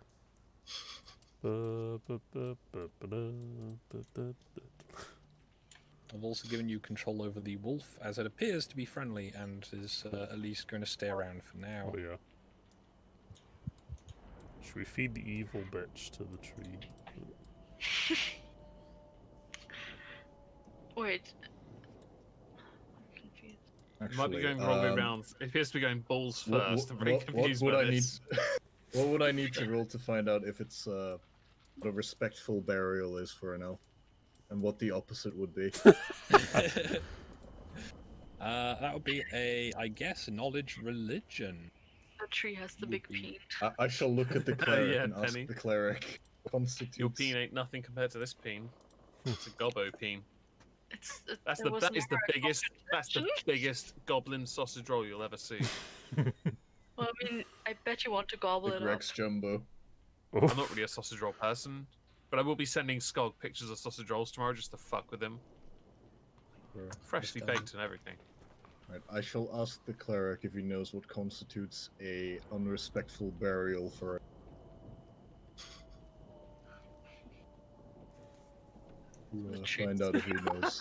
I've also given you control over the wolf, as it appears to be friendly and is at least going to stay around for now. Oh yeah. Should we feed the evil bitch to the tree? Wait. I'm confused. It might be Actually, going the wrong way round. It appears to be going balls What- first. I'm what- very what confused would by I need? this. What would I need to roll to find out if it's what a respectful burial is for an elf, and what the opposite would be? That would be I guess, knowledge religion. The tree has the Would big be- peen. I shall look at the cleric Yeah, and ask Penny. the cleric. Constitutes. Your peen ain't nothing compared to this peen. It's a gobbo peen. That is the biggest. That's the biggest goblin sausage roll you'll ever see. Well, I mean, I bet you want to gobble the it Rex up. Jumbo. I'm not really a sausage roll person, but I will be sending Skog pictures of sausage rolls tomorrow just to fuck with him. Freshly baked and everything. Right, I shall ask the cleric if he knows what constitutes a unrespectful burial for. We'll treats. find out if he knows.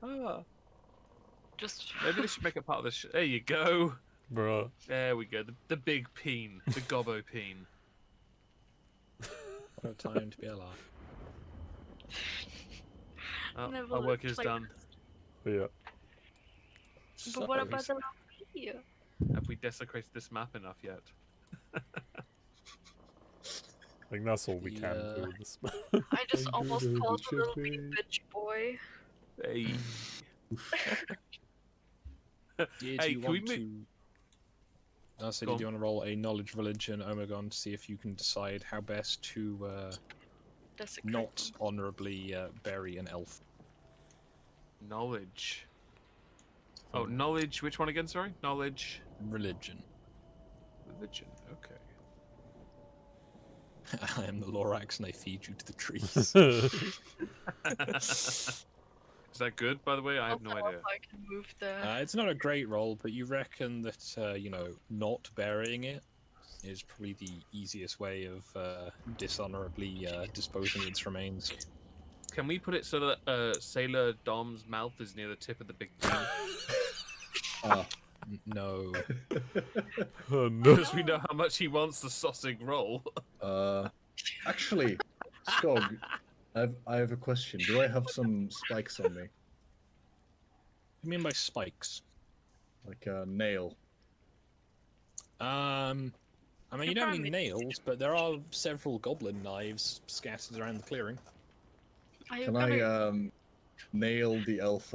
Ah, Just maybe they should make it part of the. There you go. Bruh. There we go. The big peen, the gobbo peen. What a time to be alive. Oh, Never our work looked is like done. Yeah. But what about the pea? Have we desecrated this map enough yet? I think that's all we can do with this map. I just Thank almost you, called a little Chippy. wee bitch boy. Hey. Did Hey, you can we want to... I said, Go did you on. want to roll a knowledge religion Omegon to see if you can decide how best to Desecrate not them. honorably bury an elf? Knowledge. Oh, knowledge. Which one again? Sorry. Knowledge. Religion. Religion. Okay. I am the Lorax and I feed you to the trees. Is that good, by the way? I have no Also, idea. if I can move the. It's not a great roll, but you reckon that, you know, not burying it is probably the easiest way of dishonorably disposing of its remains. Can we put it so that Sailor Dom's mouth is near the tip of the big peen? Ah, No. Oh no. Because we know how much he wants the sausage roll. actually, Skog, I have a question. Do I have some spikes on me? What do you mean by spikes? Like a nail? I mean, you You're don't have any probably- nails, but there are several goblin knives scattered around the clearing. Are you Can gonna... I nail the elf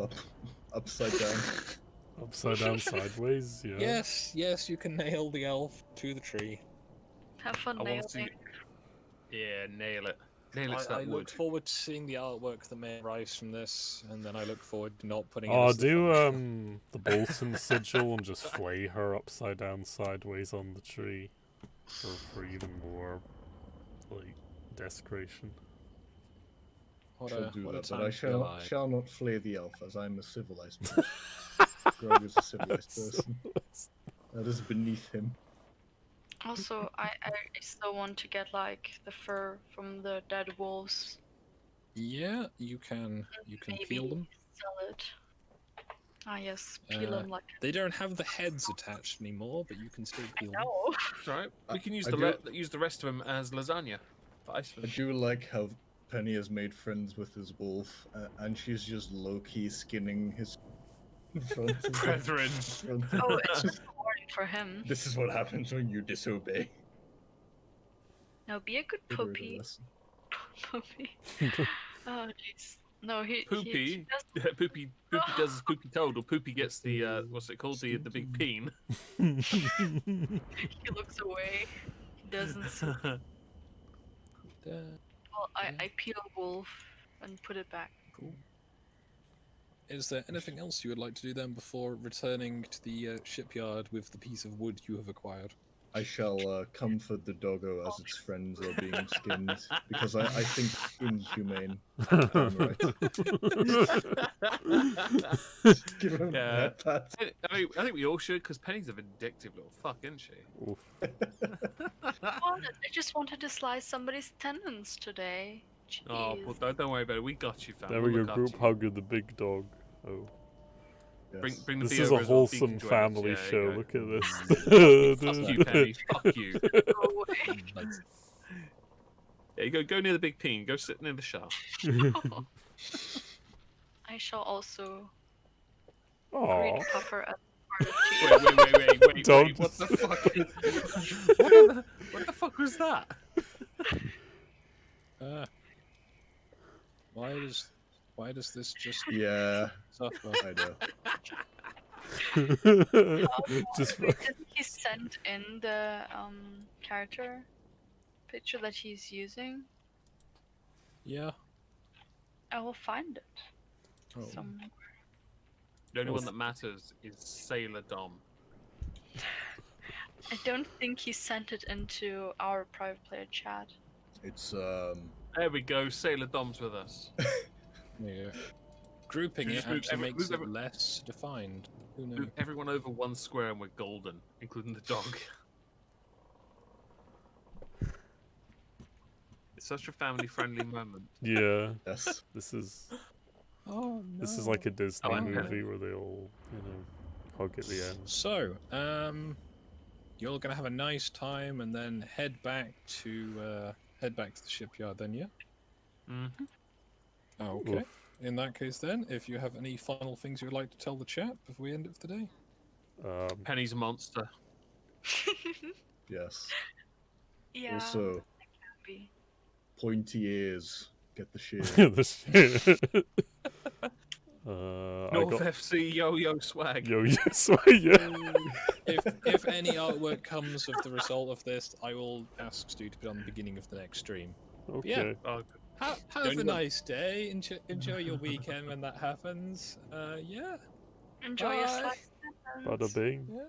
upside down? Upside down, sideways, yeah. Yes, yes, you can nail the elf to the tree. have fun I want to see. nailing? Yeah, nail it. Nail it to I that look wood. forward to seeing the artwork that may arise from this, and then I look forward to not putting it Oh, as the do fun- the Bolton sigil and just flay her upside down, sideways on the tree, for even more like desecration. What Shall a, do what a that, time but I to be alive. shall not flay the elf, as I'm a civilized man. Grog is a civilized person. That is beneath him. Also, I still want to get like the fur from the dead wolves. Yeah, you can Maybe peel them. sell it. Ah yes, peel Uh, them like. They don't have the heads attached anymore, but you can still peel them. No. Right. We can use I use the rest of them as lasagna for I Iceland. do like how Penny has made friends with his wolf, and she's just low-key skinning his front of him. Brethren. Front of Oh, him. it's just a warning for him. This is what happens when you disobey. No, be a good Give her the puppy. lesson. Puppy. Oh jeez. No, he Poopy. does- Poopy does his poopy toad, or Poopy gets the what's it called, the big peen. he looks away. He doesn't. See. Well, I peel a wolf and put it back. Cool. Is there anything else you would like to do then before returning to the shipyard with the piece of wood you have acquired? I shall comfort the doggo as its friends are being skinned, because I think inhumane. Right. Give him Yeah. a head pat. I think we all should, because Penny's a vindictive little fuck, isn't she? Oof. I just wanted to slice somebody's tendons today. Jeez. Oh, well, don't worry about it. We got you, fam. There We'll we go, look after group you. hug of the big dog. Oh. Yes. Bring the This beer is a over as well, so you wholesome can join us. family Yeah, show. you go. Look at this. Fuck you, Penny. Fuck you. Go away. Nice. Yeah, you go near the big peen. Go sit near the shaft. I shall also Aw. greet Puffer as part of tea. Wait. Don't. What the fuck? What the fuck was that? Why does this just Yeah, suffer? I know. Just Wait, didn't he send in the character picture that he's using? Yeah. I will find it Oh. somewhere. The only one that matters is Sailor Dom. I don't think he sent it into our private player chat. It's There we go. Sailor Dom's with us. Yeah. Grouping Should we it just move actually makes move it less defined. Who knew? Move everyone over one square and we're golden, including the dog. It's such a family-friendly moment. Yeah, Yes. this is Oh no. this is like a Disney like movie where they all, hug at the end. So, you're gonna have a nice time and then head back to the shipyard. Then, yeah. Mm-hmm. Okay. Oof. In that case, then, if you have any final things you would like to tell the chat before we end it for today. Penny's a monster. Yes. Yeah. Also, Be. pointy ears. Get the shit. This shit. I North got FC yo-yo swag. yo swag. Yeah. If any artwork comes of the result of this, I will ask Stu to put on the beginning of the next stream. Okay. Oh, Have a nice day. Enjoy your weekend when that happens. Yeah. Enjoy your Bye. slice. Bada bing. Yeah.